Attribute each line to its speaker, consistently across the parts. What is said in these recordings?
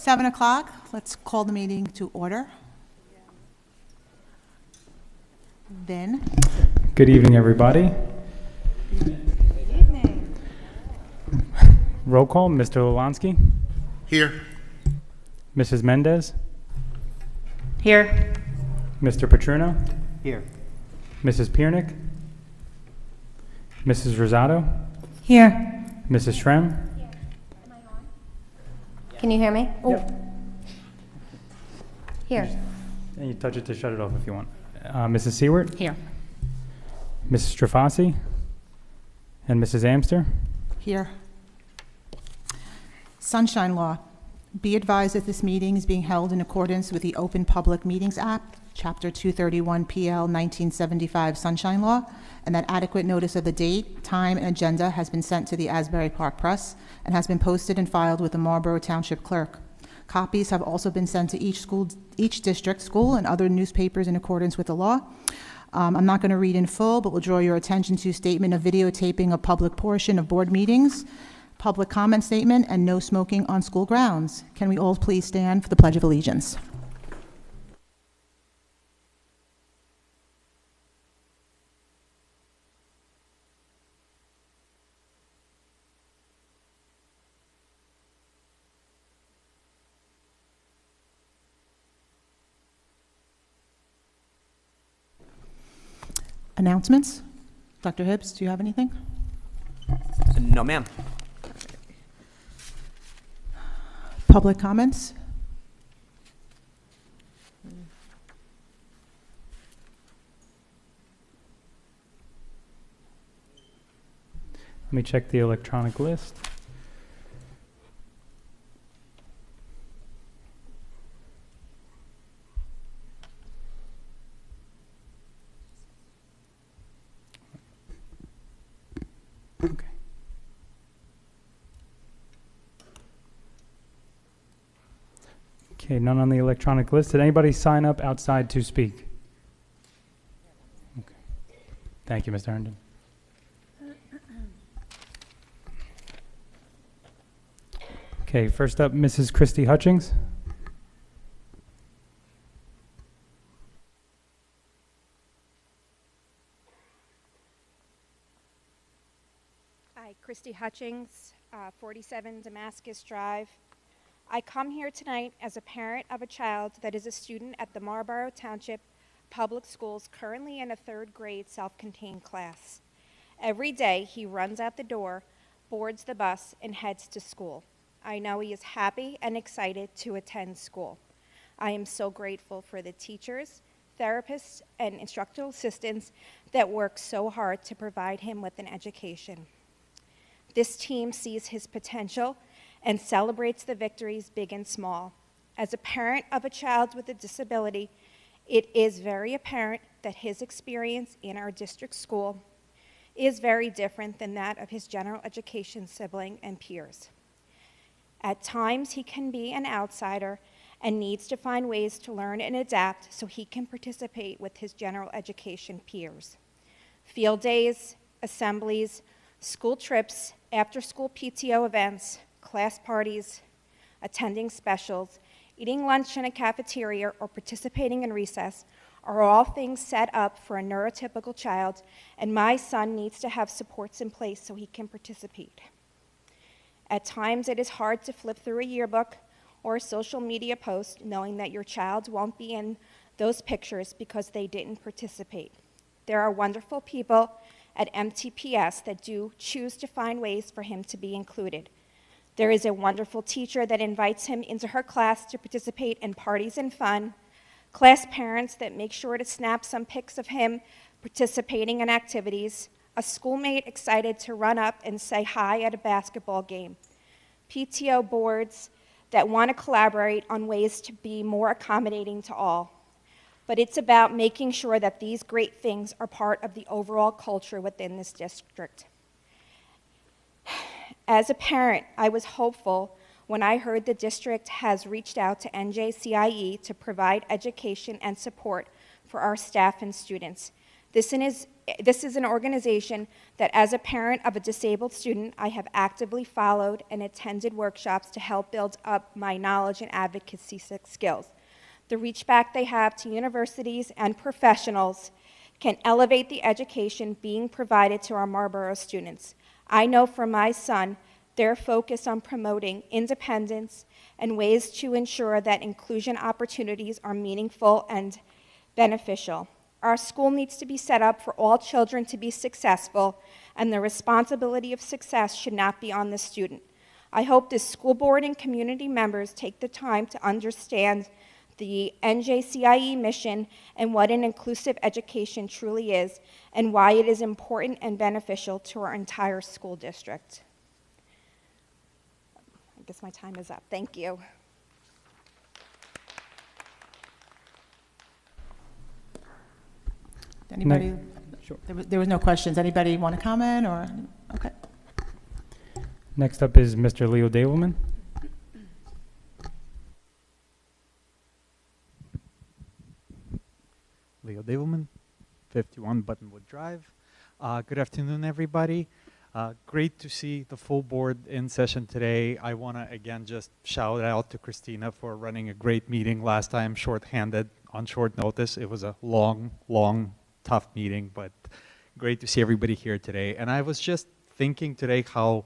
Speaker 1: 7 o'clock, let's call the meeting to order. Then.
Speaker 2: Good evening, everybody.
Speaker 1: Good evening.
Speaker 2: Roll call, Mr. Lolansky.
Speaker 3: Here.
Speaker 2: Mrs. Mendez.
Speaker 1: Here.
Speaker 2: Mr. Petruno.
Speaker 3: Here.
Speaker 2: Mrs. Piernick. Mrs. Rosado.
Speaker 4: Here.
Speaker 2: Mrs. Shrem.
Speaker 4: Am I on? Can you hear me? Oh.
Speaker 2: Yep.
Speaker 4: Here.
Speaker 2: And you touch it to shut it off if you want. Mrs. Seward.
Speaker 1: Here.
Speaker 2: Mrs. Strafasi. And Mrs. Amster.
Speaker 1: Here. Sunshine Law. Be advised that this meeting is being held in accordance with the Open Public Meetings Act, Chapter 231 PL 1975 Sunshine Law, and that adequate notice of the date, time, and agenda has been sent to the Asbury Park Press and has been posted and filed with the Marlboro Township Clerk. Copies have also been sent to each district, school, and other newspapers in accordance with the law. I'm not going to read in full, but will draw your attention to statement of videotaping a public portion of board meetings, public comment statement, and no smoking on school grounds. Can we all please stand for the Pledge of Allegiance? Announcements? Dr. Hibbs, do you have anything?
Speaker 3: No, ma'am.
Speaker 1: Public comments?
Speaker 2: Let me check the electronic list. Okay. Okay, none on the electronic list. Did anybody sign up outside to speak? Okay. Thank you, Mr. Herndon. Okay, first up, Mrs. Christy Hutchings.
Speaker 5: Hi, Christy Hutchings, 47 Damascus Drive. I come here tonight as a parent of a child that is a student at the Marlboro Township Public Schools, currently in a third grade self-contained class. Every day he runs out the door, boards the bus, and heads to school. I know he is happy and excited to attend school. I am so grateful for the teachers, therapists, and instructional assistants that work so hard to provide him with an education. This team sees his potential and celebrates the victories big and small. As a parent of a child with a disability, it is very apparent that his experience in our district school is very different than that of his general education sibling and peers. At times, he can be an outsider and needs to find ways to learn and adapt so he can participate with his general education peers. Field days, assemblies, school trips, after-school PTO events, class parties, attending specials, eating lunch in a cafeteria, or participating in recess are all things set up for a neurotypical child, and my son needs to have supports in place so he can participate. At times, it is hard to flip through a yearbook or a social media post knowing that your child won't be in those pictures because they didn't participate. There are wonderful people at MTPS that do choose to find ways for him to be included. There is a wonderful teacher that invites him into her class to participate in parties and fun, class parents that make sure to snap some pics of him participating in activities, a schoolmate excited to run up and say hi at a basketball game, PTO boards that want to collaborate on ways to be more accommodating to all. But it's about making sure that these great things are part of the overall culture within this district. As a parent, I was hopeful when I heard the district has reached out to NJCIE to provide education and support for our staff and students. This this is an organization that, as a parent of a disabled student, I have actively followed and attended workshops to help build up my knowledge and advocacy skills. The reach back they have to universities and professionals can elevate the education being provided to our Marlboro students. I know for my son, their focus on promoting independence and ways to ensure that inclusion opportunities are meaningful and beneficial. Our school needs to be set up for all children to be successful, and the responsibility of success should not be on the student. I hope the school board and community members take the time to understand the NJCIE mission and what an inclusive education truly is, and why it is important and beneficial to our entire school district. I guess my time is up. Thank you.
Speaker 1: Anybody?
Speaker 2: Sure.
Speaker 1: There was no questions. Anybody want to comment or? Okay.
Speaker 2: Next up is Mr. Leo Dableman.
Speaker 6: Leo Dableman, 51 Buttonwood Drive. Good afternoon, everybody. Great to see the full board in session today. I want to again just shout out to Christina for running a great meeting last time, short-handed, on short notice. It was a long, tough meeting, but great to see everybody here today. And I was just thinking today how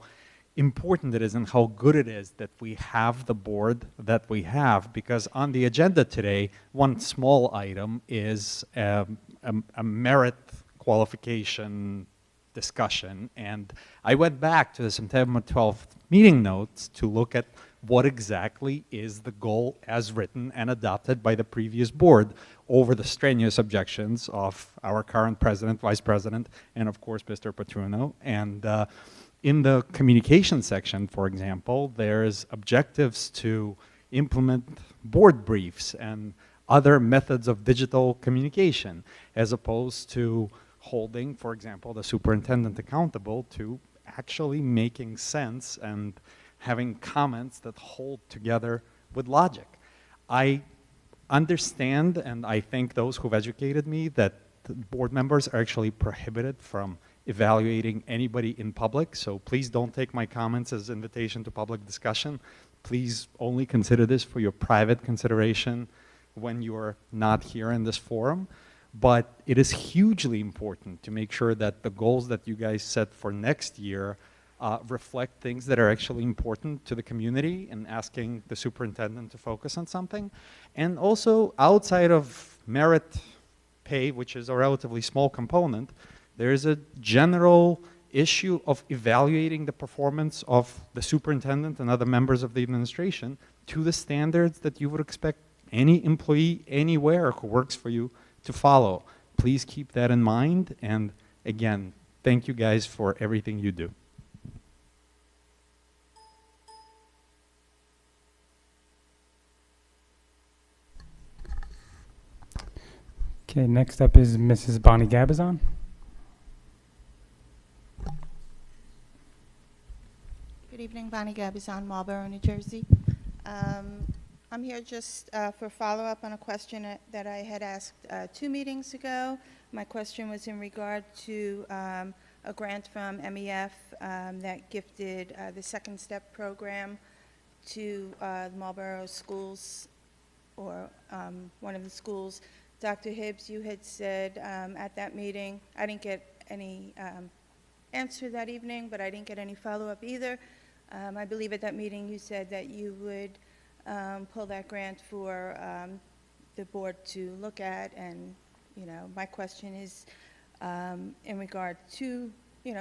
Speaker 6: important it is and how good it is that we have the board that we have, because on the agenda today, one small item is a merit qualification discussion. And I went back to the September 12th meeting notes to look at what exactly is the goal as written and adopted by the previous board over the strenuous objections of our current president, vice president, and of course, Mr. Patruno. And in the communication section, for example, there's objectives to implement board briefs and other methods of digital communication, as opposed to holding, for example, the superintendent accountable to actually making sense and having comments that hold together with logic. I understand, and I thank those who've educated me, that the board members are actually prohibited from evaluating anybody in public, so please don't take my comments as invitation to public discussion. Please only consider this for your private consideration when you're not here in this forum. But it is hugely important to make sure that the goals that you guys set for next year reflect things that are actually important to the community, and asking the superintendent to focus on something. And also, outside of merit pay, which is a relatively small component, there is a general issue of evaluating the performance of the superintendent and other members of the administration to the standards that you would expect any employee anywhere who works for you to follow. Please keep that in mind, and again, thank you guys for everything you do.
Speaker 2: Okay, next up is Mrs. Bonnie Gabazon.
Speaker 7: Good evening, Bonnie Gabazon, Marlboro, New Jersey. I'm here just for follow-up on a question that I had asked 2 meetings ago. My question was in regard to a grant from MEF that gifted the Second Step program to the Marlboro schools, or one of the schools. Dr. Hibbs, you had said at that meeting, I didn't get any answer that evening, but I didn't get any follow-up either. I believe at that meeting you said that you would pull that grant for the board to look at, and my question is in regard to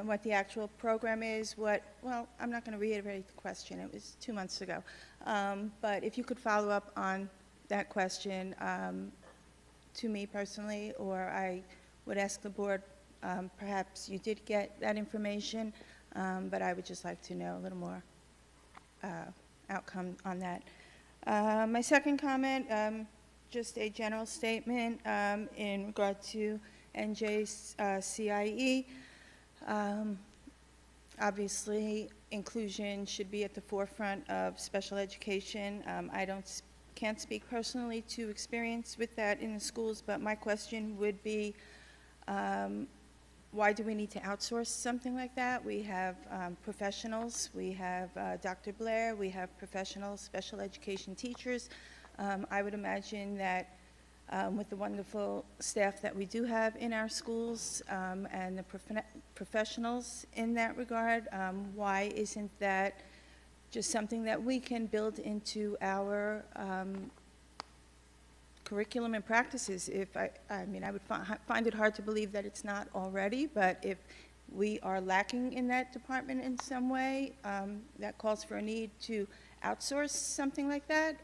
Speaker 7: what the actual program is. Well, I'm not going to reiterate the question, it was 2 months ago, but if you could follow up on that question to me personally, or I would ask the board, perhaps you did get that information, but I would just like to know a little more outcome on that. My second comment, just a general statement in regard to NJCIE. Obviously, inclusion should be at the forefront of special education. I can't speak personally to experience with that in the schools, but my question would be, why do we need to outsource something like that? We have professionals, we have Dr. Blair, we have professional special education teachers. I would imagine that with the wonderful staff that we do have in our schools and the professionals in that regard, why isn't that just something that we can build into our curriculum and practices? If I mean, I would find it hard to believe that it's not already, but if we are lacking in that department in some way, that calls for a need to outsource something like that,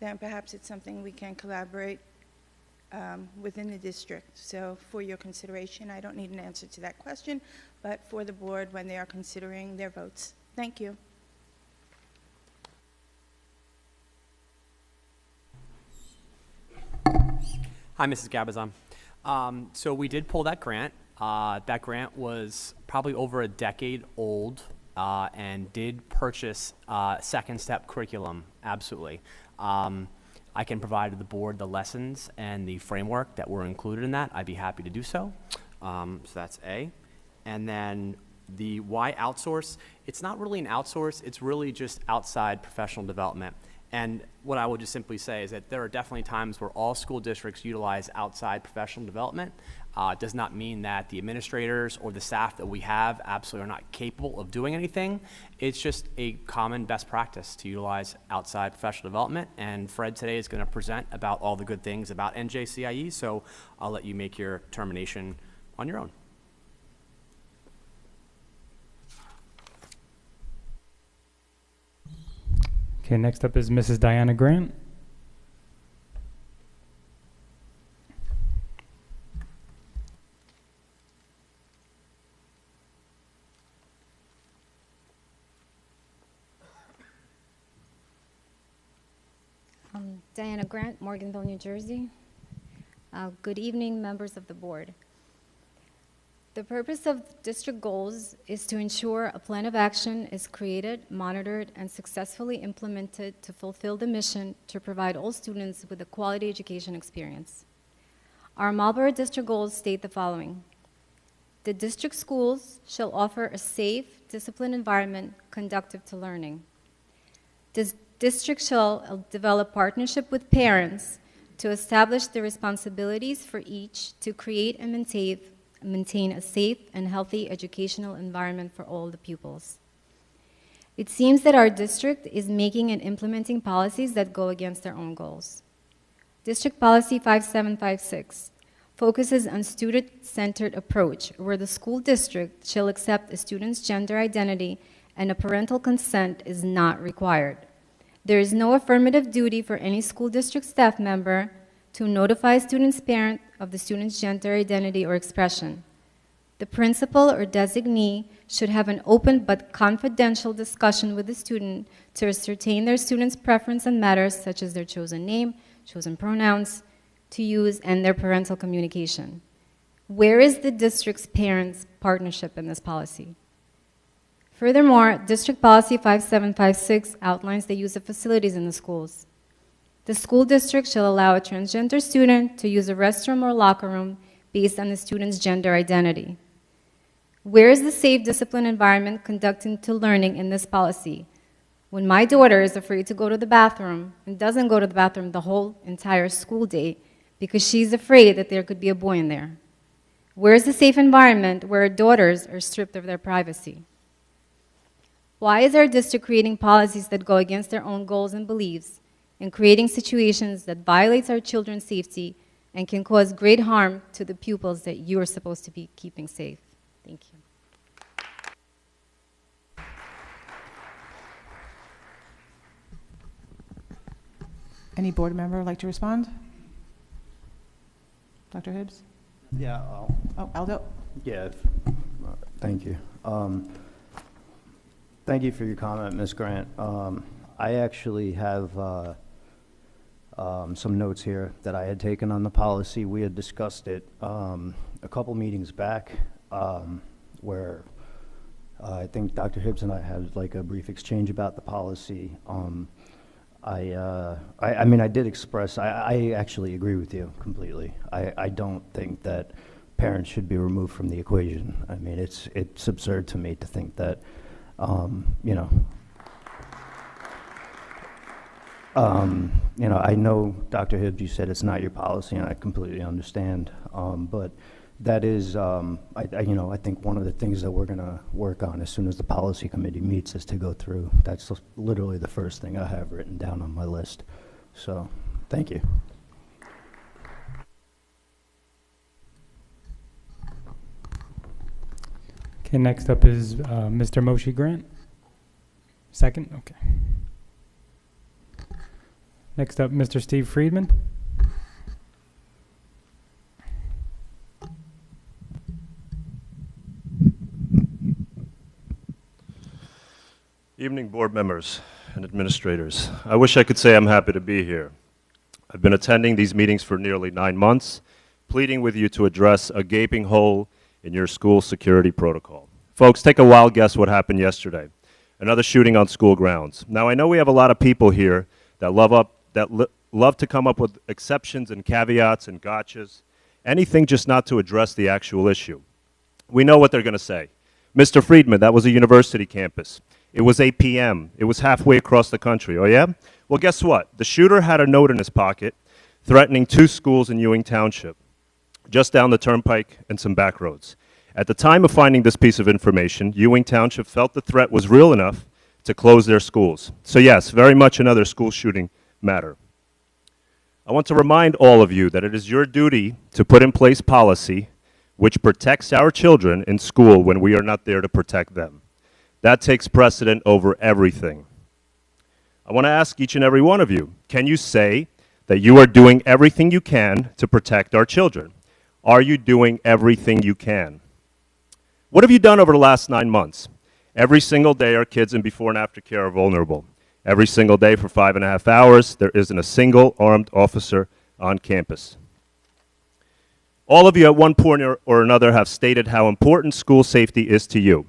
Speaker 7: then perhaps it's something we can collaborate within the district. So for your consideration, I don't need an answer to that question, but for the board when they are considering their votes. Thank you.
Speaker 3: Hi, Mrs. Gabazon. So we did pull that grant. That grant was probably over a decade old and did purchase second step curriculum, absolutely. I can provide the board the lessons and the framework that were included in that. I'd be happy to do so. So that's A. And then the why outsource, it's not really an outsource, it's really just outside professional development. And what I will just simply say is that there are definitely times where all school districts utilize outside professional development. It does not mean that the administrators or the staff that we have absolutely are not capable of doing anything. It's just a common best practice to utilize outside professional development. And Fred today is going to present about all the good things about NJCIE, so I'll let you make your determination on your own.
Speaker 2: Okay, next up is Mrs. Diana Grant.
Speaker 8: Diana Grant, Morganville, New Jersey. Good evening, members of the board. The purpose of district goals is to ensure a plan of action is created, monitored, and successfully implemented to fulfill the mission to provide all students with a quality education experience. Our Marlboro district goals state the following. The district schools shall offer a safe, disciplined environment conducive to learning. This district shall develop partnership with parents to establish the responsibilities for each to create and maintain a safe and healthy educational environment for all the pupils. It seems that our district is making and implementing policies that go against their own goals. District Policy 5756 focuses on student-centered approach, where the school district shall accept a student's gender identity and a parental consent is not required. There is no affirmative duty for any school district staff member to notify a student's parent of the student's gender identity or expression. The principal or designee should have an open but confidential discussion with the student to ascertain their student's preference on matters such as their chosen name, chosen pronouns to use, and their parental communication. Where is the district's parents' partnership in this policy? Furthermore, District Policy 5756 outlines the use of facilities in the schools. The school district shall allow a transgender student to use a restroom or locker room based on the student's gender identity. Where is the safe, disciplined environment conducting to learning in this policy? When my daughter is afraid to go to the bathroom and doesn't go to the bathroom the whole entire school day because she's afraid that there could be a boy in there. Where is the safe environment where daughters are stripped of their privacy? Why is our district creating policies that go against their own goals and beliefs and creating situations that violates our children's safety and can cause great harm to the pupils that you are supposed to be keeping safe? Thank you.
Speaker 1: Any board member like to respond? Dr. Hibbs?
Speaker 9: Yeah.
Speaker 1: Oh, Aldo?
Speaker 9: Yeah. Thank you. Thank you for your comment, Ms. Grant. I actually have some notes here that I had taken on the policy. We had discussed it a couple meetings back where I think Dr. Hibbs and I had like a brief exchange about the policy. I mean, I did express, I actually agree with you completely. I don't think that parents should be removed from the equation. I mean, it's absurd to me to think that, you know, I know, Dr. Hibbs, you said it's not your policy, and I completely understand. But that is, I think one of the things that we're going to work on as soon as the policy committee meets is to go through. That's literally the first thing I have written down on my list. So, thank you.
Speaker 2: Okay, next up is Mr. Moshe Grant. Second, okay. Next up, Mr. Steve Friedman.
Speaker 10: Evening, board members and administrators. I wish I could say I'm happy to be here. I've been attending these meetings for nearly 9 months, pleading with you to address a gaping hole in your school security protocol. Folks, take a wild guess what happened yesterday. Another shooting on school grounds. Now, I know we have a lot of people here that love to come up with exceptions and caveats and gotchas, anything just not to address the actual issue. We know what they're going to say. Mr. Friedman, that was a university campus. It was 8 p.m. It was halfway across the country. Oh, yeah? Well, guess what? The shooter had a note in his pocket threatening 2 schools in Ewing Township, just down the turnpike and some back roads. At the time of finding this piece of information, Ewing Township felt the threat was real enough to close their schools. So yes, very much another school shooting matter. I want to remind all of you that it is your duty to put in place policy which protects our children in school when we are not there to protect them. That takes precedent over everything. I want to ask each and every one of you, can you say that you are doing everything you can to protect our children? Are you doing everything you can? What have you done over the last 9 months? Every single day our kids in before and after care are vulnerable. Every single day for 5.5 hours, there isn't a single armed officer on campus. All of you at one point or another have stated how important school safety is to you.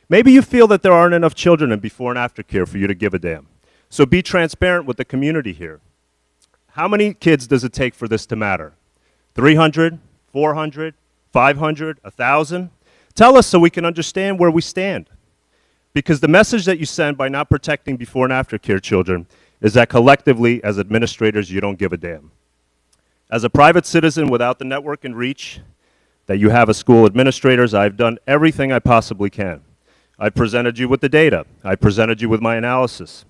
Speaker 10: Maybe you feel that there aren't enough children in before and after care for you to give a damn. So be transparent with the community here. How many kids does it take for this to matter? 300, 400, 500, 1,000? Tell us so we can understand where we stand. Because the message that you send by not protecting before and after care children is that collectively, as administrators, you don't give a damn. As a private citizen without the network and reach that you have as school administrators, I've done everything I possibly can. I presented you with the data. I presented you with my analysis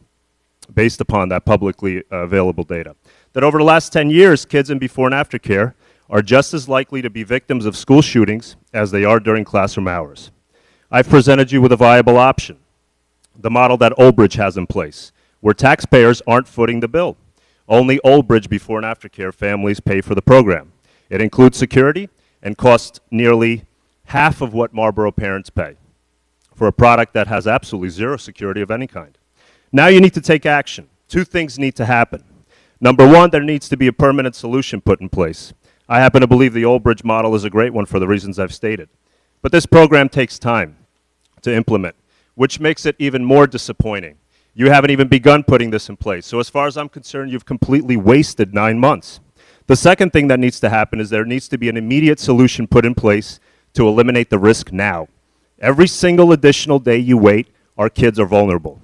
Speaker 10: based upon that publicly available data. That over the last 10 years, kids in before and after care are just as likely to be victims of school shootings as they are during classroom hours. I've presented you with a viable option, the model that Old Bridge has in place, where taxpayers aren't footing the bill. Only Old Bridge before and after care families pay for the program. It includes security and costs nearly half of what Marlboro parents pay for a product that has absolutely zero security of any kind. Now you need to take action. 2 things need to happen. Number 1, there needs to be a permanent solution put in place. I happen to believe the Old Bridge model is a great one for the reasons I've stated. But this program takes time to implement, which makes it even more disappointing. You haven't even begun putting this in place. So as far as I'm concerned, you've completely wasted 9 months. The second thing that needs to happen is there needs to be an immediate solution put in place to eliminate the risk now. Every single additional day you wait, our kids are vulnerable.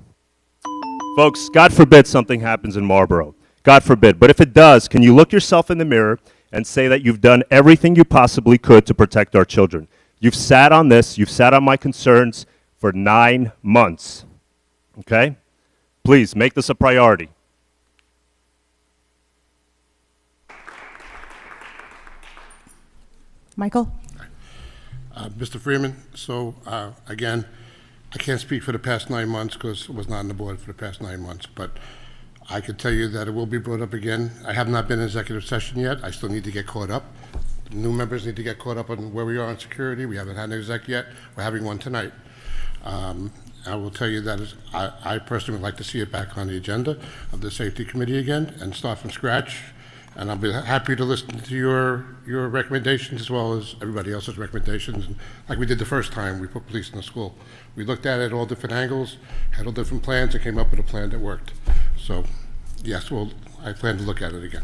Speaker 10: Folks, God forbid something happens in Marlboro. God forbid. But if it does, can you look yourself in the mirror and say that you've done everything you possibly could to protect our children? You've sat on this, you've sat on my concerns for 9 months. Okay? Please, make this a priority.
Speaker 1: Michael?
Speaker 11: Mr. Freeman, so again, I can't speak for the past 9 months because I was not on the board for the past 9 months, but I can tell you that it will be brought up again. I have not been in executive session yet. I still need to get caught up. New members need to get caught up on where we are on security. We haven't had an exec yet. We're having one tonight. I will tell you that I personally would like to see it back on the agenda of the safety committee again and start from scratch. And I'll be happy to listen to your recommendations as well as everybody else's recommendations. And like we did the first time we put police in the school. We looked at it all different angles, had all different plans, and came up with a plan that worked. So, yes, well, I plan to look at it again.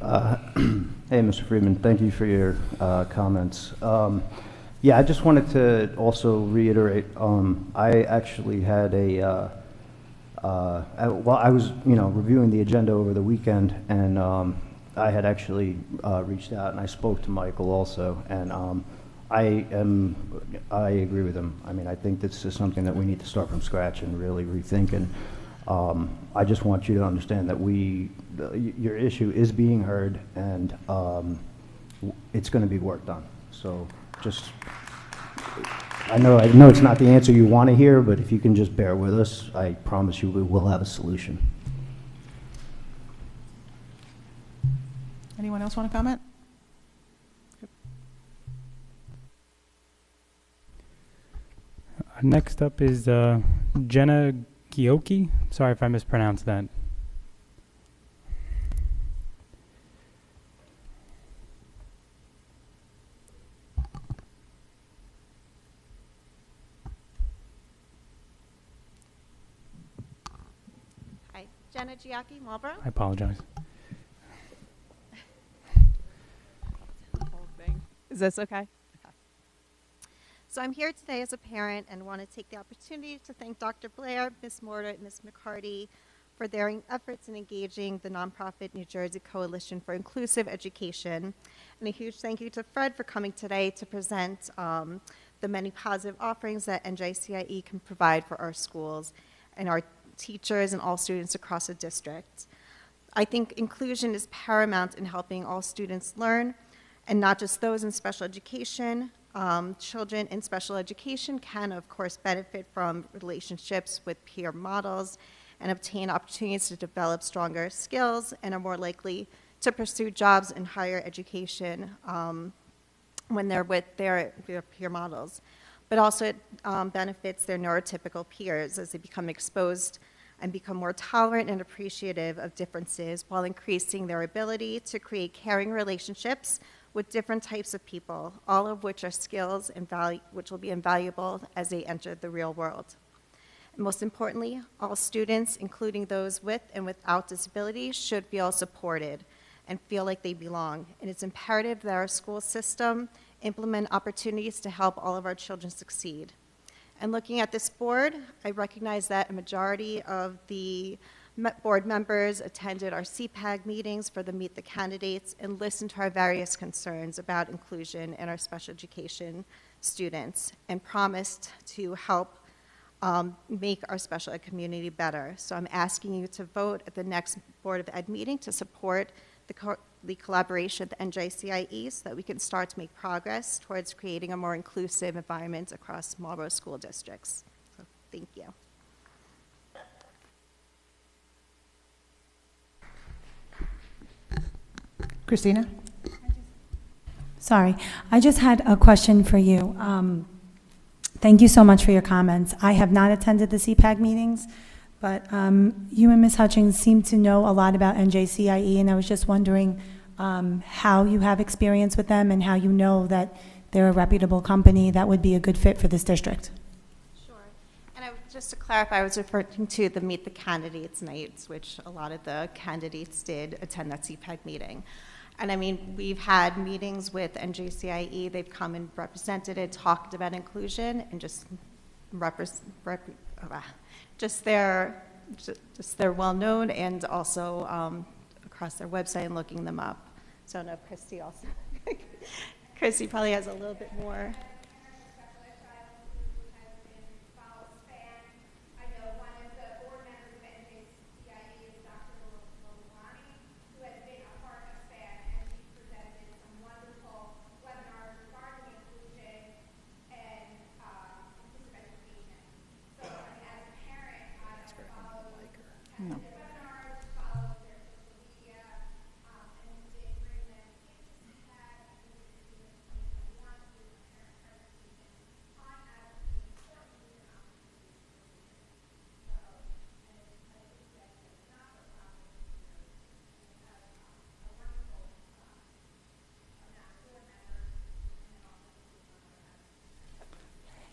Speaker 9: Hey, Mr. Friedman, thank you for your comments. Yeah, I just wanted to also reiterate, I actually had well, I was, reviewing the agenda over the weekend, and I had actually reached out, and I spoke to Michael also, and I agree with him. I mean, I think this is something that we need to start from scratch and really rethink, and I just want you to understand that your issue is being heard, and it's going to be worked on. So just, I know it's not the answer you want to hear, but if you can just bear with us, I promise you we will have a solution.
Speaker 1: Anyone else want to comment?
Speaker 2: Next up is Jenna Gioki. Sorry if I mispronounced that.
Speaker 12: Hi, Jenna Giacchi, Marlboro.
Speaker 2: I apologize.
Speaker 12: Is this okay? So I'm here today as a parent and want to take the opportunity to thank Dr. Blair, Ms. Mortar, and Ms. McCarty for their efforts in engaging the nonprofit New Jersey Coalition for Inclusive Education. And a huge thank you to Fred for coming today to present the many positive offerings that NJCIE can provide for our schools and our teachers and all students across the district. I think inclusion is paramount in helping all students learn, and not just those in special education. Children in special education can, of course, benefit from relationships with peer models and obtain opportunities to develop stronger skills and are more likely to pursue jobs in higher education when they're with their peer models. But also it benefits their neurotypical peers as they become exposed and become more tolerant and appreciative of differences while increasing their ability to create caring relationships with different types of people, all of which are skills and which will be invaluable as they enter the real world. And most importantly, all students, including those with and without disabilities, should feel supported and feel like they belong. And it's imperative that our school system implement opportunities to help all of our children succeed. And looking at this board, I recognize that a majority of the board members attended our CPAG meetings for the Meet the Candidates and listened to our various concerns about inclusion in our special education students and promised to help make our special ed community better. So I'm asking you to vote at the next Board of Ed meeting to support the collaboration with NJCIE so that we can start to make progress towards creating a more inclusive environment across Marlboro school districts. So thank you.
Speaker 1: Christina?
Speaker 13: Sorry, I just had a question for you. Thank you so much for your comments. I have not attended the CPAG meetings, but you and Ms. Hutchings seem to know a lot about NJCIE, and I was just wondering how you have experience with them and how you know that they're a reputable company that would be a good fit for this district.
Speaker 12: Sure. And just to clarify, I was referring to the Meet the Candidates nights, which a lot of the candidates did attend that CPAG meeting. And I mean, we've had meetings with NJCIE. They've come and represented it, talked about inclusion, and just they're well known, and also across their website and looking them up. So I don't know if Christy also, Christy probably has a little bit more.
Speaker 1: No.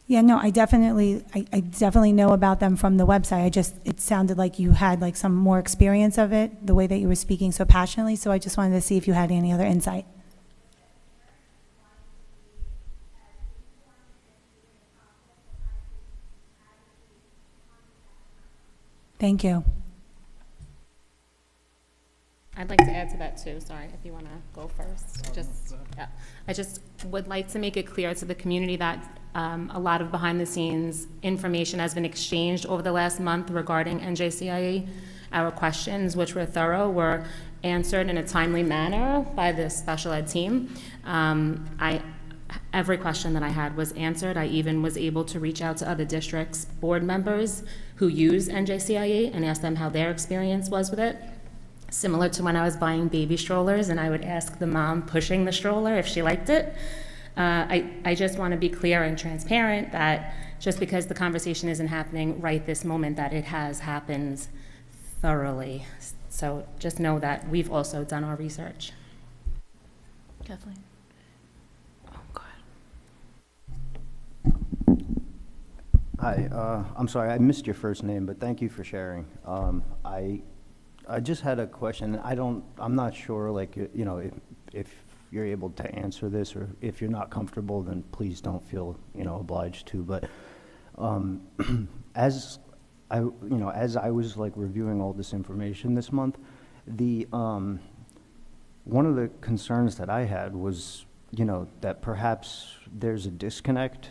Speaker 13: Yeah, no, I definitely know about them from the website. It sounded like you had like some more experience of it, the way that you were speaking so passionately, so I just wanted to see if you had any other insight. Thank you.
Speaker 14: I'd like to add to that too, sorry, if you want to go first. Yeah. I just would like to make it clear to the community that a lot of behind-the-scenes information has been exchanged over the last month regarding NJCIE. Our questions, which were thorough, were answered in a timely manner by the special ed team. Every question that I had was answered. I even was able to reach out to other districts' board members who use NJCIE and ask them how their experience was with it. Similar to when I was buying baby strollers and I would ask the mom pushing the stroller if she liked it. I just want to be clear and transparent that just because the conversation isn't happening right this moment, that it has happened thoroughly. So just know that we've also done our research.
Speaker 15: Kathleen. Oh, go ahead.
Speaker 9: Hi, I'm sorry, I missed your first name, but thank you for sharing. I just had a question. I'm not sure, like, you know, if you're able to answer this, or if you're not comfortable, then please don't feel, you know, obliged to. But as I was like reviewing all this information this month, one of the concerns that I had was, you know, that perhaps there's a disconnect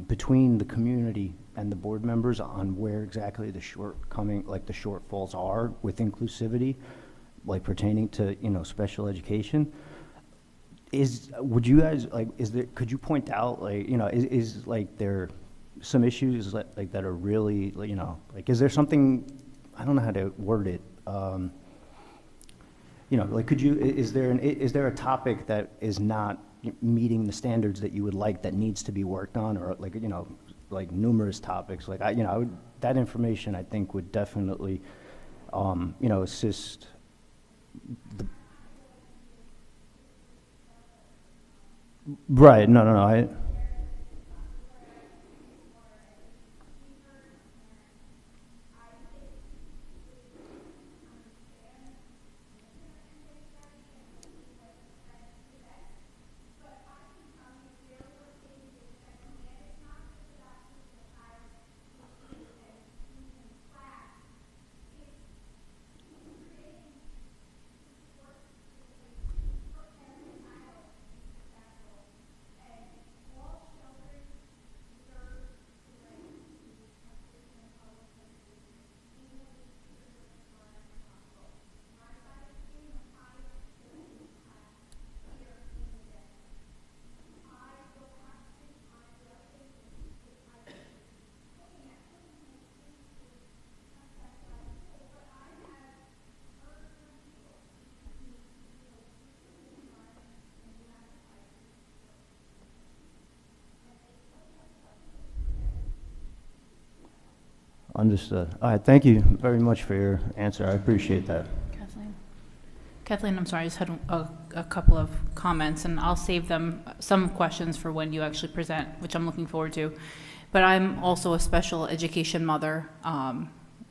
Speaker 9: between the community and the board members on where exactly the shortfalls are with inclusivity, like pertaining to, you know, special education. Would you guys, like, could you point out, like, you know, is like there some issues that are really, you know, like, is there something, I don't know how to word it, you know, like, is there a topic that is not meeting the standards that you would like, that needs to be worked on, or, like, you know, like numerous topics, like, that information I think would definitely, you know, assist right, no, Understood. All right, thank you very much for your answer. I appreciate that.
Speaker 15: Kathleen, I'm sorry, I just had a couple of comments, and I'll save them, some questions for when you actually present, which I'm looking forward to. But I'm also a special education mother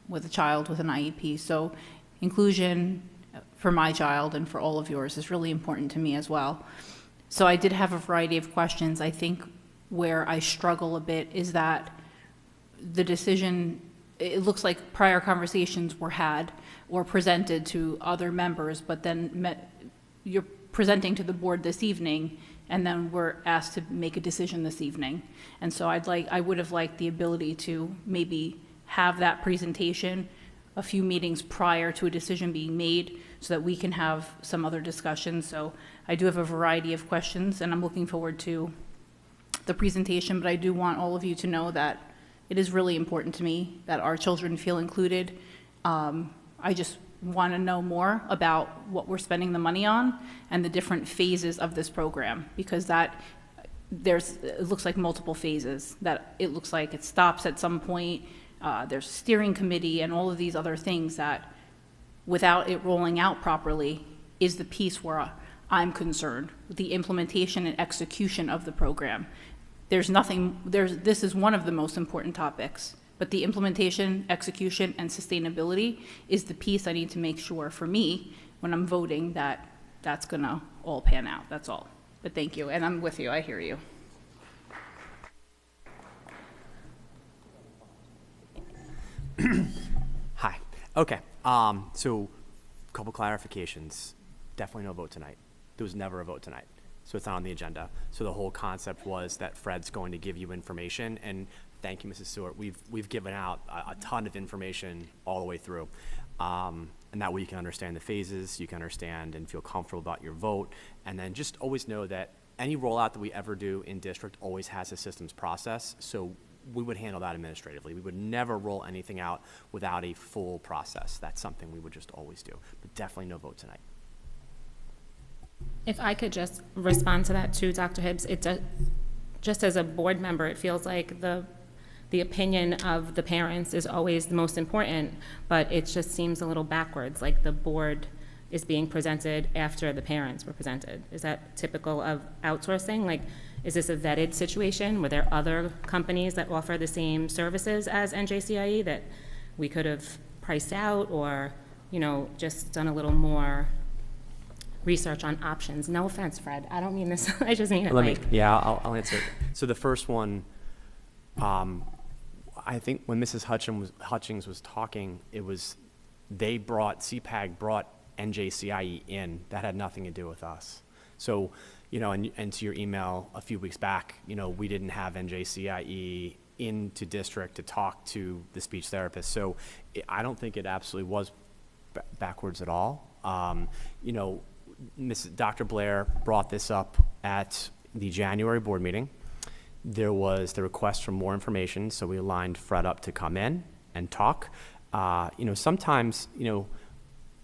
Speaker 15: with a child with an IEP, so inclusion for my child and for all of yours is really important to me as well. So I did have a variety of questions. I think where I struggle a bit is that the decision, it looks like prior conversations were had or presented to other members, but then you're presenting to the board this evening, and then we're asked to make a decision this evening. And so I would have liked the ability to maybe have that presentation a few meetings prior to a decision being made so that we can have some other discussions. So I do have a variety of questions, and I'm looking forward to the presentation, but I do want all of you to know that it is really important to me that our children feel included. I just want to know more about what we're spending the money on and the different phases of this program, because it looks like multiple phases, that it looks like it stops at some point. There's a steering committee and all of these other things that, without it rolling out properly, is the piece where I'm concerned with the implementation and execution of the program. this is one of the most important topics, but the implementation, execution, and sustainability is the piece I need to make sure for me when I'm voting that that's gonna all pan out, that's all. But thank you, and I'm with you, I hear you.
Speaker 3: Hi. Okay. So, couple clarifications. Definitely no vote tonight. There was never a vote tonight, so it's not on the agenda. So the whole concept was that Fred's going to give you information, and thank you, Mrs. Stewart. We've given out a ton of information all the way through, and that way you can understand the phases, you can understand and feel comfortable about your vote, and then just always know that any rollout that we ever do in district always has a systems process. So we would handle that administratively. We would never roll anything out without a full process. That's something we would just always do, but definitely no vote tonight.
Speaker 14: If I could just respond to that too, Dr. Hibbs, just as a board member, it feels like the opinion of the parents is always the most important, but it just seems a little backwards, like the board is being presented after the parents were presented. Is that typical of outsourcing? Like, is this a vetted situation? Were there other companies that offer the same services as NJCIE that we could have priced out, or, just done a little more research on options? No offense, Fred. I don't mean this. I just mean it
Speaker 3: I'll answer it. So the first one, I think when Mrs. Hutchings was talking, CPAG brought NJCIE in. That had nothing to do with us. So, and to your email a few weeks back, we didn't have NJCIE into district to talk to the speech therapist. So I don't think it absolutely was backwards at all. Dr. Blair brought this up at the January board meeting. There was the request for more information, so we lined Fred up to come in and talk. Sometimes,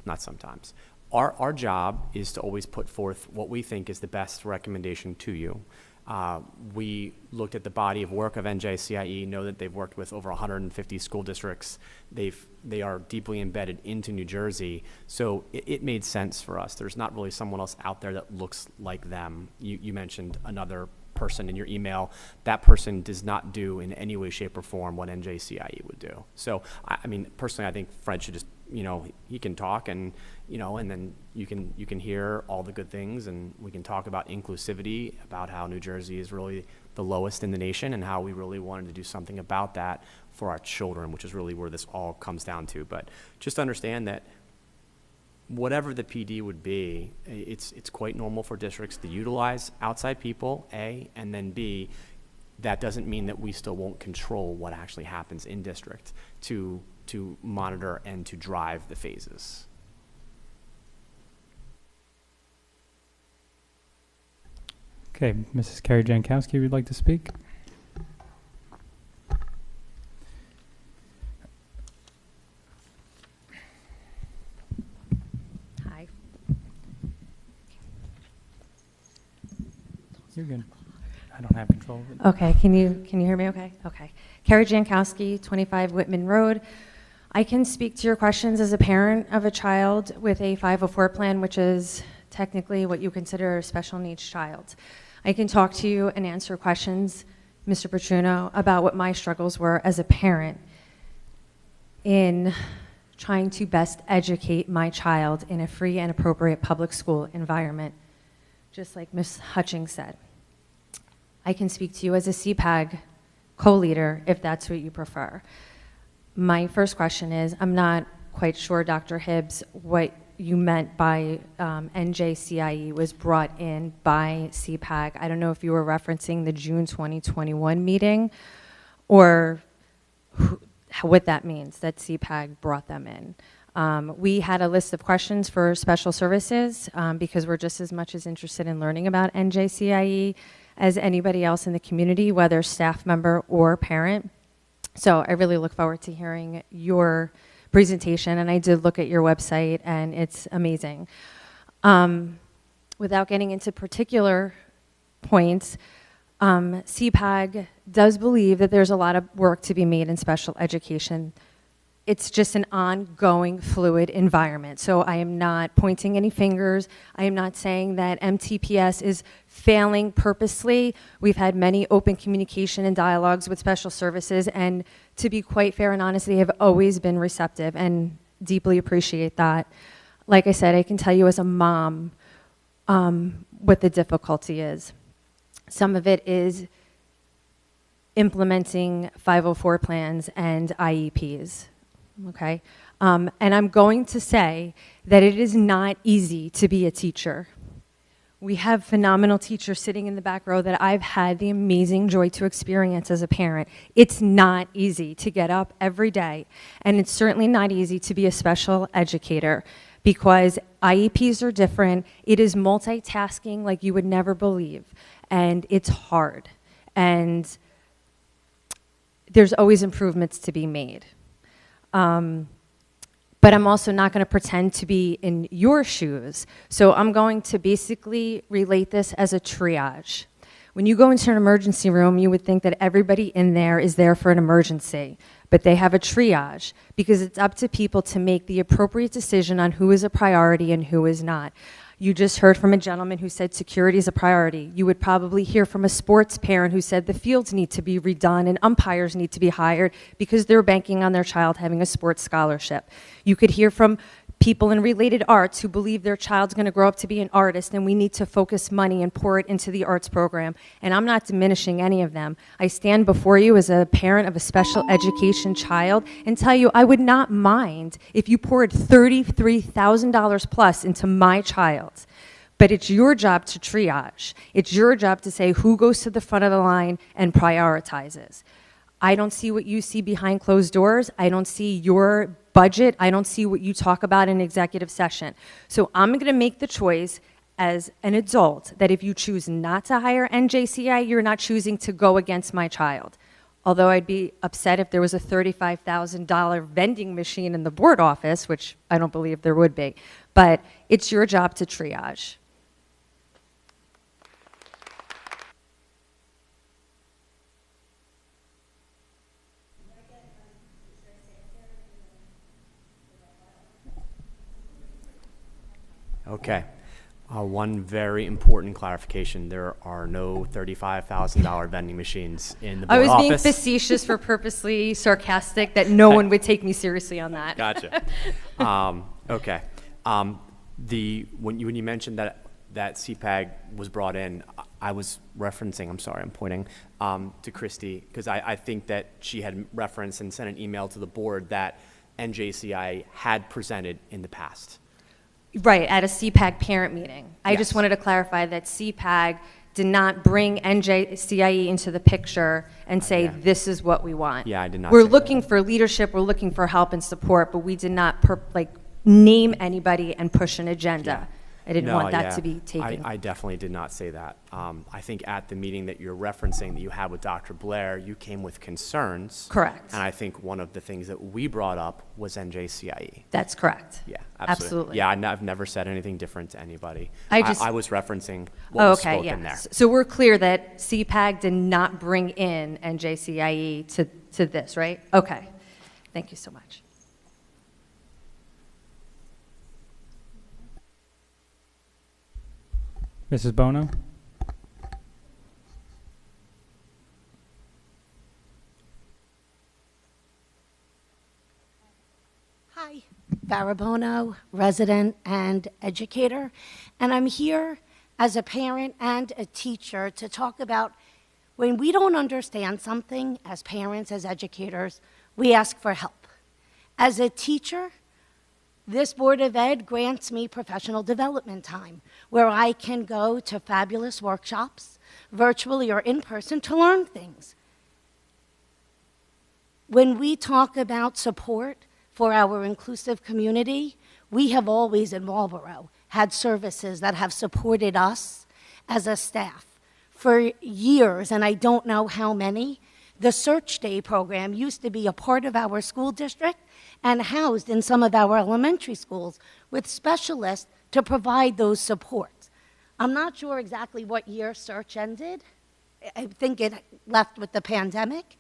Speaker 3: not sometimes, our job is to always put forth what we think is the best recommendation to you. We looked at the body of work of NJCIE, know that they've worked with over 150 school districts. They are deeply embedded into New Jersey, so it made sense for us. There's not really someone else out there that looks like them. You mentioned another person in your email. That person does not do in any way, shape, or form what NJCIE would do. So, personally, I think Fred should just, he can talk and, and then you can hear all the good things, and we can talk about inclusivity, about how New Jersey is really the lowest in the nation and how we really wanted to do something about that for our children, which is really where this all comes down to. But just understand that whatever the PD would be, it's quite normal for districts to utilize outside people, A, and then B, that doesn't mean that we still won't control what actually happens in district to monitor and to drive the phases.
Speaker 2: Okay, Mrs. Carrie Jankowski would like to speak.
Speaker 16: Hi.
Speaker 2: You're good. I don't have control of it.
Speaker 16: Okay, can you hear me okay? Okay. Carrie Jankowski, 25 Whitman Road. I can speak to your questions as a parent of a child with a 504 plan, which is technically what you consider a special needs child. I can talk to you and answer questions, Mr. Petruno, about what my struggles were as a parent in trying to best educate my child in a free and appropriate public school environment, just like Ms. Hutchings said. I can speak to you as a CPAG co-leader if that's what you prefer. My first question is, I'm not quite sure, Dr. Hibbs, what you meant by NJCIE was brought in by CPAG. I don't know if you were referencing the June 2021 meeting or what that means, that CPAG brought them in. We had a list of questions for special services because we're just as much as interested in learning about NJCIE as anybody else in the community, whether staff member or parent. So I really look forward to hearing your presentation, and I did look at your website, and it's amazing. Without getting into particular points, CPAG does believe that there's a lot of work to be made in special education it's just an ongoing fluid environment. So I am not pointing any fingers. I am not saying that MTPS is failing purposely. We've had many open communication and dialogues with special services, and to be quite fair and honest, they have always been receptive and deeply appreciate that. Like I said, I can tell you as a mom what the difficulty is. Some of it is implementing 504 plans and IEPs, okay? And I'm going to say that it is not easy to be a teacher. We have phenomenal teachers sitting in the back row that I've had the amazing joy to experience as a parent. It's not easy to get up every day, and it's certainly not easy to be a special educator because IEPs are different. It is multitasking like you would never believe, and it's hard. And there's always improvements to be made. But I'm also not going to pretend to be in your shoes. So I'm going to basically relate this as a triage. When you go into an emergency room, you would think that everybody in there is there for an emergency, but they have a triage because it's up to people to make the appropriate decision on who is a priority and who is not. You just heard from a gentleman who said security is a priority. You would probably hear from a sports parent who said the fields need to be redone and umpires need to be hired because they're banking on their child having a sports scholarship. You could hear from people in related arts who believe their child's going to grow up to be an artist and we need to focus money and pour it into the arts program. And I'm not diminishing any of them. I stand before you as a parent of a special education child and tell you I would not mind if you poured $33,000 plus into my child. But it's your job to triage. It's your job to say who goes to the front of the line and prioritizes. I don't see what you see behind closed doors. I don't see your budget. I don't see what you talk about in executive session. So I'm going to make the choice as an adult that if you choose not to hire NJCI, you're not choosing to go against my child. Although I'd be upset if there was a $35,000 vending machine in the board office, which I don't believe there would be. But it's your job to triage.
Speaker 3: Okay. One very important clarification. There are no $35,000 vending machines in the board office.
Speaker 16: I was being facetious for purposely sarcastic that no one would take me seriously on that.
Speaker 3: Gotcha. Okay. When you mentioned that CPAG was brought in, I was referencing, I'm sorry, I'm pointing to Christy, because I think that she had referenced and sent an email to the board that NJCI had presented in the past.
Speaker 16: Right, at a CPAG parent meeting. I
Speaker 3: Yes.
Speaker 16: just wanted to clarify that CPAG did not bring NJCIE into the picture and say,
Speaker 3: Yeah.
Speaker 16: this is what we want.
Speaker 3: Yeah, I did not
Speaker 16: We're
Speaker 3: say
Speaker 16: looking for leadership, we're looking for help and support, but we did not name anybody and push an agenda. I didn't want that to be taken.
Speaker 3: I definitely did not say that. I think at the meeting that you're referencing that you had with Dr. Blair, you came with concerns.
Speaker 16: Correct.
Speaker 3: And I think one of the things that we brought up was NJCIE.
Speaker 16: That's correct.
Speaker 3: Yeah,
Speaker 16: Absolutely.
Speaker 3: Yeah, I've never said anything different to anybody.
Speaker 16: I
Speaker 3: was referencing what was spoken there.
Speaker 16: So we're clear that CPAG did not bring in NJCIE to this, right? Okay. Thank you so much.
Speaker 2: Mrs. Bono?
Speaker 17: Hi, Barabono, resident and educator, and I'm here as a parent and a teacher to talk about when we don't understand something as parents, as educators, we ask for help. As a teacher, this Board of Ed grants me professional development time where I can go to fabulous workshops, virtually or in person, to learn things. When we talk about support for our inclusive community, we have always in Marlboro had services that have supported us as a staff for years, and I don't know how many. The Search Day program used to be a part of our school district and housed in some of our elementary schools with specialists to provide those supports. I'm not sure exactly what year Search ended. I think it left with the pandemic.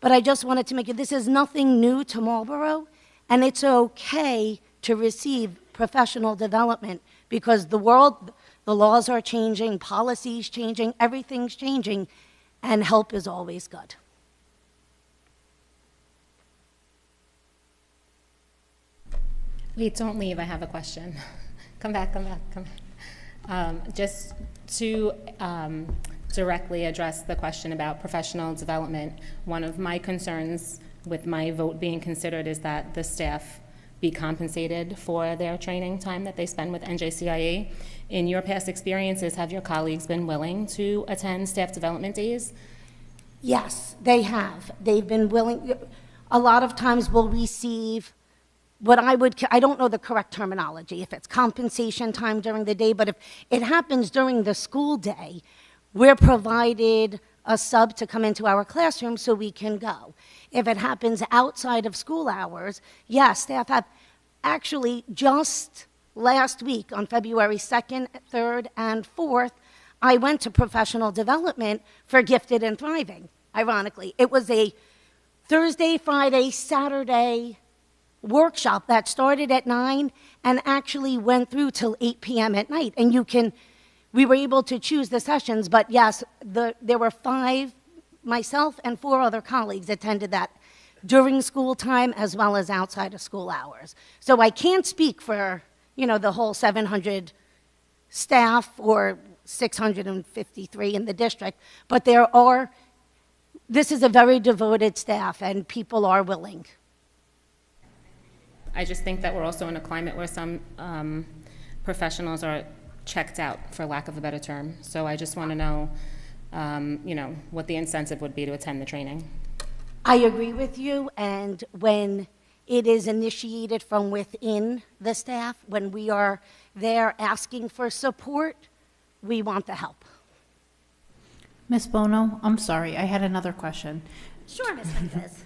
Speaker 17: But I just wanted to make it, this is nothing new to Marlboro, and it's okay to receive professional development because the world, the laws are changing, policies changing, everything's changing, and help is always good.
Speaker 14: Wait, don't leave. I have a question. Come back, come back, come back. Just to directly address the question about professional development, one of my concerns with my vote being considered is that the staff be compensated for their training time that they spend with NJCIA. In your past experiences, have your colleagues been willing to attend staff development days?
Speaker 17: Yes, they have. They've been willing. A lot of times we'll receive what I don't know the correct terminology, if it's compensation time during the day, but if it happens during the school day, we're provided a sub to come into our classroom so we can go. If it happens outside of school hours, yes, staff have. Actually, just last week on February 2nd, 3rd, and 4th, I went to professional development for Gifted and Thriving, ironically. It was a Thursday, Friday, Saturday workshop that started at 9 and actually went through till 8 p.m. at night. And we were able to choose the sessions, but yes, there were 5, myself and 4 other colleagues attended that during school time as well as outside of school hours. So I can't speak for, the whole 700 staff or 653 in the district, but this is a very devoted staff and people are willing.
Speaker 14: I just think that we're also in a climate where some professionals are checked out, for lack of a better term. So I just want to know, what the incentive would be to attend the training.
Speaker 17: I agree with you, and when it is initiated from within the staff, when we are there asking for support, we want the help.
Speaker 15: Ms. Bono, I'm sorry, I had another question.
Speaker 17: Sure, Ms. Mendez.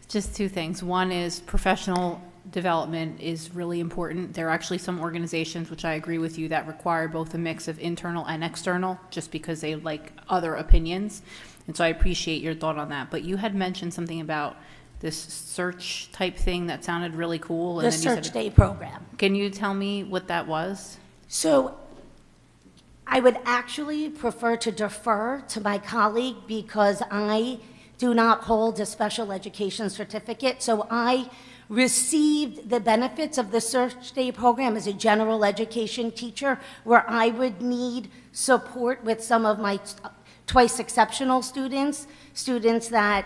Speaker 15: Just 2 things. One is professional development is really important. There are actually some organizations, which I agree with you, that require both a mix of internal and external, just because they like other opinions. And so I appreciate your thought on that. But you had mentioned something about this search type thing that sounded really cool.
Speaker 17: The Search Day program.
Speaker 15: Can you tell me what that was?
Speaker 17: So I would actually prefer to defer to my colleague because I do not hold a special education certificate. So I received the benefits of the Search Day program as a general education teacher, where I would need support with some of my twice exceptional students that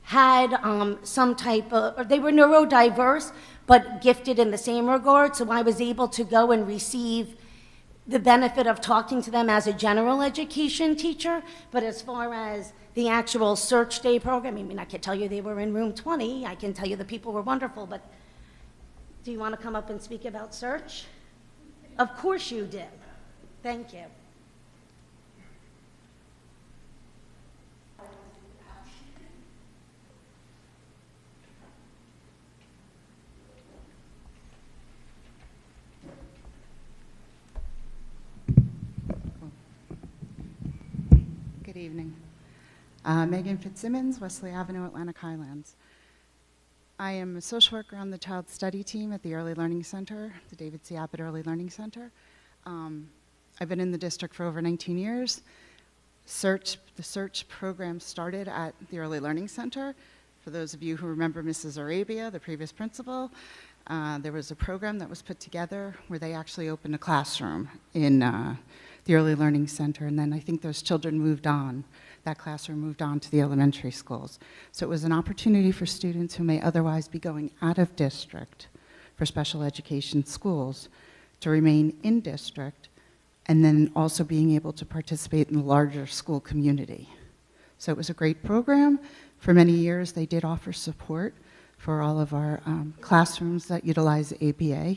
Speaker 17: had some type of, or they were neurodiverse, but gifted in the same regard. So I was able to go and receive the benefit of talking to them as a general education teacher. But as far as the actual Search Day program, I could tell you they were in room 20. I can tell you the people were wonderful, but do you want to come up and speak about Search? Of course you did. Thank you.
Speaker 18: Good evening. Megan Fitzsimmons, Wesley Avenue, Atlantic Highlands. I am a social worker on the Child Study Team at the Early Learning Center, the David C. Abbott Early Learning Center. I've been in the district for over 19 years. The Search program started at the Early Learning Center. For those of you who remember Mrs. Arabia, the previous principal, there was a program that was put together where they actually opened a classroom in the Early Learning Center, and then I think those children moved on. That classroom moved on to the elementary schools. So it was an opportunity for students who may otherwise be going out of district for special education schools to remain in district, and then also being able to participate in the larger school community. So it was a great program. For many years, they did offer support for all of our classrooms that utilize ABA.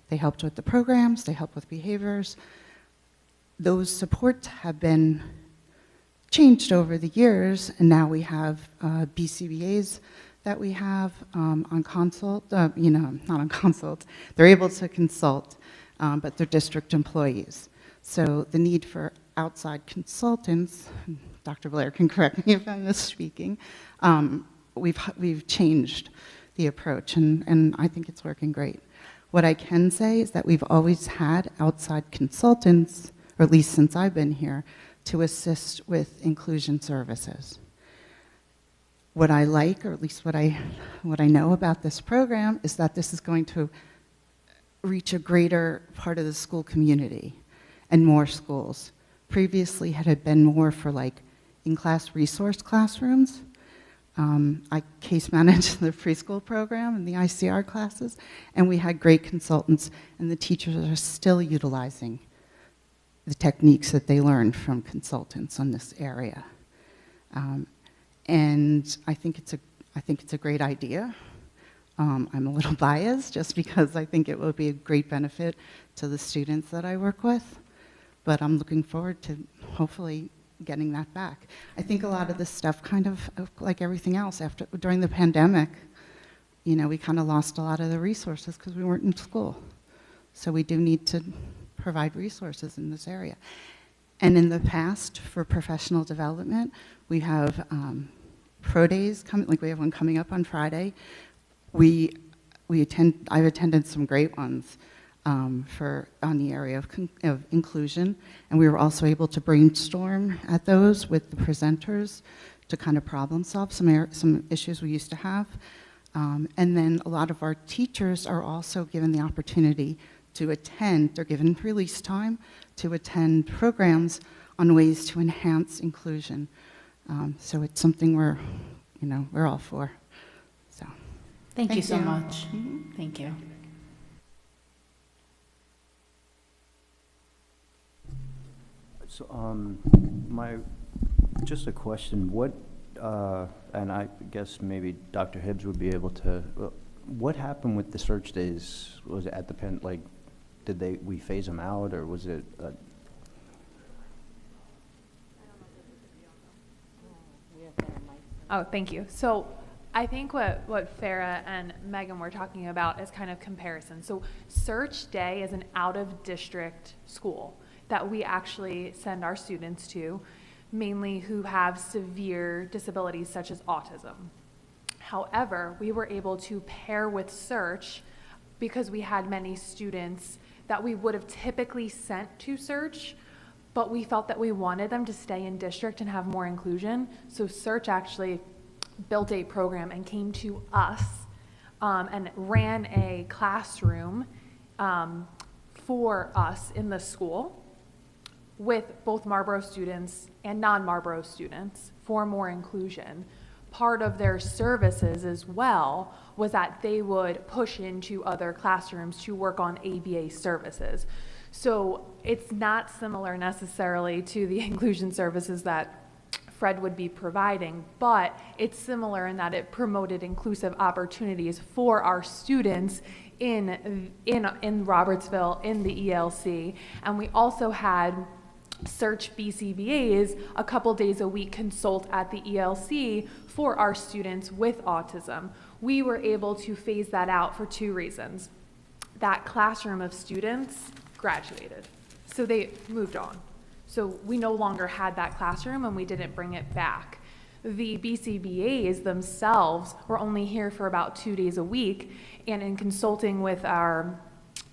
Speaker 18: They helped with the programs, they helped with behaviors. Those supports have been changed over the years, and now we have BCBAs that we have on consult, not on consult. They're able to consult, but they're district employees. So the need for outside consultants, Dr. Blair can correct me if I'm misspeaking, we've changed the approach, and I think it's working great. What I can say is that we've always had outside consultants, or at least since I've been here, to assist with inclusion services. What I like, or at least what I know about this program, is that this is going to reach a greater part of the school community and more schools. Previously, it had been more for like in-class resource classrooms. I case managed the preschool program and the ICR classes, and we had great consultants, and the teachers are still utilizing the techniques that they learned from consultants on this area. And I think it's a great idea. I'm a little biased just because I think it will be a great benefit to the students that I work with, but I'm looking forward to hopefully getting that back. I think a lot of this stuff kind of like everything else during the pandemic, you know, we kind of lost a lot of the resources because we weren't in school. So we do need to provide resources in this area. And in the past, for professional development, we have pro days coming, like we have one coming up on Friday. I've attended some great ones on the area of inclusion, and we were also able to brainstorm at those with the presenters to kind of problem solve some issues we used to have. And then a lot of our teachers are also given the opportunity to attend, they're given release time to attend programs on ways to enhance inclusion. So it's something we're all for. So,
Speaker 15: Thank you so much. Mm-hmm. Thank you.
Speaker 9: So, just a question, and I guess maybe Dr. Hibbs would be able to, what happened with the search days? Was it at the pen, like, did we phase them out, or was it?
Speaker 19: Oh, thank you. So I think what Farah and Megan were talking about is kind of comparison. So Search Day is an out-of-district school that we actually send our students to, mainly who have severe disabilities such as autism. However, we were able to pair with Search because we had many students that we would have typically sent to Search, but we felt that we wanted them to stay in district and have more inclusion. So Search actually built a program and came to us and ran a classroom for us in the school with both Marlboro students and non-Marlboro students for more inclusion. Part of their services as well was that they would push into other classrooms to work on ABA services. So it's not similar necessarily to the inclusion services that Fred would be providing, but it's similar in that it promoted inclusive opportunities for our students in Robertsville, in the ELC. And we also had Search BCBAs a couple days a week consult at the ELC for our students with autism. We were able to phase that out for two reasons. That classroom of students graduated, so they moved on. So we no longer had that classroom and we didn't bring it back. The BCBAs themselves were only here for about 2 days a week, and in consulting with our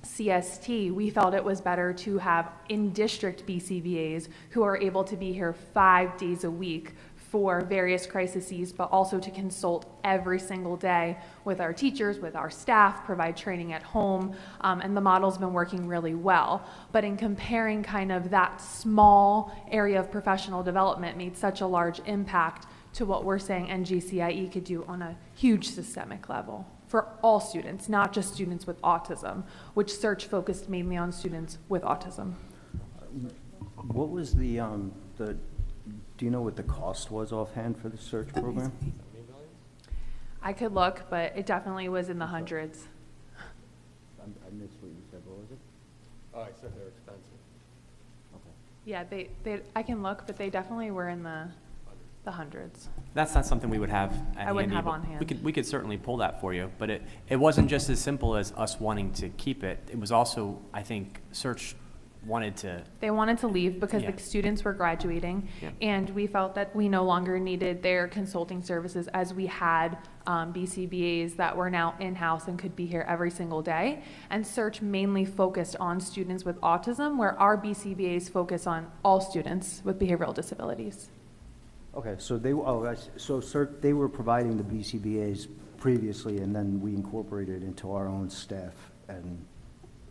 Speaker 19: CST, we felt it was better to have in-district BCBAs who are able to be here 5 days a week for various crises, but also to consult every single day with our teachers, with our staff, provide training at home, and the model's been working really well. But in comparing kind of that small area of professional development made such a large impact to what we're saying NGCIE could do on a huge systemic level for all students, not just students with autism, which Search focused mainly on students with autism.
Speaker 9: What was the do you know what the cost was offhand for the Search program?
Speaker 19: I could look, but it definitely was in the hundreds.
Speaker 9: I missed what you said. What was it?
Speaker 20: Oh, I said they're expensive.
Speaker 9: Okay.
Speaker 19: Yeah, I can look, but they definitely were in the hundreds.
Speaker 3: That's not something we would have at
Speaker 19: I wouldn't
Speaker 3: handy,
Speaker 19: have
Speaker 3: but
Speaker 19: on hand.
Speaker 3: We could certainly pull that for you, but it wasn't just as simple as us wanting to keep it. It was also, I think, Search wanted to.
Speaker 19: They wanted to leave because
Speaker 3: Yeah.
Speaker 19: the students were graduating,
Speaker 3: Yeah.
Speaker 19: and we felt that we no longer needed their consulting services as we had BCBAs that were now in-house and could be here every single day. And Search mainly focused on students with autism, where our BCBAs focus on all students with behavioral disabilities.
Speaker 9: Okay, so they were providing the BCBA's previously, and then we incorporated into our own staff, and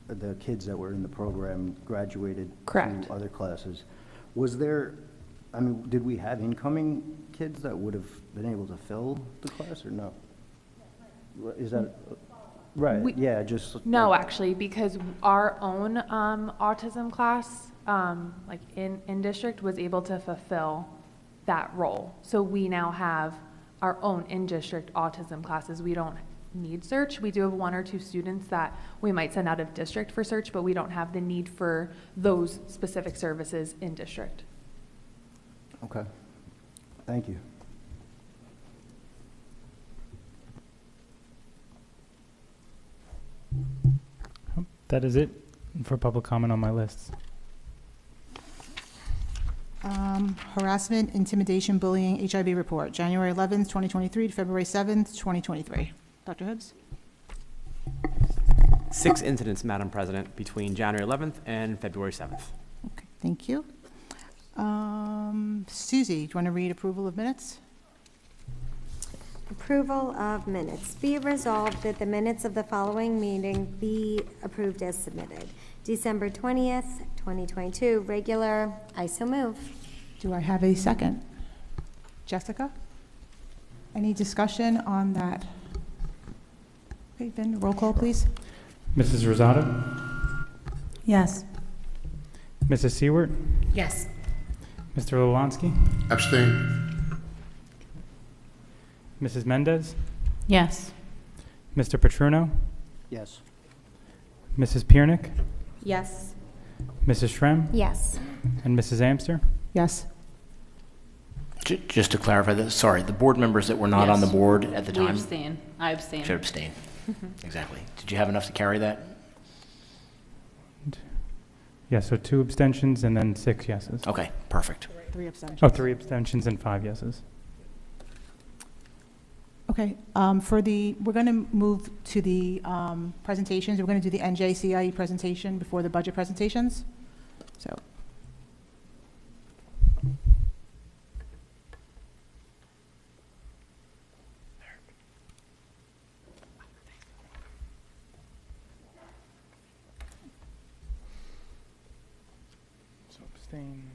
Speaker 9: the kids that were in the program graduated
Speaker 19: Correct.
Speaker 9: to other classes. Was there, I mean, did we have incoming kids that would have been able to fill the class, or no? Is that, right, yeah, just.
Speaker 19: No, actually, because our own autism class, like in district, was able to fulfill that role. So we now have our own in-district autism classes. We don't need Search. We do have 1 or 2 students that we might send out of district for Search, but we don't have the need for those specific services in district.
Speaker 9: Okay, thank you.
Speaker 2: That is it for public comment on my list.
Speaker 1: Harassment, intimidation, bullying, HIB report, January 11th, 2023 to February 7th, 2023. Dr. Hibbs?
Speaker 3: 6 incidents, Madam President, between January 11th and February 7th.
Speaker 1: Okay, thank you. Susie, do you want to read approval of minutes?
Speaker 4: Approval of minutes. Be it resolved that the minutes of the following meeting be approved as submitted. December 20th, 2022, regular. I so move.
Speaker 1: Do I have a second? Jessica? Any discussion on that? Okay, then roll call, please.
Speaker 2: Mrs. Rosado?
Speaker 13: Yes.
Speaker 2: Mrs. Seward?
Speaker 14: Yes.
Speaker 2: Mr. Lolansky?
Speaker 11: Abstain.
Speaker 2: Mrs. Mendez?
Speaker 15: Yes.
Speaker 2: Mr. Petruno?
Speaker 9: Yes.
Speaker 2: Mrs. Piernick?
Speaker 4: Yes.
Speaker 2: Mrs. Shrem?
Speaker 4: Yes.
Speaker 2: And Mrs. Amster?
Speaker 1: Yes.
Speaker 21: Just to clarify this, sorry, the board members that were not on the
Speaker 15: Yes.
Speaker 21: board at the
Speaker 15: We
Speaker 21: time?
Speaker 15: abstain. I abstain.
Speaker 21: Should abstain. Exactly. Did you have enough to carry that?
Speaker 2: Yeah, so 2 abstentions and then 6 yeses.
Speaker 21: Okay, perfect.
Speaker 1: 3 abstentions.
Speaker 2: Oh, 3 abstentions and 5 yeses.
Speaker 1: Okay, we're going to move to the presentations. We're going to do the NJCIE presentation before the budget presentations. So.
Speaker 2: So abstain.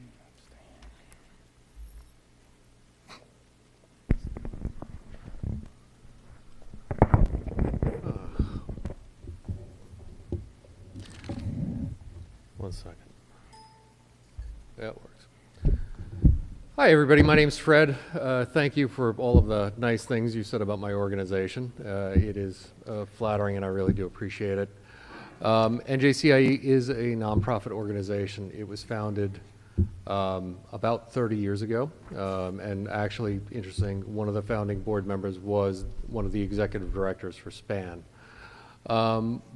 Speaker 20: One second. That works. Hi, everybody. My name's Fred. Thank you for all of the nice things you said about my organization. It is flattering, and I really do appreciate it. NJCIE is a nonprofit organization. It was founded about 30 years ago, and actually, interesting, one of the founding board members was one of the executive directors for SPAN.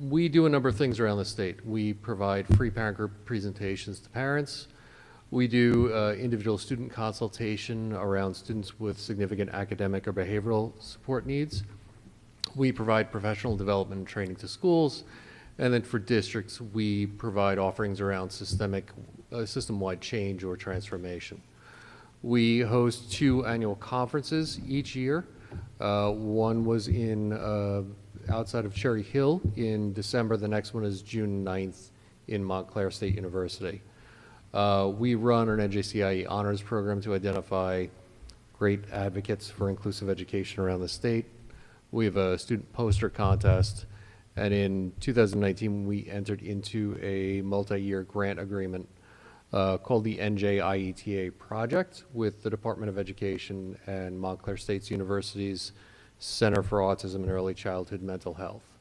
Speaker 20: We do a number of things around the state. We provide free parent group presentations to parents. We do individual student consultation around students with significant academic or behavioral support needs. We provide professional development and training to schools. And then for districts, we provide offerings around system-wide change or transformation. We host 2 annual conferences each year. One was in outside of Cherry Hill in December. The next one is June 9th in Montclair State University. We run an NJCIE honors program to identify great advocates for inclusive education around the state. We have a student poster contest, and in 2019 we entered into a multi-year grant agreement called the NJIETA project with the Department of Education and Montclair State University's Center for Autism and Early Childhood Mental Health.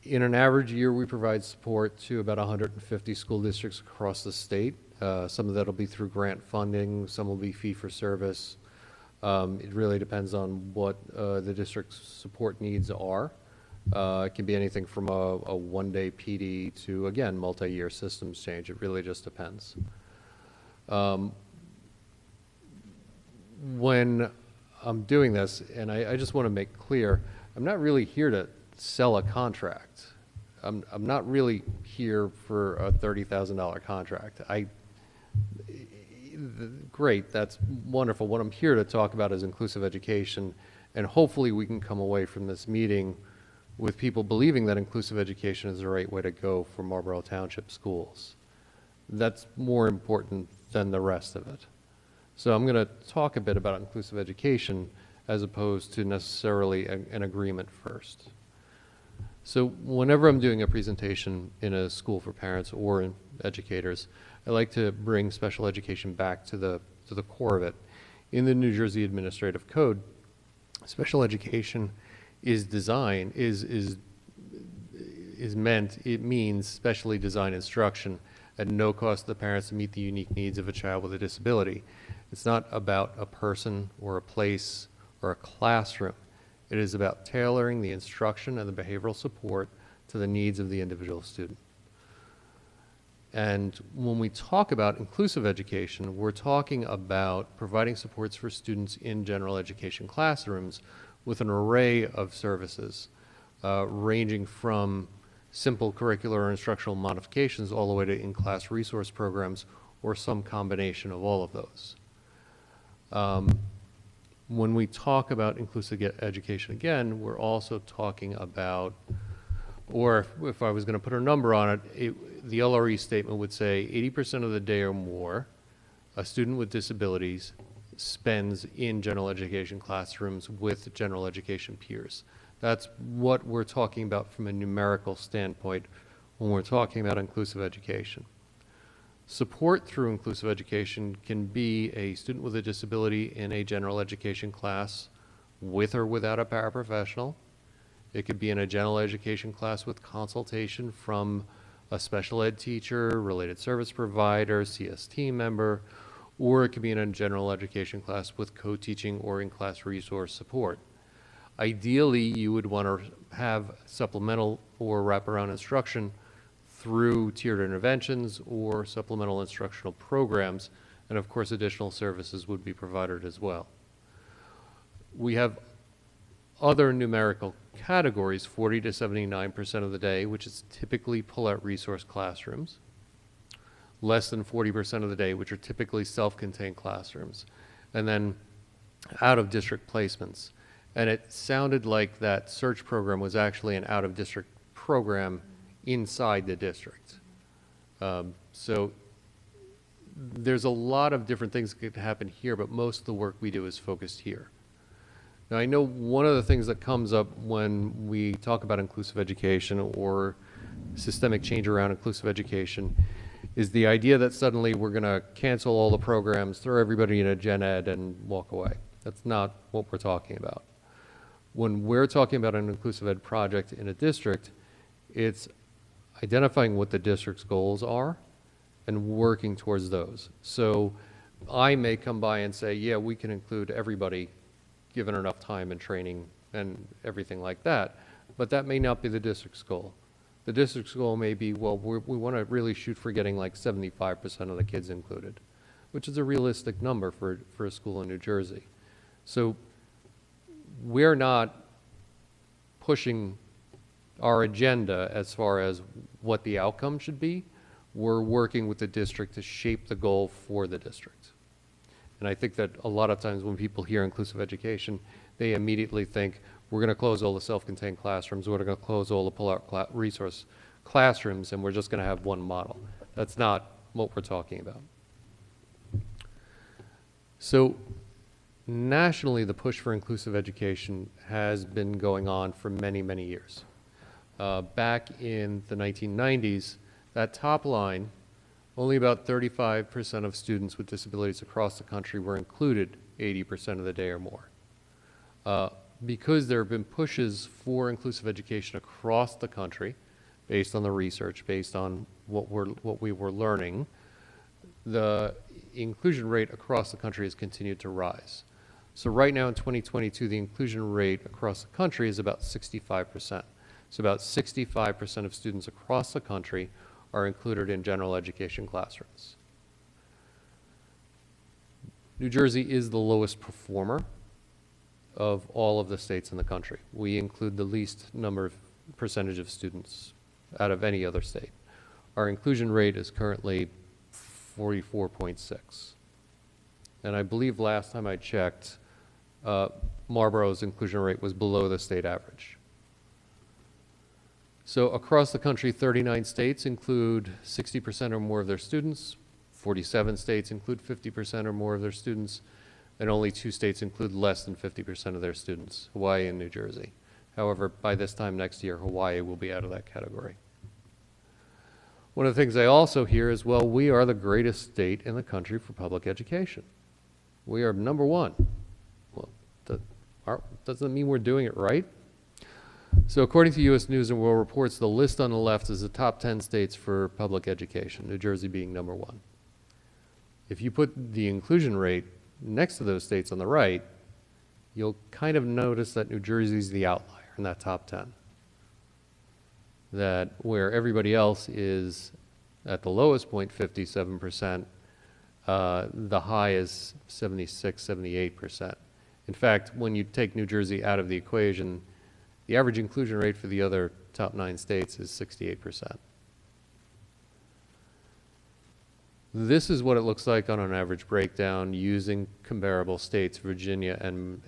Speaker 20: In an average year, we provide support to about 150 school districts across the state. Some of that will be through grant funding, some will be fee for service. It really depends on what the district's support needs are. It can be anything from a one-day PD to, again, multi-year systems change. It really just depends. When I'm doing this, and I just want to make clear, I'm not really here to sell a contract. I'm not really here for a $30,000 contract. Great, that's wonderful. What I'm here to talk about is inclusive education, and hopefully we can come away from this meeting with people believing that inclusive education is the right way to go for Marlboro Township schools. That's more important than the rest of it. So I'm going to talk a bit about inclusive education as opposed to necessarily an agreement first. So whenever I'm doing a presentation in a school for parents or in educators, I like to bring special education back to the core of it. In the New Jersey Administrative Code, special education is designed, it means specially designed instruction at no cost to the parents to meet the unique needs of a child with a disability. It's not about a person or a place or a classroom. It is about tailoring the instruction and the behavioral support to the needs of the individual student. And when we talk about inclusive education, we're talking about providing supports for students in general education classrooms with an array of services, ranging from simple curricular or instructional modifications all the way to in-class resource programs or some combination of all of those. When we talk about inclusive education again, we're also talking about, or if I was going to put a number on it, the LRE statement would say 80% of the day or more, a student with disabilities spends in general education classrooms with general education peers. That's what we're talking about from a numerical standpoint when we're talking about inclusive education. Support through inclusive education can be a student with a disability in a general education class with or without a paraprofessional. It could be in a general education class with consultation from a special ed teacher, related service provider, CST member, or it could be in a general education class with co-teaching or in-class resource support. Ideally, you would want to have supplemental or wraparound instruction through tiered interventions or supplemental instructional programs, and of course additional services would be provided as well. We have other numerical categories, 40 to 79% of the day, which is typically pull-out resource classrooms, less than 40% of the day, which are typically self-contained classrooms, and then out-of-district placements. And it sounded like that search program was actually an out-of-district program inside the district. So there's a lot of different things that could happen here, but most of the work we do is focused here. Now, I know one of the things that comes up when we talk about inclusive education or systemic change around inclusive education is the idea that suddenly we're going to cancel all the programs, throw everybody in a gen ed, and walk away. That's not what we're talking about. When we're talking about an inclusive ed project in a district, it's identifying what the district's goals are and working towards those. So I may come by and say, yeah, we can include everybody given enough time and training and everything like that, but that may not be the district's goal. The district's goal may be, well, we want to really shoot for getting like 75% of the kids included, which is a realistic number for a school in New Jersey. So we're not pushing our agenda as far as what the outcome should be. We're working with the district to shape the goal for the district. And I think that a lot of times when people hear inclusive education, they immediately think we're going to close all the self-contained classrooms, we're going to close all the pull-out resource classrooms, and we're just going to have one model. That's not what we're talking about. So nationally, the push for inclusive education has been going on for many, many years. Back in the 1990s, that top line, only about 35% of students with disabilities across the country were included 80% of the day or more. Because there have been pushes for inclusive education across the country, based on the research, based on what we were learning, the inclusion rate across the country has continued to rise. So right now in 2022, the inclusion rate across the country is about 65%. So about 65% of students across the country are included in general education classrooms. New Jersey is the lowest performer of all of the states in the country. We include the least number of percentage of students out of any other state. Our inclusion rate is currently 44.6. And I believe last time I checked, Marlboro's inclusion rate was below the state average. So across the country, 39 states include 60% or more of their students, 47 states include 50% or more of their students, and only 2 states include less than 50% of their students, Hawaii and New Jersey. However, by this time next year, Hawaii will be out of that category. One of the things I also hear is, well, we are the greatest state in the country for public education. We are number 1. Well, doesn't that mean we're doing it right? So according to U.S. News and World Reports, the list on the left is the top 10 states for public education, New Jersey being number 1. If you put the inclusion rate next to those states on the right, you'll kind of notice that New Jersey is the outlier in that top 10. That where everybody else is at the lowest point, 57%, the high is 76, 78%. In fact, when you take New Jersey out of the equation, the average inclusion rate for the other top 9 states is 68%. This is what it looks like on an average breakdown using comparable states, Virginia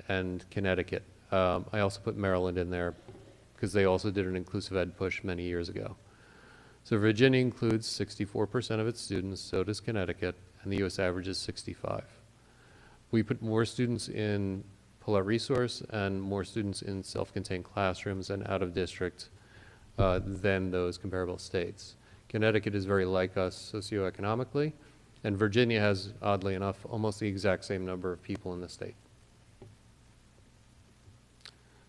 Speaker 20: and Connecticut. I also put Maryland in there because they also did an inclusive ed push many years ago. So Virginia includes 64% of its students, so does Connecticut, and the U.S. average is 65. We put more students in pull-out resource and more students in self-contained classrooms and out of district than those comparable states. Connecticut is very like us socioeconomically, and Virginia has, oddly enough, almost the exact same number of people in the state.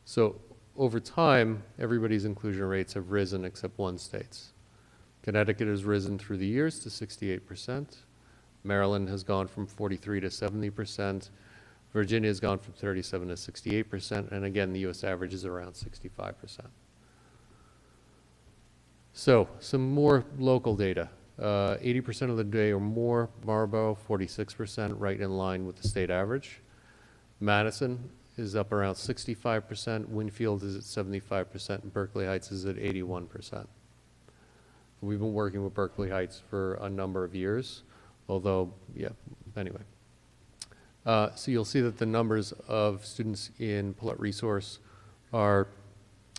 Speaker 20: So over time, everybody's inclusion rates have risen except one state's. Connecticut has risen through the years to 68%. Maryland has gone from 43 to 70%. Virginia has gone from 37 to 68%. And again, the U.S. average is around 65%. So some more local data. 80% of the day or more, Marlboro, 46%, right in line with the state average. Madison is up around 65%, Winfield is at 75%, and Berkeley Heights is at 81%. We've been working with Berkeley Heights for a number of years, although, yeah, anyway. So you'll see that the numbers of students in pull-out resource are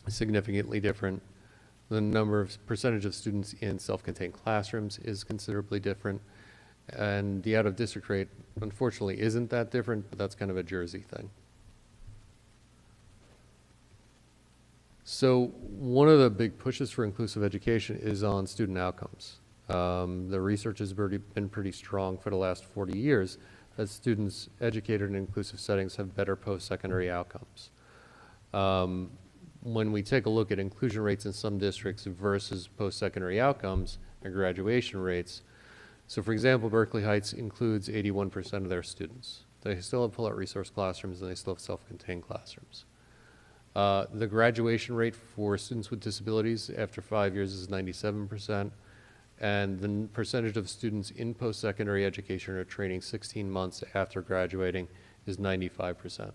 Speaker 20: significantly different. The number of percentage of students in self-contained classrooms is considerably different. And the out-of-district rate, unfortunately, isn't that different, but that's kind of a Jersey thing. So one of the big pushes for inclusive education is on student outcomes. The research has been pretty strong for the last 40 years that students educated in inclusive settings have better post-secondary outcomes. When we take a look at inclusion rates in some districts versus post-secondary outcomes and graduation rates, so for example, Berkeley Heights includes 81% of their students. They still have pull-out resource classrooms and they still have self-contained classrooms. The graduation rate for students with disabilities after 5 years is 97%, and the percentage of students in post-secondary education or training 16 months after graduating is 95%.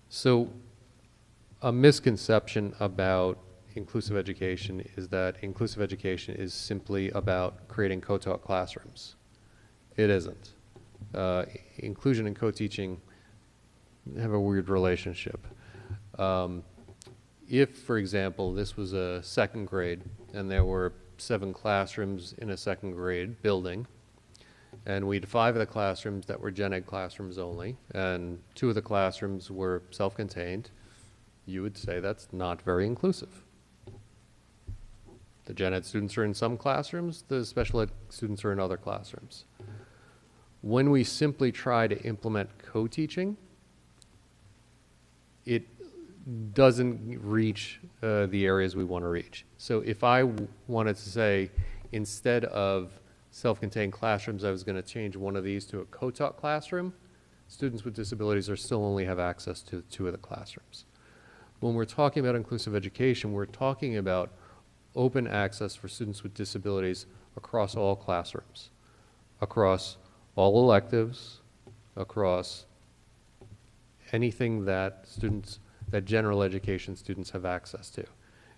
Speaker 20: So a misconception about inclusive education is that inclusive education is simply about creating co-taught classrooms. It isn't. Inclusion and co-teaching have a weird relationship. If, for example, this was a second grade and there were 7 classrooms in a second grade building, and we had 5 of the classrooms that were gen ed classrooms only, and 2 of the classrooms were self-contained, you would say that's not very inclusive. The gen ed students are in some classrooms, the special ed students are in other classrooms. When we simply try to implement co-teaching, it doesn't reach the areas we want to reach. So if I wanted to say, instead of self-contained classrooms, I was going to change one of these to a co-taught classroom, students with disabilities are still only have access to 2 of the classrooms. When we're talking about inclusive education, we're talking about open access for students with disabilities across all classrooms, across all electives, across anything that general education students have access to.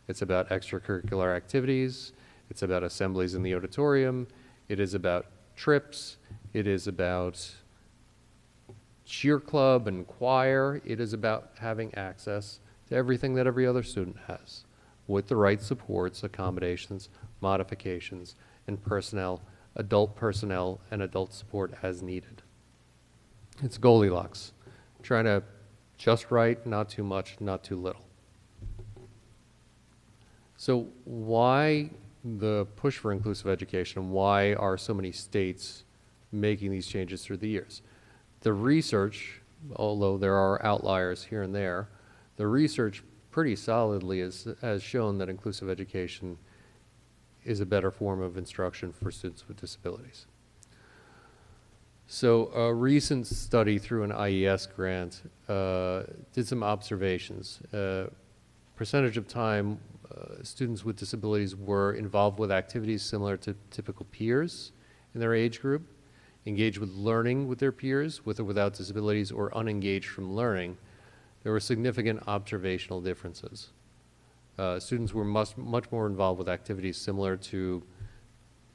Speaker 20: It's about extracurricular activities, it's about assemblies in the auditorium, it is about trips, it is about cheer club and choir, it is about having access to everything that every other student has, with the right supports, accommodations, modifications, and adult personnel and adult support as needed. It's Goldilocks, trying to just right, not too much, not too little. So why the push for inclusive education? Why are so many states making these changes through the years? The research, although there are outliers here and there, the research pretty solidly has shown that inclusive education is a better form of instruction for students with disabilities. So a recent study through an IES grant did some observations. Percentage of time students with disabilities were involved with activities similar to typical peers in their age group, engaged with learning with their peers, with or without disabilities, or unengaged from learning. There were significant observational differences. Students were much more involved with activities similar to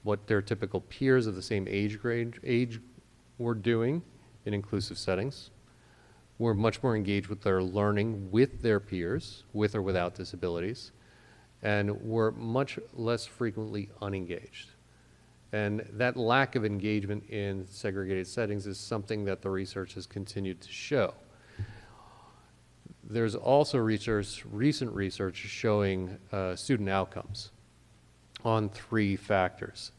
Speaker 20: what their typical peers of the same age were doing in inclusive settings, were much more engaged with their learning with their peers, with or without disabilities, and were much less frequently unengaged. And that lack of engagement in segregated settings is something that the research has continued to show. There's also recent research showing student outcomes on 3 factors: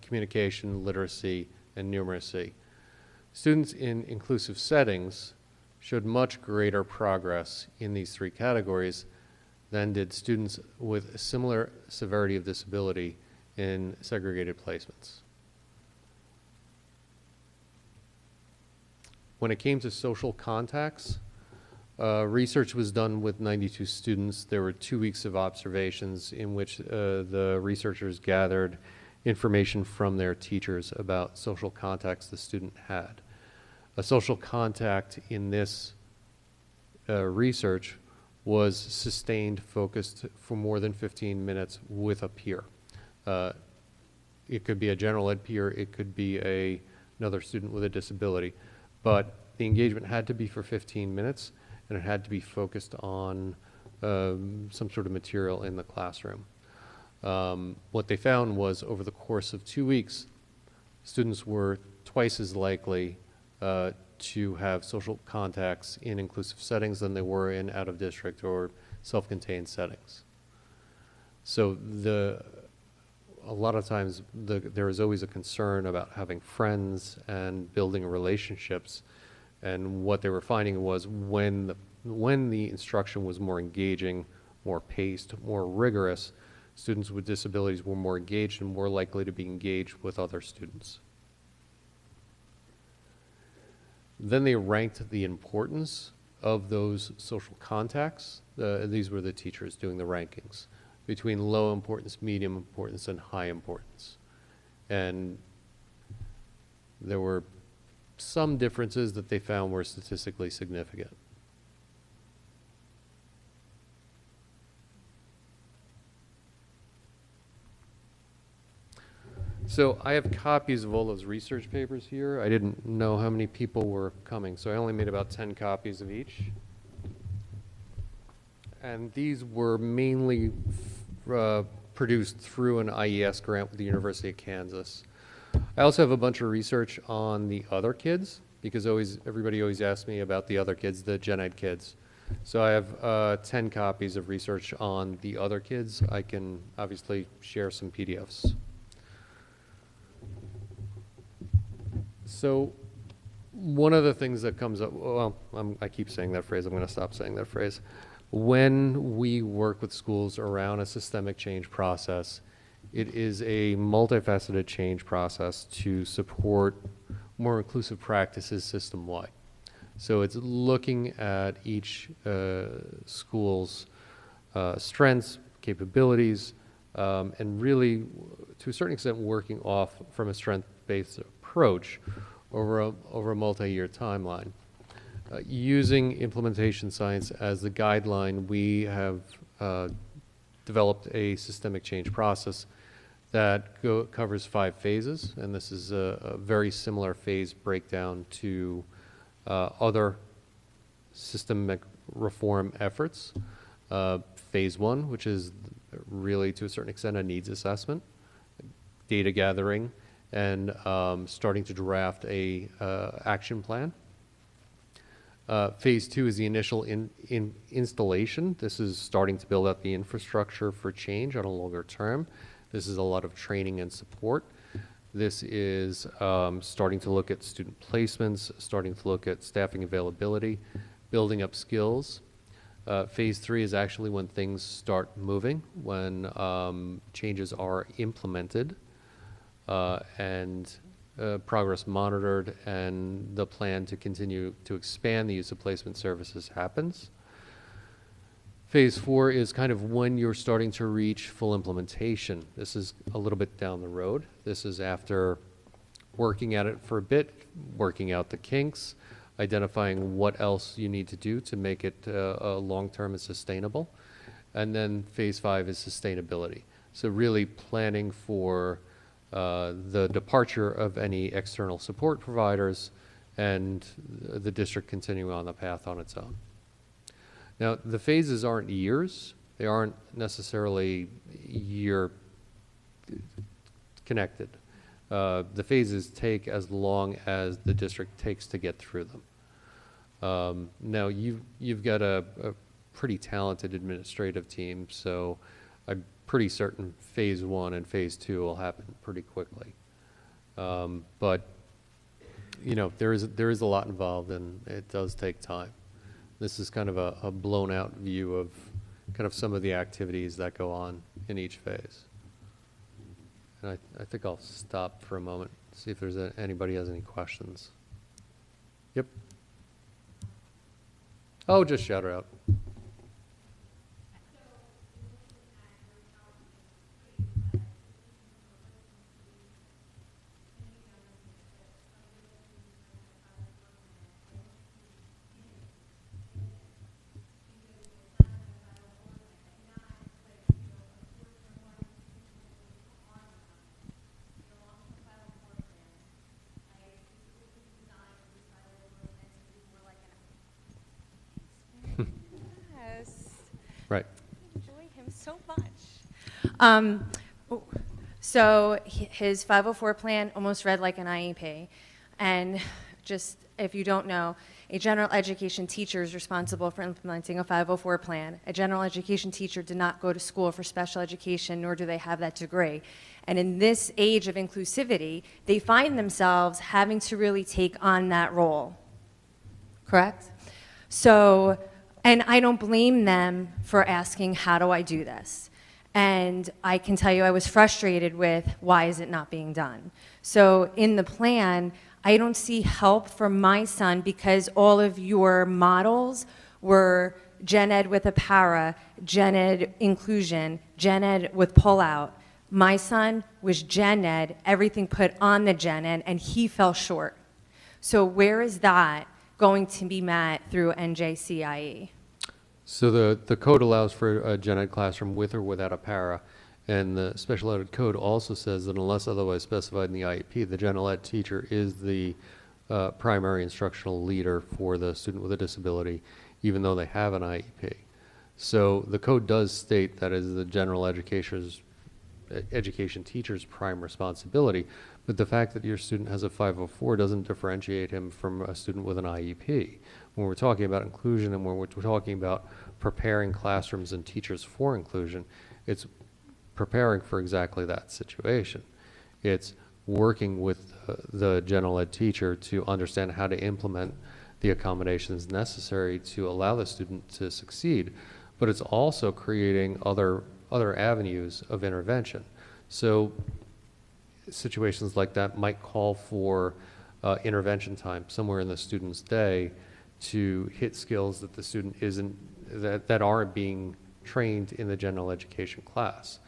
Speaker 20: communication, literacy, and numeracy. Students in inclusive settings showed much greater progress in these 3 categories than did students with a similar severity of disability in segregated placements. When it came to social contacts, research was done with 92 students. There were 2 weeks of observations in which the researchers gathered information from their teachers about social contacts the student had. A social contact in this research was sustained, focused for more than 15 minutes with a peer. It could be a general ed peer, it could be another student with a disability, but the engagement had to be for 15 minutes, and it had to be focused on some sort of material in the classroom. What they found was over the course of 2 weeks, students were twice as likely to have social contacts in inclusive settings than they were in out-of-district or self-contained settings. So a lot of times there is always a concern about having friends and building relationships, and what they were finding was when the instruction was more engaging, more paced, more rigorous, students with disabilities were more engaged and more likely to be engaged with other students. Then they ranked the importance of those social contacts. These were the teachers doing the rankings between low importance, medium importance, and high importance. And there were some differences that they found were statistically significant. So I have copies of all those research papers here. I didn't know how many people were coming, so I only made about 10 copies of each. And these were mainly produced through an IES grant with the University of Kansas. I also have a bunch of research on the other kids, because everybody always asks me about the other kids, the gen ed kids. So I have 10 copies of research on the other kids. I can obviously share some PDFs. So one of the things that comes up, well, I keep saying that phrase, I'm going to stop saying that phrase. When we work with schools around a systemic change process, it is a multifaceted change process to support more inclusive practices system-wide. So it's looking at each school's strengths, capabilities, and really, to a certain extent, working off from a strength-based approach over a multi-year timeline. Using implementation science as the guideline, we have developed a systemic change process that covers 5 phases, and this is a very similar phase breakdown to other systemic reform efforts. Phase 1, which is really to a certain extent a needs assessment, data gathering, and starting to draft a action plan. Phase 2 is the initial installation. This is starting to build out the infrastructure for change on a longer term. This is a lot of training and support. This is starting to look at student placements, starting to look at staffing availability, building up skills. Phase 3 is actually when things start moving, when changes are implemented and progress monitored, and the plan to continue to expand the use of placement services happens. Phase 4 is kind of when you're starting to reach full implementation. This is a little bit down the road. This is after working at it for a bit, working out the kinks, identifying what else you need to do to make it long-term and sustainable. And then phase 5 is sustainability. So really planning for the departure of any external support providers and the district continuing on the path on its own. Now, the phases aren't years. They aren't necessarily year connected. The phases take as long as the district takes to get through them. Now, you've got a pretty talented administrative team, so I'm pretty certain phase 1 and phase 2 will happen pretty quickly. But you know, there is a lot involved, and it does take time. This is kind of a blown out view of kind of some of the activities that go on in each phase. And I think I'll stop for a moment, see if there's anybody has any questions. Yep. Oh, just shout her out. Right.
Speaker 16: Enjoy him so much. So his 504 plan almost read like an IEP. And just, if you don't know, a general education teacher is responsible for implementing a 504 plan. A general education teacher did not go to school for special education, nor do they have that degree. And in this age of inclusivity, they find themselves having to really take on that role. Correct? So, and I don't blame them for asking, how do I do this? And I can tell you I was frustrated with, why is it not being done? So in the plan, I don't see help for my son because all of your models were gen ed with a para, gen ed inclusion, gen ed with pullout. My son was gen ed, everything put on the gen ed, and he fell short. So where is that going to be met through NJCIE?
Speaker 20: So the code allows for a gen ed classroom with or without a para, and the special ed code also says that unless otherwise specified in the IEP, the general ed teacher is the primary instructional leader for the student with a disability, even though they have an IEP. So the code does state that is the general education teacher's prime responsibility, but the fact that your student has a 504 doesn't differentiate him from a student with an IEP. When we're talking about inclusion and when we're talking about preparing classrooms and teachers for inclusion, it's preparing for exactly that situation. It's working with the general ed teacher to understand how to implement the accommodations necessary to allow the student to succeed, but it's also creating other avenues of intervention. So situations like that might call for intervention time somewhere in the student's day to hit skills that the student that aren't being trained in the general education class.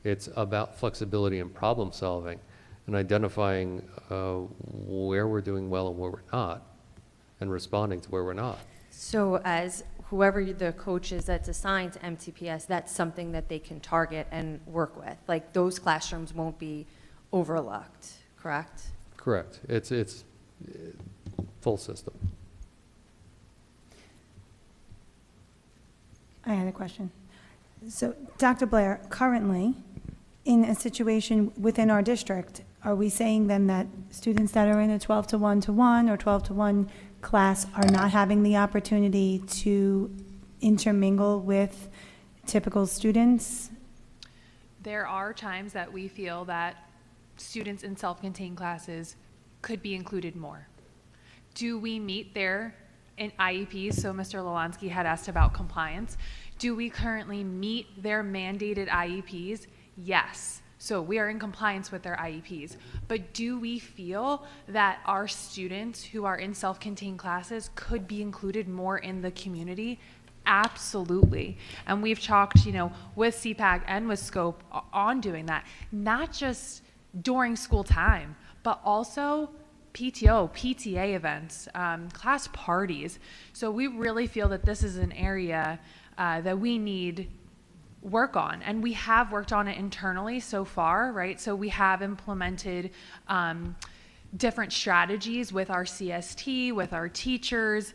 Speaker 20: It's about flexibility and problem solving and identifying where we're doing well and where we're not, and responding to where we're not.
Speaker 16: So as whoever the coach is that's assigned to MTPS, that's something that they can target and work with. Like those classrooms won't be overlooked, correct?
Speaker 20: Correct. It's full system.
Speaker 13: I had a question. So, Dr. Blair, currently, in a situation within our district, are we saying then that students that are in a 12-to-1 or 12-to-1 class are not having the opportunity to intermingle with typical students?
Speaker 19: There are times that we feel that students in self-contained classes could be included more. Do we meet their IEPs? So Mr. Lewanski had asked about compliance. Do we currently meet their mandated IEPs? Yes. So we are in compliance with their IEPs. But do we feel that our students who are in self-contained classes could be included more in the community? Absolutely. And we've talked, with CPAC and with SCOPE on doing that, not just during school time, but also PTO, PTA events, class parties. So we really feel that this is an area that we need work on, and we have worked on it internally so far, right? So we have implemented different strategies with our CST, with our teachers,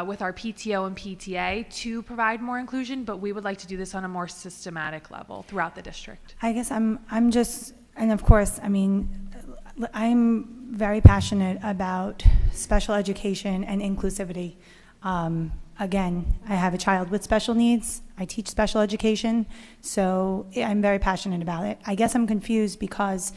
Speaker 19: with our PTO and PTA to provide more inclusion, but we would like to do this on a more systematic level throughout the district.
Speaker 13: I guess I'm just, and of course, I'm very passionate about special education and inclusivity. Again, I have a child with special needs. I teach special education, so I'm very passionate about it. I guess I'm confused because,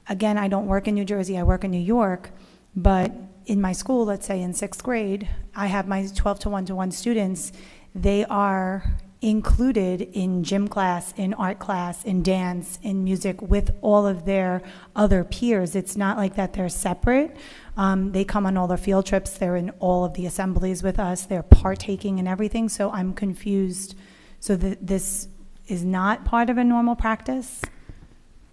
Speaker 13: again, I don't work in New Jersey, I work in New York, but in my school, let's say in 6th grade, I have my 12-to-1 students. They are included in gym class, in art class, in dance, in music with all of their other peers. It's not like that they're separate. They come on all their field trips. They're in all of the assemblies with us. They're partaking in everything. So I'm confused. So this is not part of a normal practice?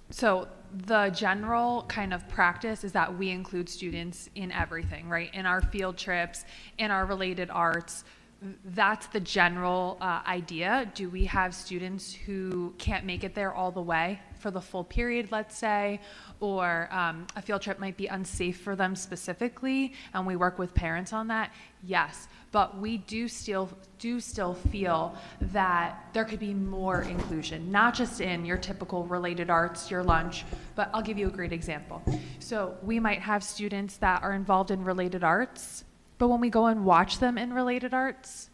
Speaker 19: So the general kind of practice is that we include students in everything, right? In our field trips, in our related arts. That's the general idea. Do we have students who can't make it there all the way for the full period, let's say, or a field trip might be unsafe for them specifically, and we work with parents on that? Yes, but we do still feel that there could be more inclusion, not just in your typical related arts, your lunch, but I'll give you a great example. So we might have students that are involved in related arts, but when we go and watch them in related arts,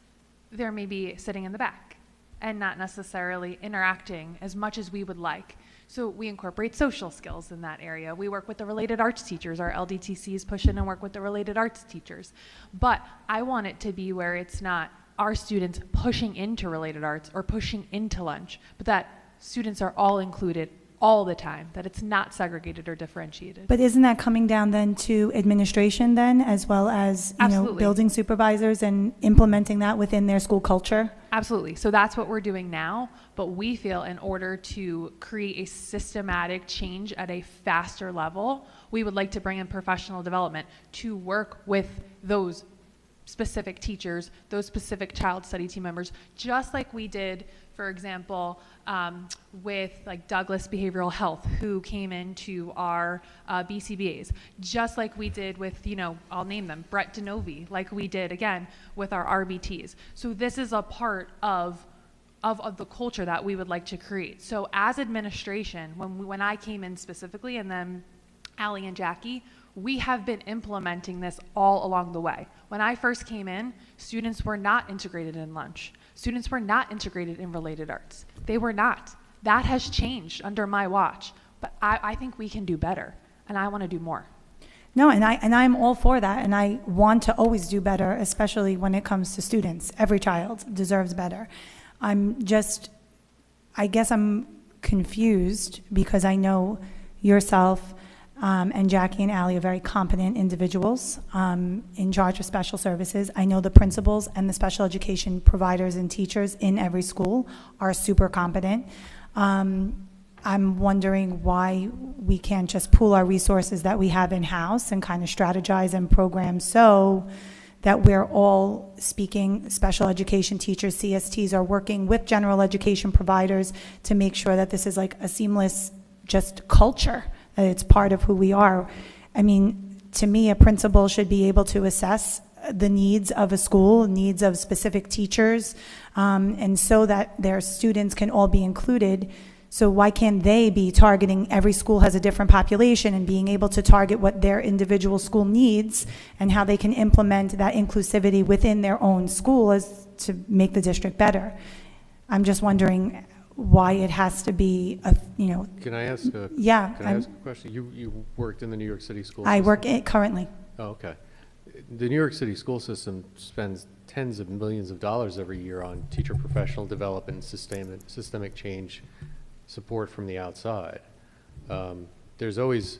Speaker 19: they're maybe sitting in the back and not necessarily interacting as much as we would like. So we incorporate social skills in that area. We work with the related arts teachers. Our LDTCs push in and work with the related arts teachers. But I want it to be where it's not our students pushing into related arts or pushing into lunch, but that students are all included all the time, that it's not segregated or differentiated.
Speaker 13: But isn't that coming down then to administration then, as well as building supervisors and implementing that within their school culture?
Speaker 19: Absolutely. So that's what we're doing now, but we feel in order to create a systematic change at a faster level, we would like to bring in professional development to work with those specific teachers, those specific child study team members, just like we did, for example, with like Douglas Behavioral Health, who came into our BCBAs, just like we did with, I'll name them, Brett DeNovi, like we did again with our RBTs. So this is a part of the culture that we would like to create. So as administration, when I came in specifically, and then Allie and Jackie, we have been implementing this all along the way. When I first came in, students were not integrated in lunch. Students were not integrated in related arts. They were not. That has changed under my watch, but I think we can do better, and I want to do more.
Speaker 13: No, and I'm all for that, and I want to always do better, especially when it comes to students. Every child deserves better. I guess I'm confused because I know yourself, And Jackie and Allie are very competent individuals in charge of special services. I know the principals and the special education providers and teachers in every school are super competent. I'm wondering why we can't just pool our resources that we have in-house and kind of strategize and program so that we're all speaking, special education teachers, CSTs are working with general education providers to make sure that this is like a seamless just culture, that it's part of who we are. I mean, to me, a principal should be able to assess the needs of a school, needs of specific teachers, and so that their students can all be included. So why can't they be targeting, every school has a different population, and being able to target what their individual school needs and how they can implement that inclusivity within their own school as to make the district better. I'm just wondering why it has to be a, you know.
Speaker 20: Can I ask a,
Speaker 13: yeah,
Speaker 20: can I ask a question? You worked in the New York City school
Speaker 13: I
Speaker 20: system?
Speaker 13: work in, currently.
Speaker 20: Oh, okay. The New York City school system spends tens of millions of dollars every year on teacher professional development, systemic change, support from the outside. There's always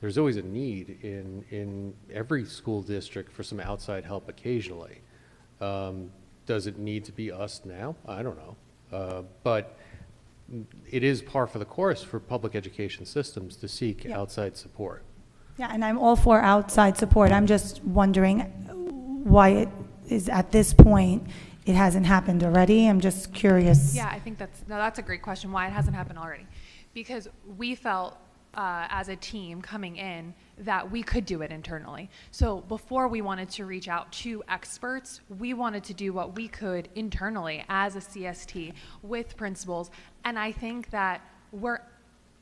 Speaker 20: a need in every school district for some outside help occasionally. Does it need to be us now? I don't know. But it is par for the course for public education systems to seek outside support.
Speaker 13: Yeah, and I'm all for outside support. I'm just wondering why it is at this point it hasn't happened already. I'm just curious.
Speaker 19: Yeah, I think that's a great question, why it hasn't happened already. Because we felt as a team coming in that we could do it internally. So before we wanted to reach out to experts, we wanted to do what we could internally as a CST with principals. And I think that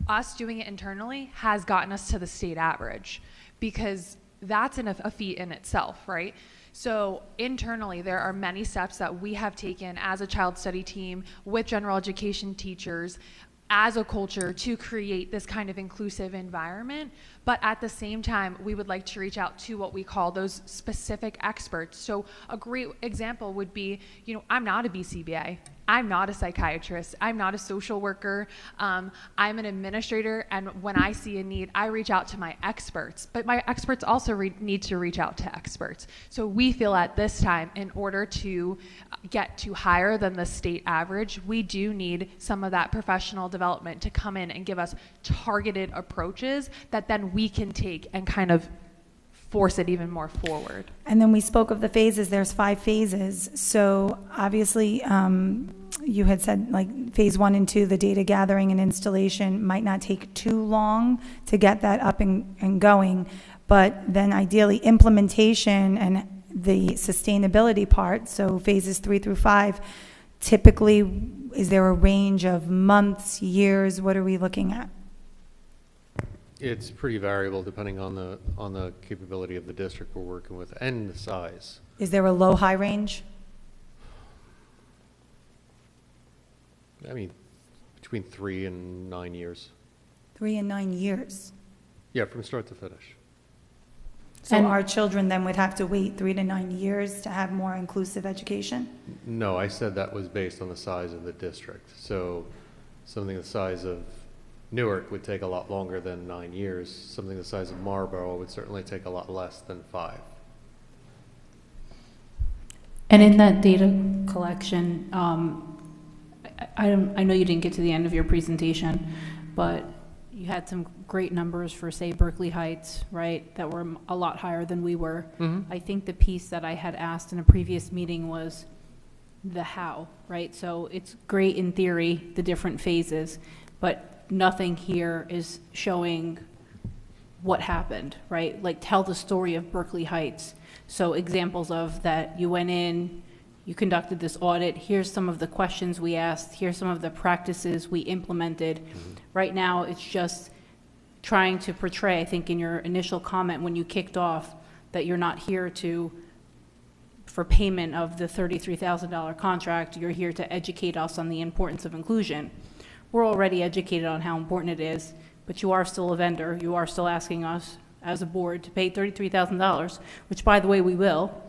Speaker 19: us doing it internally has gotten us to the state average, because that's a feat in itself, right? So internally, there are many steps that we have taken as a child study team with general education teachers as a culture to create this kind of inclusive environment. But at the same time, we would like to reach out to what we call those specific experts. So a great example would be, you know, I'm not a BCBA. I'm not a psychiatrist. I'm not a social worker. I'm an administrator, and when I see a need, I reach out to my experts. But my experts also need to reach out to experts. So we feel at this time, in order to get to higher than the state average, we do need some of that professional development to come in and give us targeted approaches that then we can take and kind of force it even more forward.
Speaker 13: And then we spoke of the phases. There's 5 phases. So obviously, you had said like phase 1 and 2, the data gathering and installation might not take too long to get that up and going. But then ideally implementation and the sustainability part, so phases 3 through 5, typically, is there a range of months, years? What are we looking at?
Speaker 20: It's pretty variable depending on the capability of the district we're working with and the size.
Speaker 13: Is there a low-high range?
Speaker 20: I mean, between 3 and 9 years.
Speaker 13: 3 and 9 years.
Speaker 20: Yeah, from start to finish.
Speaker 13: So our children then would have to wait 3 to 9 years to have more inclusive education?
Speaker 20: No, I said that was based on the size of the district. So something the size of Newark would take a lot longer than 9 years. Something the size of Marlboro would certainly take a lot less than 5.
Speaker 15: And in that data collection, I know you didn't get to the end of your presentation, but you had some great numbers for, say, Berkeley Heights, right, that were a lot higher than we were. Mm-hmm. I think the piece that I had asked in a previous meeting was the how, right? So it's great in theory, the different phases, but nothing here is showing what happened, right? Like, tell the story of Berkeley Heights. So examples of that, you went in, you conducted this audit, here's some of the questions we asked, here's some of the practices we implemented. Mm-hmm. Right now, it's just trying to portray, I think in your initial comment when you kicked off, that you're not here for payment of the $33,000 contract, you're here to educate us on the importance of inclusion. We're already educated on how important it is, but you are still a vendor. You are still asking us as a board to pay $33,000, which, by the way, we will,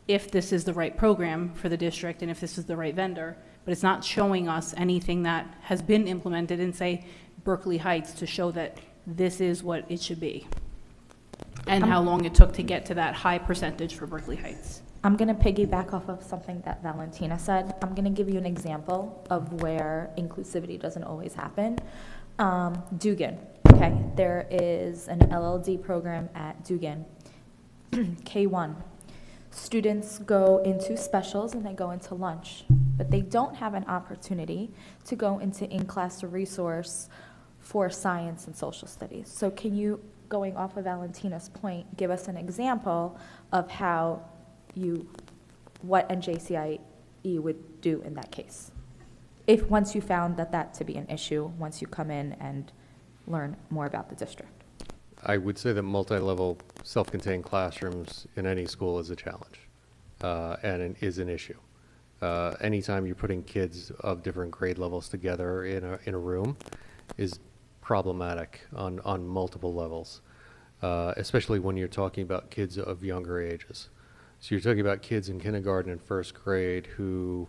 Speaker 15: if this is the right program for the district and if this is the right vendor, but it's not showing us anything that has been implemented in, say, Berkeley Heights to show that this is what it should be, and how long it took to get to that high percentage for Berkeley Heights.
Speaker 5: I'm going to piggyback off of something that Valentina said. I'm going to give you an example of where inclusivity doesn't always happen. Dugan, okay? There is an LLD program at Dugan, K1. Students go into specials and they go into lunch, but they don't have an opportunity to go into in-class resource for science and social studies. So can you, going off of Valentina's point, give us an example of how what NJCIE would do in that case? If once you found that to be an issue, once you come in and learn more about the district.
Speaker 20: I would say that multi-level self-contained classrooms in any school is a challenge, and it is an issue. Anytime you're putting kids of different grade levels together in a room is problematic on multiple levels, especially when you're talking about kids of younger ages. So you're talking about kids in kindergarten and first grade who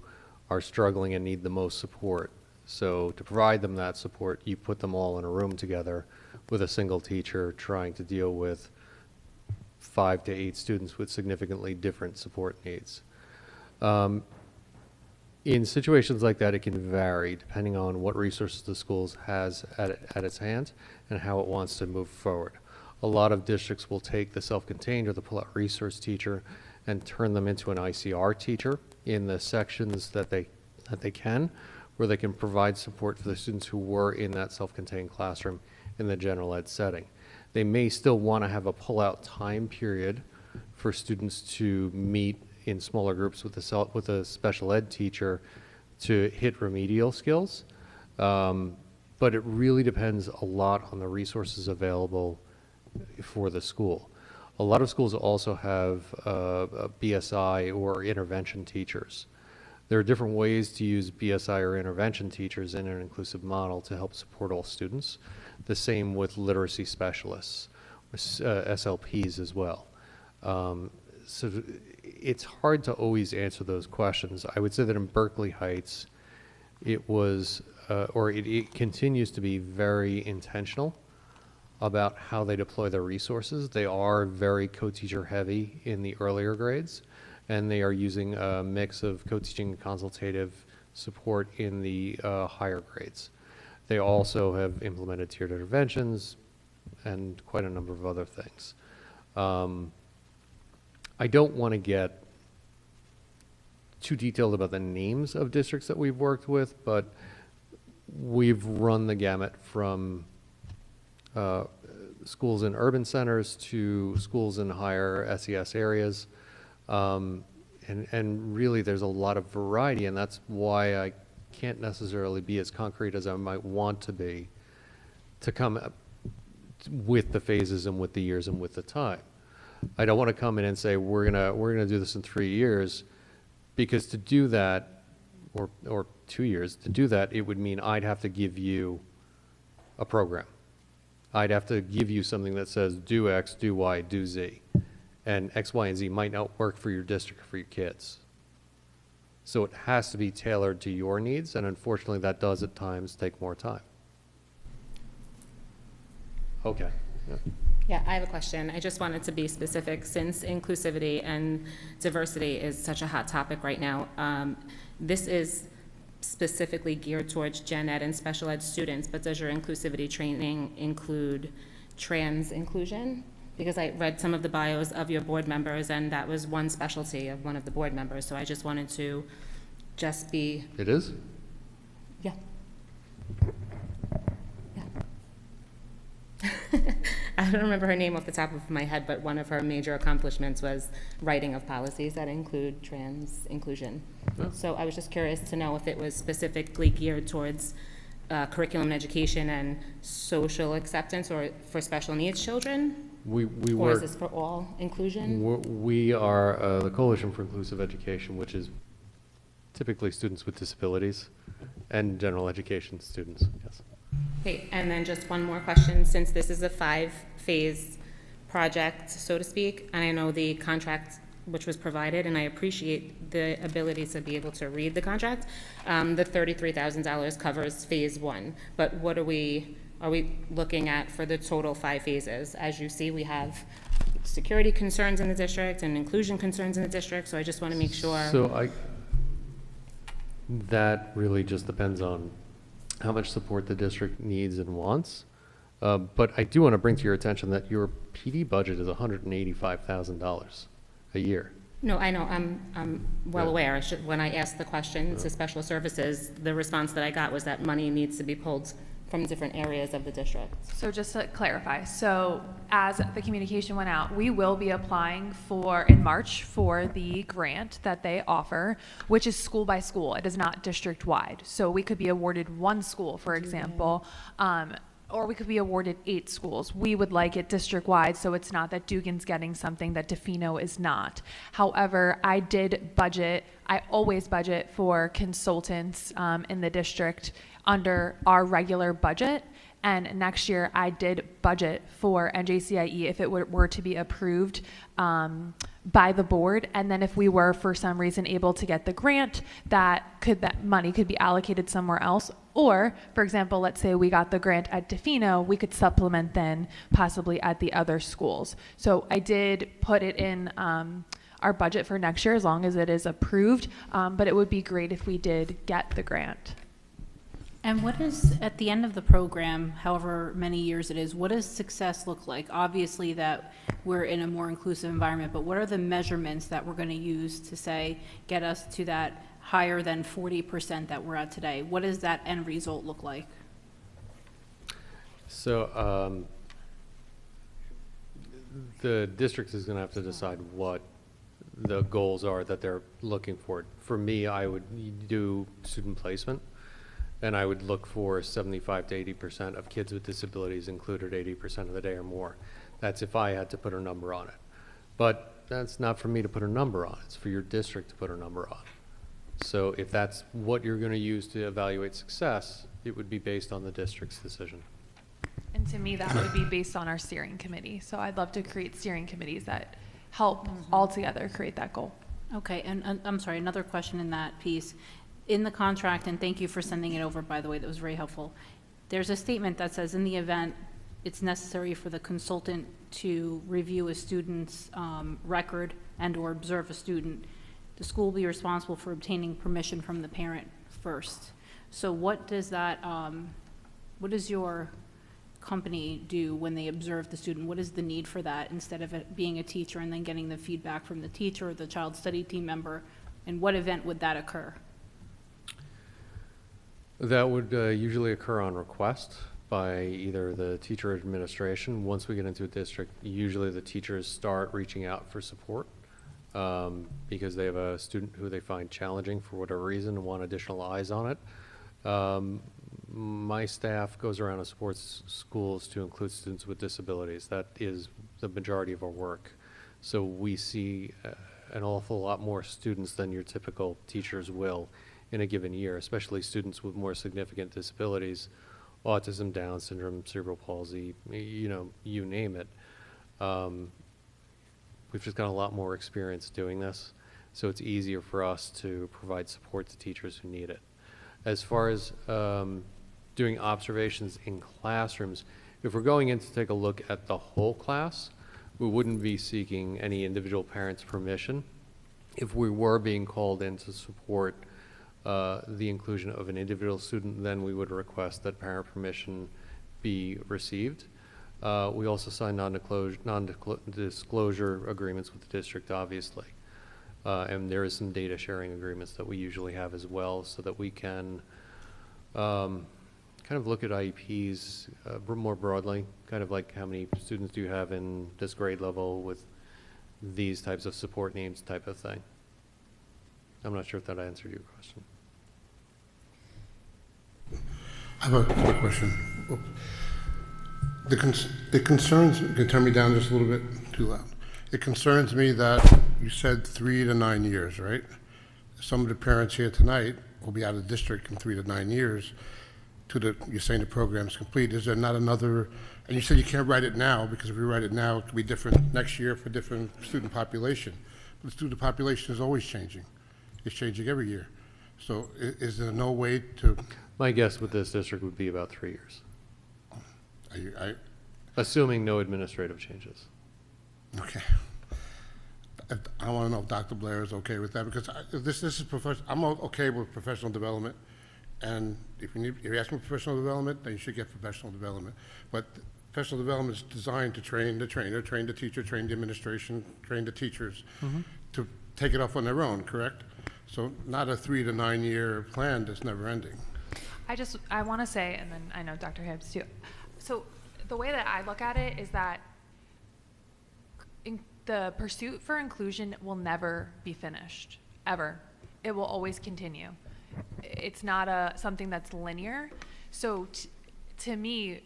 Speaker 20: are struggling and need the most support. So to provide them that support, you put them all in a room together with a single teacher trying to deal with 5 to 8 students with significantly different support needs. In situations like that, it can vary depending on what resources the school has at its hand and how it wants to move forward. A lot of districts will take the self-contained or the pull-out resource teacher and turn them into an ICR teacher in the sections that they can, where they can provide support for the students who were in that self-contained classroom in the general ed setting. They may still want to have a pull-out time period for students to meet in smaller groups with a special ed teacher to hit remedial skills, but it really depends a lot on the resources available for the school. A lot of schools also have BSI or intervention teachers. There are different ways to use BSI or intervention teachers in an inclusive model to help support all students. The same with literacy specialists, SLPs as well. So it's hard to always answer those questions. I would say that in Berkeley Heights, it was, it continues to be very intentional about how they deploy their resources. They are very co-teacher heavy in the earlier grades, and they are using a mix of co-teaching and consultative support in the higher grades. They also have implemented tiered interventions and quite a number of other things. I don't want to get too detailed about the names of districts that we've worked with, but we've run the gamut from schools in urban centers to schools in higher SES areas. And really there's a lot of variety, and that's why I can't necessarily be as concrete as I might want to be to come up with the phases and with the years and with the time. I don't want to come in and say we're gonna do this in 3 years, because to do that, or 2 years, to do that, it would mean I'd have to give you a program. I'd have to give you something that says do X, do Y, do Z. And X, Y, and Z might not work for your district or for your kids. So it has to be tailored to your needs, and unfortunately that does at times take more time. Okay. Yeah.
Speaker 14: Yeah, I have a question. I just wanted to be specific, since inclusivity and diversity is such a hot topic right now. This is specifically geared towards gen ed and special ed students, but does your inclusivity training include trans inclusion? Because I read some of the bios of your board members, and that was one specialty of one of the board members, so I just wanted to just be...
Speaker 20: It is?
Speaker 14: Yeah. I don't remember her name off the top of my head, but one of her major accomplishments was writing of policies that include trans inclusion. Oh. So I was just curious to know if it was specifically geared towards curriculum and education and social acceptance, or for special needs children? Or is this for all inclusion?
Speaker 20: We are the Coalition for Inclusive Education, which is typically students with disabilities and general education students, yes.
Speaker 14: Okay, and then just one more question, since this is a 5-phase project, so to speak, and I know the contract which was provided, and I appreciate the ability to be able to read the contract. The $33,000 covers phase 1, but what are we are we looking at for the total 5 phases? As you see, we have security concerns in the district and inclusion concerns in the district, so I just want to make sure.
Speaker 20: So that really just depends on how much support the district needs and wants. But I do want to bring to your attention that your PD budget is $185,000 a year.
Speaker 14: No, I know, I'm well aware. When I asked the question to special services, the response that I got was that money needs to be pulled from different areas of the district.
Speaker 19: So just to clarify, so as the communication went out, we will be applying in March for the grant that they offer, which is school by school. It is not district wide. So we could be awarded 1 school, for example, or we could be awarded 8 schools. We would like it district-wide, so it's not that Dugan's getting something that DeFino is not. However, I always budget for consultants in the district under our regular budget. And next year, I did budget for NJCIE if it were to be approved by the board. And then if we were, for some reason, able to get the grant, that money could be allocated somewhere else. Or, for example, let's say we got the grant at DeFino, we could supplement then possibly at the other schools. So I did put it in our budget for next year as long as it is approved. But it would be great if we did get the grant.
Speaker 15: And what is, at the end of the program, however many years it is, what does success look like? Obviously that we're in a more inclusive environment, but what are the measurements that we're going to use to say, get us to that higher than 40% that we're at today? What does that end result look like?
Speaker 20: So the district is going to have to decide what the goals are that they're looking for. For me, I would do student placement. And I would look for 75 to 80% of kids with disabilities included 80% of the day or more. That's if I had to put a number on it. But that's not for me to put a number on. It's for your district to put a number on. So if that's what you're going to use to evaluate success, it would be based on the district's decision.
Speaker 19: And to me, that would be based on our steering committee. So I'd love to create steering committees that help all together create that goal.
Speaker 15: Okay, and I'm sorry, another question in that piece. In the contract, and thank you for sending it over, by the way, that was very helpful. There's a statement that says in the event it's necessary for the consultant to review a student's record and or observe a student, the school will be responsible for obtaining permission from the parent first. So what does that, what does your company do when they observe the student? What is the need for that instead of it being a teacher and then getting the feedback from the teacher or the child study team member? In what event would that occur?
Speaker 20: That would usually occur on request by either the teacher or administration. Once we get into a district, usually the teachers start reaching out for support because they have a student who they find challenging for whatever reason and want additional eyes on it. My staff goes around and supports schools to include students with disabilities. That is the majority of our work. So we see an awful lot more students than your typical teachers will in a given year, especially students with more significant disabilities, autism, Down syndrome, cerebral palsy, you name it. We've just got a lot more experience doing this, so it's easier for us to provide support to teachers who need it. As far as doing observations in classrooms, if we're going in to take a look at the whole class, we wouldn't be seeking any individual parent's permission. If we were being called in to support the inclusion of an individual student, then we would request that parent permission be received. We also sign non-disclosure agreements with the district, obviously. And there is some data sharing agreements that we usually have as well, so that we can kind of look at IEPs more broadly, kind of like how many students do you have in this grade level with these types of support needs type of thing. I'm not sure if that answered your question.
Speaker 11: I have a quick question. The concerns, you can turn me down just a little bit too loud. It concerns me that you said 3 to 9 years, right? Some of the parents here tonight will be out of the district in 3 to 9 years. You're saying the program's complete. Is there not another, and you said you can't write it now, because if we write it now, it could be different next year for different student population. But the student population is always changing. It's changing every year. So is there no way to?
Speaker 20: My guess with this district would be about 3 years. Assuming no administrative changes.
Speaker 11: Okay. I want to know if Dr. Blair is okay with that, because this is I'm okay with professional development, and if you're asking for professional development, then you should get professional development. But professional development is designed to train the trainer, train the teacher, train the administration, train the teachers to take it off on their own, correct? So not a 3 to 9 year plan that's never ending.
Speaker 19: I want to say, and then I know Dr. Hibbs too. So the way that I look at it is that the pursuit for inclusion will never be finished, ever. It will always continue. It's not something that's linear. So to me,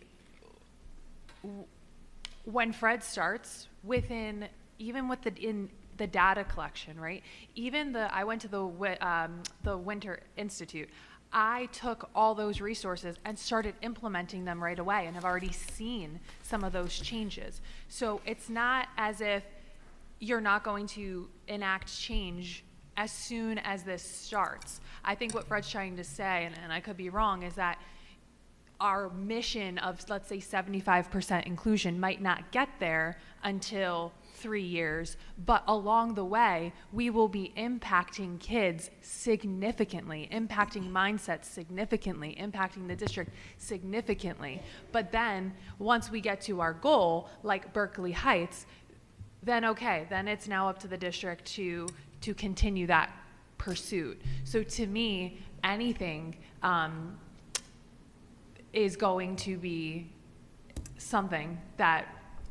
Speaker 19: when Fred starts, even with the data collection, right? I went to the Winter Institute. I took all those resources and started implementing them right away, and have already seen some of those changes. So it's not as if you're not going to enact change as soon as this starts. I think what Fred's trying to say, and I could be wrong, is that our mission of, let's say, 75% inclusion might not get there until 3 years, but along the way, we will be impacting kids significantly, impacting mindsets significantly, impacting the district significantly. But then, once we get to our goal, like Berkeley Heights, then it's now up to the district to continue that pursuit. So to me, anything is going to be something that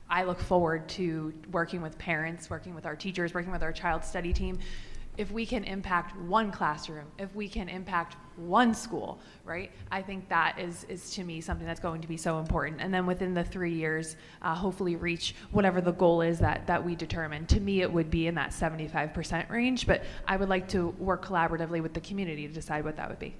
Speaker 19: I look forward to working with parents, working with our teachers, working with our child study team. If we can impact one classroom, if we can impact one school, right? I think that is to me something that's going to be so important. And then within the 3 years, hopefully reach whatever the goal is that we determine. To me, it would be in that 75% range, but I would like to work collaboratively with the community to decide what that would be.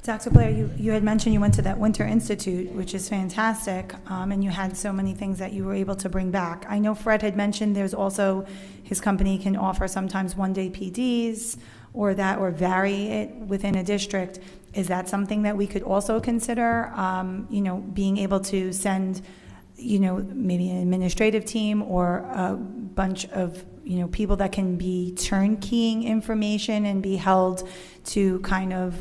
Speaker 13: Dr. Blair, you had mentioned you went to that Winter Institute, which is fantastic, and you had so many things that you were able to bring back. I know Fred had mentioned there's also, his company can offer sometimes one-day PDs or vary it within a district. Is that something that we could also consider, being able to send, maybe an administrative team or a bunch of, people that can be turnkeying information and be held to kind of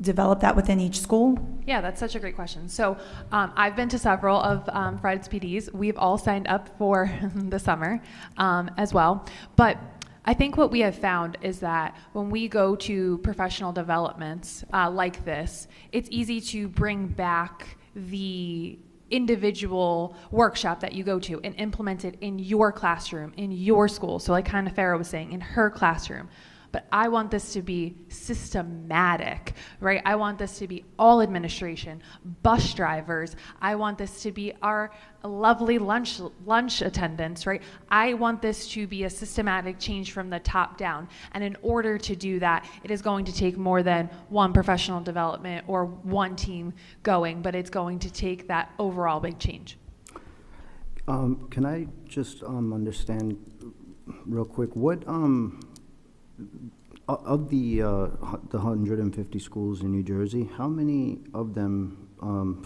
Speaker 13: develop that within each school?
Speaker 19: Yeah, that's such a great question. So I've been to several of Fred's PDs. We've all signed up for the summer as well. But I think what we have found is that when we go to professional developments like this, it's easy to bring back the individual workshop that you go to and implement it in your classroom, in your school. So like kind of Farah was saying, in her classroom. But I want this to be systematic, right? I want this to be all administration, bus drivers. I want this to be our lovely lunch attendants, right? I want this to be a systematic change from the top down. And in order to do that, it is going to take more than one professional development or one team going, but it's going to take that overall big change.
Speaker 9: Can I just understand real quick, what of the 150 schools in New Jersey, how many of them,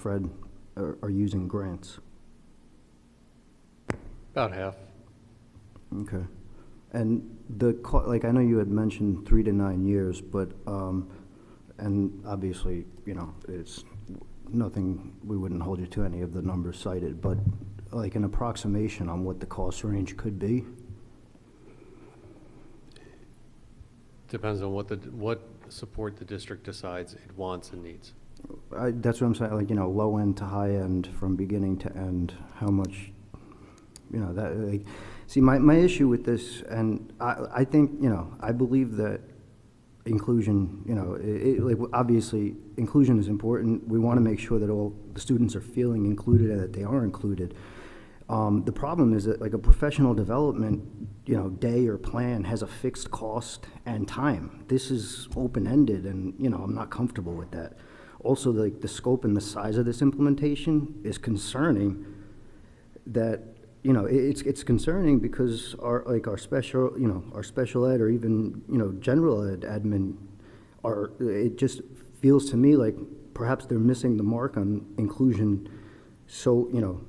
Speaker 9: Fred, are using grants?
Speaker 20: About half.
Speaker 9: Okay. And I know you had mentioned 3 to 9 years, but and obviously, it's nothing, we wouldn't hold you to any of the numbers cited, but like an approximation on what the cost range could be?
Speaker 20: Depends on what support the district decides it wants and needs.
Speaker 9: That's what I'm saying, low end to high end, from beginning to end, how much, see, my issue with this, and I think, I believe that inclusion, obviously, inclusion is important. We want to make sure that all the students are feeling included and that they are included. The problem is that, like, a professional development, day or plan has a fixed cost and time. This is open-ended, and, I'm not comfortable with that. Also, the scope and the size of this implementation is concerning. That, it's concerning because our special ed or even, general ed admin it just feels to me like perhaps they're missing the mark on inclusion so, you know,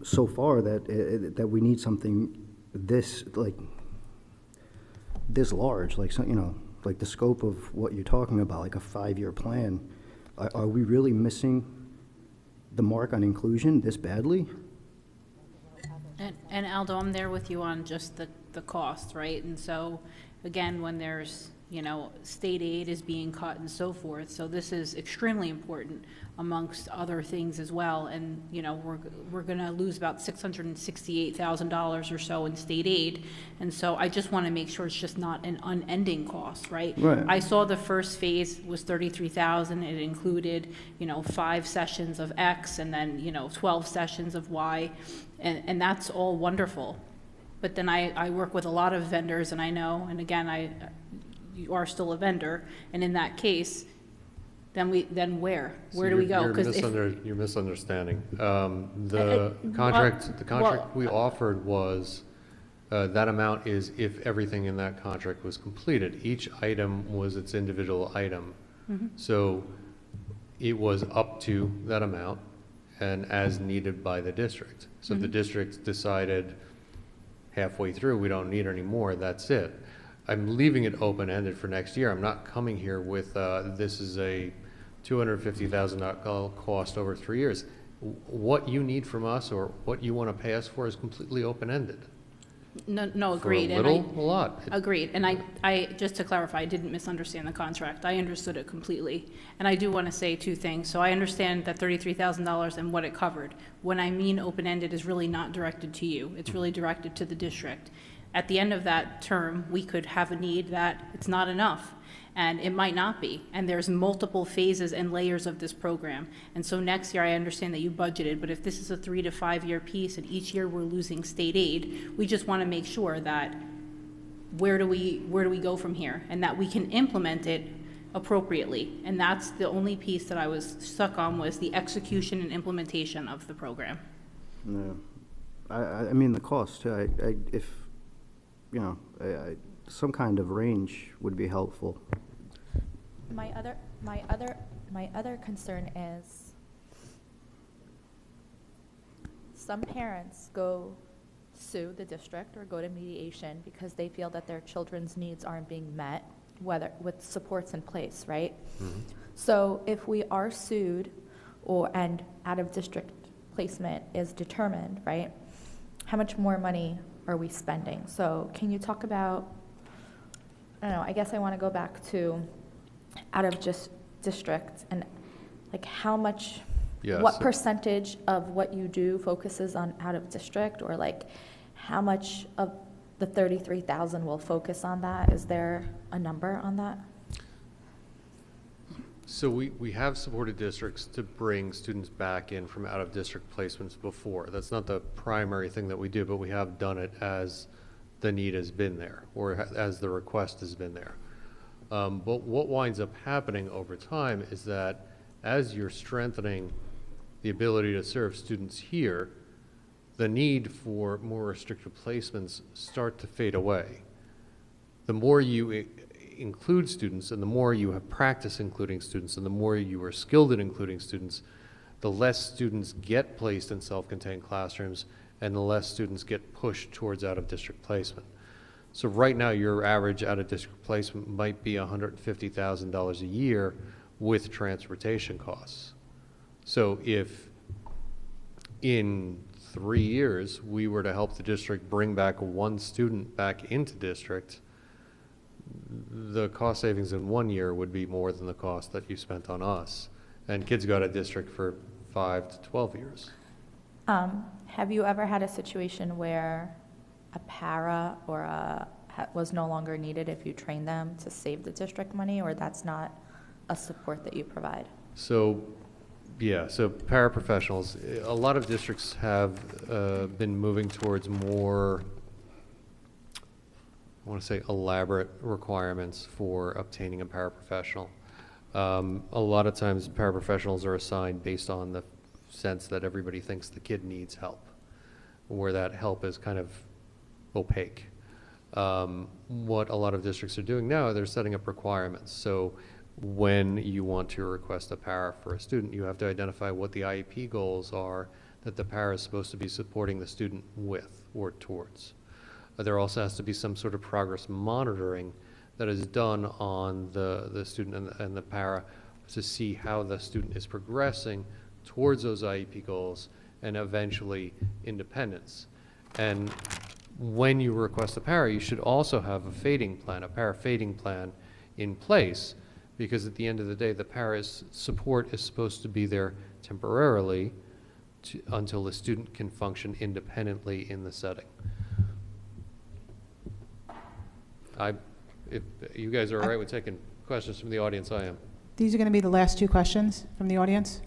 Speaker 9: so far that we need something this, like, this large, like, so, you know, like the scope of what you're talking about, like a 5-year plan. Are we really missing the mark on inclusion this badly?
Speaker 15: And Aldo, I'm there with you on just the cost, right? And so, again, when there's, you know, state aid is being cut and so forth, so this is extremely important amongst other things as well. And, you know, we're going to lose about $668,000 or so in state aid. And so I just want to make sure it's just not an unending cost, right?
Speaker 9: Right.
Speaker 15: I saw the first phase was $33,000. It included, you know, 5 sessions of X and then, you know, 12 sessions of Y. And that's all wonderful. But then I work with a lot of vendors, and I know, and again, you are still a vendor, and in that case, then where do we go?
Speaker 20: You're misunderstanding. The contract we offered was that amount is if everything in that contract was completed. Each item was its individual item, so it was up to that amount and as needed by the district. So the district decided halfway through, we don't need any more, that's it. I'm leaving it open-ended for next year. I'm not coming here with, this is a $250,000 cost over 3 years. What you need from us or what you want to pay us for is completely open-ended.
Speaker 15: No, agreed.
Speaker 20: For a little, a lot.
Speaker 15: Agreed. And I just to clarify, I didn't misunderstand the contract. I understood it completely. And I do want to say 2 things. So I understand that $33,000 and what it covered. When I mean open-ended is really not directed to you. It's really directed to the district. At the end of that term, we could have a need that it's not enough. And it might not be. And there's multiple phases and layers of this program. And so next year, I understand that you budgeted, but if this is a 3 to 5 year piece and each year we're losing state aid, we just want to make sure that where do we go from here, and that we can implement it appropriately. And that's the only piece that I was stuck on, was the execution and implementation of the program.
Speaker 9: No, I mean the cost too. If you know, some kind of range would be helpful.
Speaker 5: My other concern is some parents go sue the district or go to mediation because they feel that their children's needs aren't being met, whether with supports in place, right? So if we are sued and out-of-district placement is determined, right, how much more money are we spending? So can you talk about, I don't know, I guess I want to go back to out-of-district and like how much, what percentage of what you do focuses on out-of-district, or like how much of the 33,000 will focus on that? Is there a number on that?
Speaker 20: So we have supported districts to bring students back in from out-of-district placements before. That's not the primary thing that we do, but we have done it as the need has been there, or as the request has been there. But what winds up happening over time is that as you're strengthening the ability to serve students here, the need for more restricted placements start to fade away. The more you include students and the more you have practice including students and the more you are skilled in including students, the less students get placed in self-contained classrooms and the less students get pushed towards out-of-district placement. So right now your average out-of-district placement might be $150,000 a year with transportation costs. So if in 3 years we were to help the district bring back 1 student back into district, the cost savings in 1 year would be more than the cost that you spent on us. And kids go to district for 5 to 12 years.
Speaker 5: Have you ever had a situation where a para or was no longer needed if you train them to save the district money, or that's not a support that you provide?
Speaker 20: So, yeah, so paraprofessionals, a lot of districts have been moving towards more, I want to say, elaborate requirements for obtaining a paraprofessional. A lot of times paraprofessionals are assigned based on the sense that everybody thinks the kid needs help, where that help is kind of opaque. What a lot of districts are doing now, they're setting up requirements. So when you want to request a para for a student. You have to identify what the IEP goals are that the para is supposed to be supporting the student with or towards. There also has to be some sort of progress monitoring that is done on the student and the para to see how the student is progressing towards those IEP goals and eventually independence. And when you request a para, you should also have a fading plan, a para fading plan in place, because at the end of the day, the para's support is supposed to be there temporarily until the student can function independently in the setting. If you guys are all right with taking questions from the audience, I am.
Speaker 1: These are going to be the last two questions from the audience.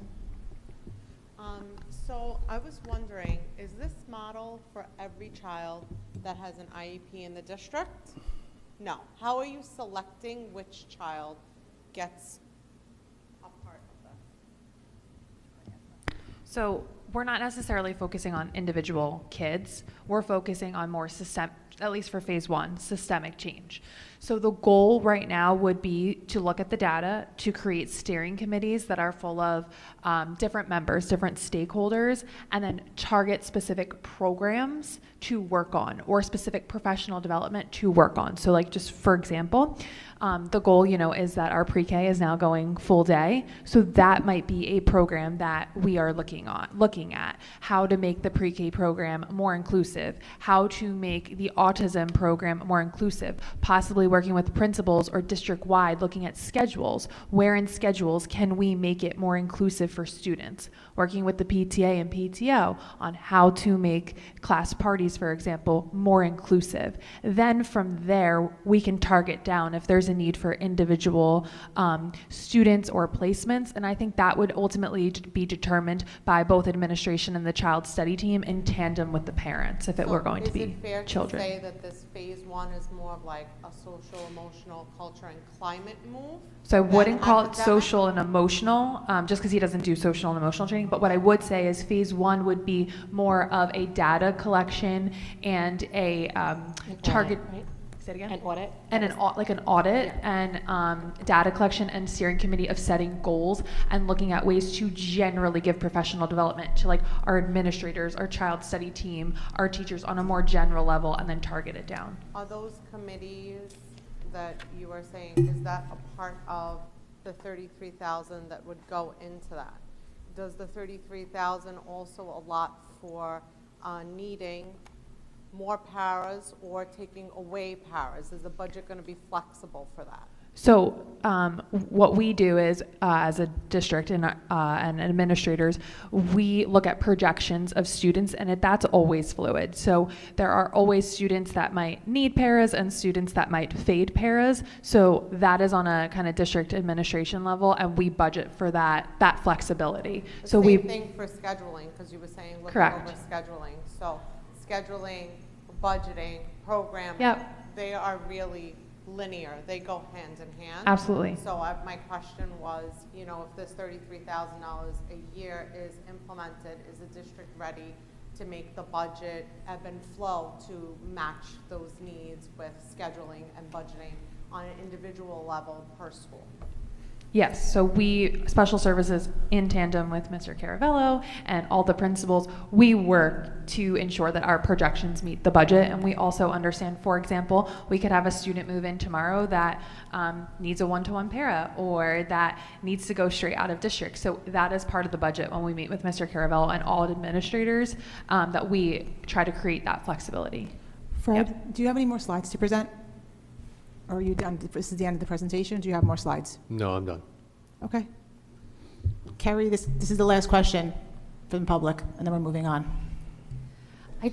Speaker 6: So I was wondering, is this model for every child that has an IEP in the district? No. How are you selecting which child gets a part of this?
Speaker 19: So we're not necessarily focusing on individual kids. We're focusing on more systemic, at least for phase one, systemic change. So the goal right now would be to look at the data, to create steering committees that are full of different members, different stakeholders, and then target specific programs to work on or specific professional development to work on. So like just for example, the goal, is that our pre-K is now going full day. So that might be a program that we are looking at how to make the pre-K program more inclusive, how to make the autism program more inclusive, possibly working with principals or district-wide looking at schedules. Where in schedules can we make it more inclusive for students? Working with the PTA and PTO on how to make class parties, for example, more inclusive. Then from there, we can target down if there's a need for individual students or placements, and I think that would ultimately be determined by both administration and the child study team in tandem with the parents if it were going to be children.
Speaker 6: Is it fair to say that this phase one is more of like a social, emotional, culture, and climate move?
Speaker 19: So I wouldn't call it social and emotional, just because he doesn't do social and emotional training, but what I would say is phase one would be more of a data collection and a target.
Speaker 14: Right?
Speaker 19: Say it again?
Speaker 14: An audit?
Speaker 19: And an audit and data collection and steering committee of setting goals and looking at ways to generally give professional development to like our administrators, our child study team, our teachers on a more general level, and then target it down.
Speaker 6: Are those committees that you are saying, is that a part of the 33,000 that would go into that? Does the 33,000 also allot for needing more paras or taking away paras? Is the budget going to be flexible for that?
Speaker 19: So what we do is, as a district and administrators, we look at projections of students, and that's always fluid. So there are always students that might need paras and students that might fade paras. So that is on a kind of district administration level, and we budget for that flexibility.
Speaker 6: The
Speaker 19: so
Speaker 6: same thing for scheduling, because you were saying looking
Speaker 19: Correct.
Speaker 6: over scheduling. So scheduling, budgeting, programming, they are really linear. They go hand in hand.
Speaker 19: Absolutely.
Speaker 6: So my question was, if this $33,000 a year is implemented, is the district ready to make the budget ebb and flow to match those needs with scheduling and budgeting on an individual level per school?
Speaker 19: Yes, so we, special services in tandem with Mr. Caravello and all the principals, we work to ensure that our projections meet the budget. And we also understand, for example, we could have a student move in tomorrow that needs a one-to-one para or that needs to go straight out of district. So that is part of the budget when we meet with Mr. Caravello and all administrators, that we try to create that flexibility.
Speaker 1: Fred, do you have any more slides to present? Or are you done? This is the end of the presentation. Do you have more slides?
Speaker 20: No, I'm done.
Speaker 1: Okay. Carrie, this is the last question from the public, and then we're moving on.
Speaker 16: I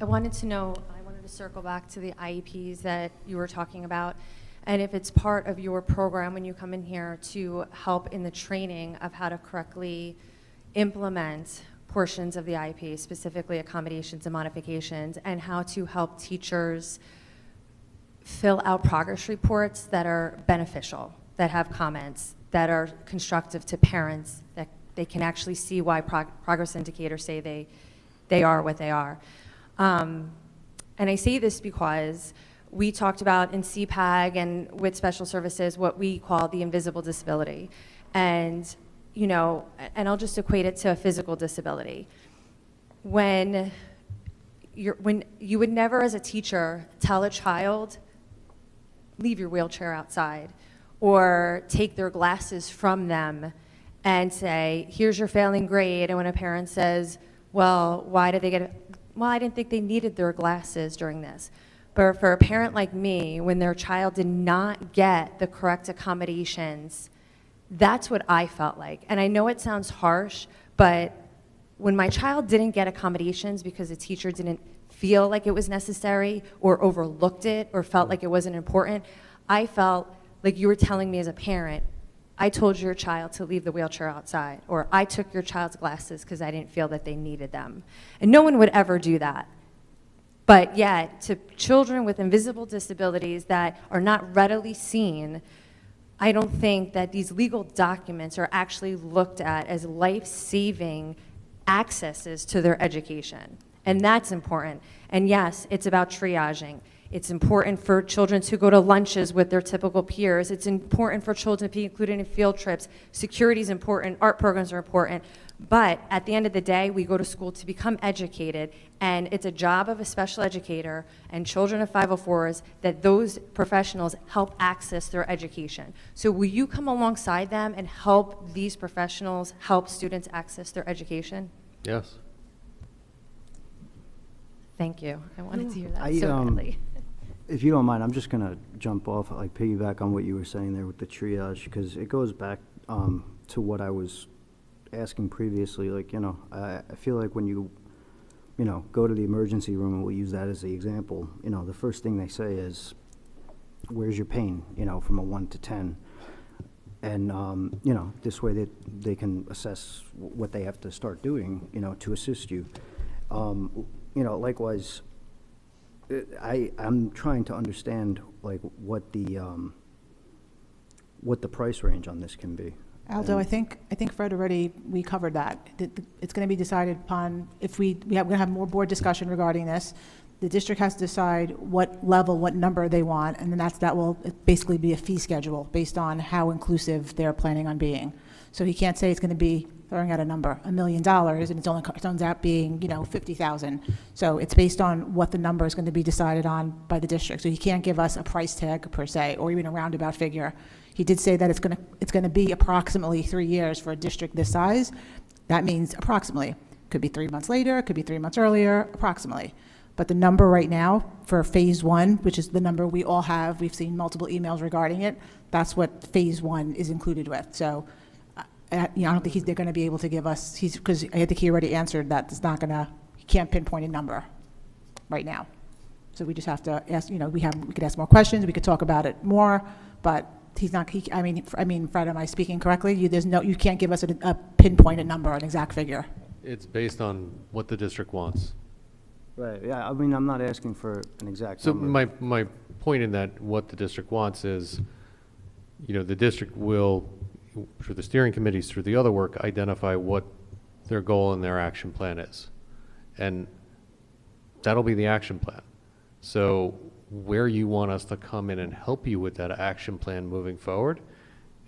Speaker 16: wanted to circle back to the IEPs that you were talking about, and if it's part of your program when you come in here to help in the training of how to correctly implement portions of the IEP, specifically accommodations and modifications, and how to help teachers fill out progress reports that are beneficial, that have comments, that are constructive to parents, that they can actually see why progress indicators say they are what they are. And I say this because we talked about in CPAG and with special services what we call the invisible disability. And, you know, and I'll just equate it to a physical disability. When you would never as a teacher tell a child, leave your wheelchair outside, or take their glasses from them and say, here's your failing grade. And when a parent says, well, why did they get it? Well, I didn't think they needed their glasses during this. But for a parent like me, when their child did not get the correct accommodations, that's what I felt like. And I know it sounds harsh, but when my child didn't get accommodations because a teacher didn't feel like it was necessary or overlooked it or felt like it wasn't important, I felt like you were telling me as a parent, I told your child to leave the wheelchair outside, or I took your child's glasses because I didn't feel that they needed them. And no one would ever do that. But yet, to children with invisible disabilities that are not readily seen, I don't think that these legal documents are actually looked at as life-saving accesses to their education. And that's important. And yes, it's about triaging. It's important for children to go to lunches with their typical peers. It's important for children to be included in field trips. Security is important. Art programs are important. But at the end of the day, we go to school to become educated, and it's a job of a special educator and children of 504s that those professionals help access their education. So will you come alongside them and help these professionals help students access their education?
Speaker 20: Yes.
Speaker 16: Thank you. I wanted to hear that
Speaker 9: I,
Speaker 16: so badly.
Speaker 9: If you don't mind, I'm just gonna jump off, like piggyback on what you were saying there with the triage, because it goes back to what I was asking previously. Like, you know, I feel like when you know, go to the emergency room, and we'll use that as the example, you know, the first thing they say is, where's your pain, you know, from a 1 to 10. And, you know, this way they can assess what they have to start doing, you know, to assist you. You know, likewise, I'm trying to understand, like, what the price range on this can be.
Speaker 1: Aldo, I think Fred already, we covered that. It's going to be decided upon, if we're going to have more board discussion regarding this. The district has to decide what level, what number they want, and then that will basically be a fee schedule based on how inclusive they're planning on being. So he can't say it's going to be, throwing out a number, $1 million, and it turns out being, you know, 50,000. So it's based on what the number is going to be decided on by the district. So he can't give us a price tag per se, or even a roundabout figure. He did say that it's going to be approximately 3 years for a district this size. That means approximately. Could be 3 months later, could be 3 months earlier, approximately. But the number right now for phase 1, which is the number we all have, we've seen multiple emails regarding it, that's what phase 1 is included with. So, you know, I don't think they're going to be able to give us, because I think he already answered that it's not going to, he can't pinpoint a number right now. So we just have to ask, you know, we could ask more questions, we could talk about it more, but he's not, I mean, Fred, am I speaking correctly? You can't give us a pinpointed number, an exact figure.
Speaker 20: It's based on what the district wants.
Speaker 9: Right, yeah, I mean, I'm not asking for an exact
Speaker 20: So
Speaker 9: number.
Speaker 20: my point in that, what the district wants is, you know, the district will, through the steering committees, through the other work, identify what their goal and their action plan is. And that'll be the action plan. So where you want us to come in and help you with that action plan moving forward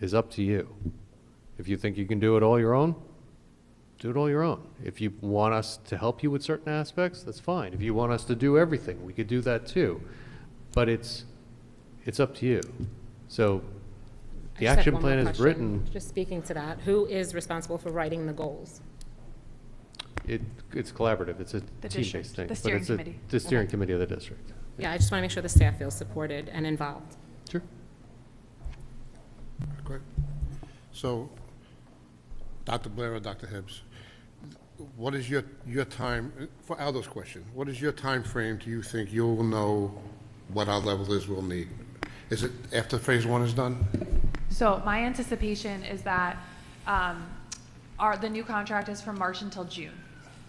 Speaker 20: is up to you. If you think you can do it all your own, do it all your own. If you want us to help you with certain aspects, that's fine. If you want us to do everything, we could do that too. But it's up to you. So the
Speaker 14: I just had
Speaker 20: action
Speaker 14: one
Speaker 20: plan
Speaker 14: more
Speaker 20: is
Speaker 14: question.
Speaker 20: written.
Speaker 14: Just speaking to that, who is responsible for writing the goals?
Speaker 20: It's collaborative. It's a
Speaker 19: The
Speaker 20: team-based
Speaker 19: district,
Speaker 20: thing.
Speaker 19: the steering
Speaker 20: but
Speaker 19: committee.
Speaker 20: it's the steering committee of the district.
Speaker 14: Yeah, I just want to make sure the staff feels supported and involved.
Speaker 20: Sure.
Speaker 11: Great. So, Dr. Blair or Dr. Hibbs, what is your time, for Aldo's question, what is your time frame do you think you'll know what our level is we'll need? Is it after phase 1 is done?
Speaker 19: So my anticipation is that the new contract is from March until June.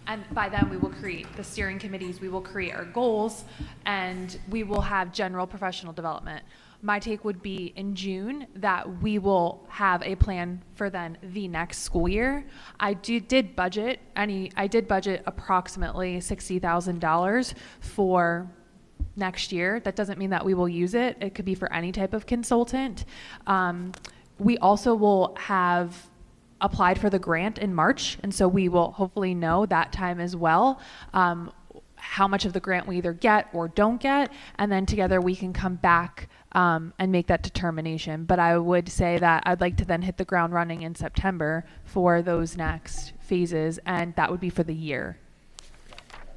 Speaker 19: And by then we will create the steering committees, we will create our goals, and we will have general professional development. My take would be in June that we will have a plan for then the next school year. I did budget approximately $60,000 for next year. That doesn't mean that we will use it. It could be for any type of consultant. We also will have applied for the grant in March, and so we will hopefully know that time as well how much of the grant we either get or don't get, and then together we can come back and make that determination. But I would say that I'd like to then hit the ground running in September for those next phases, and that would be for the year.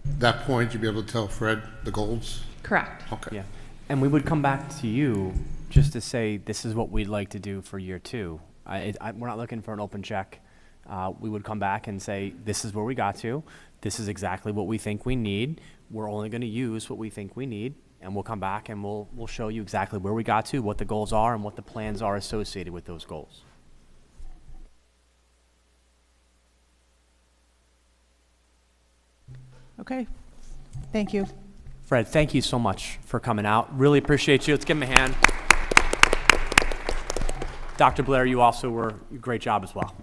Speaker 11: At that point, you'll be able to tell Fred the goals?
Speaker 19: Correct.
Speaker 11: Okay.
Speaker 3: Yeah. And we would come back to you just to say, this is what we'd like to do for year 2. We're not looking for an open check. We would come back and say, this is where we got to. This is exactly what we think we need. We're only going to use what we think we need. And we'll come back and we'll show you exactly where we got to, what the goals are, and what the plans are associated with those goals.
Speaker 1: Okay. Thank you.
Speaker 3: Fred, thank you so much for coming out. Really appreciate you. Let's give him a hand. Dr. Blair, you also were a great job as well.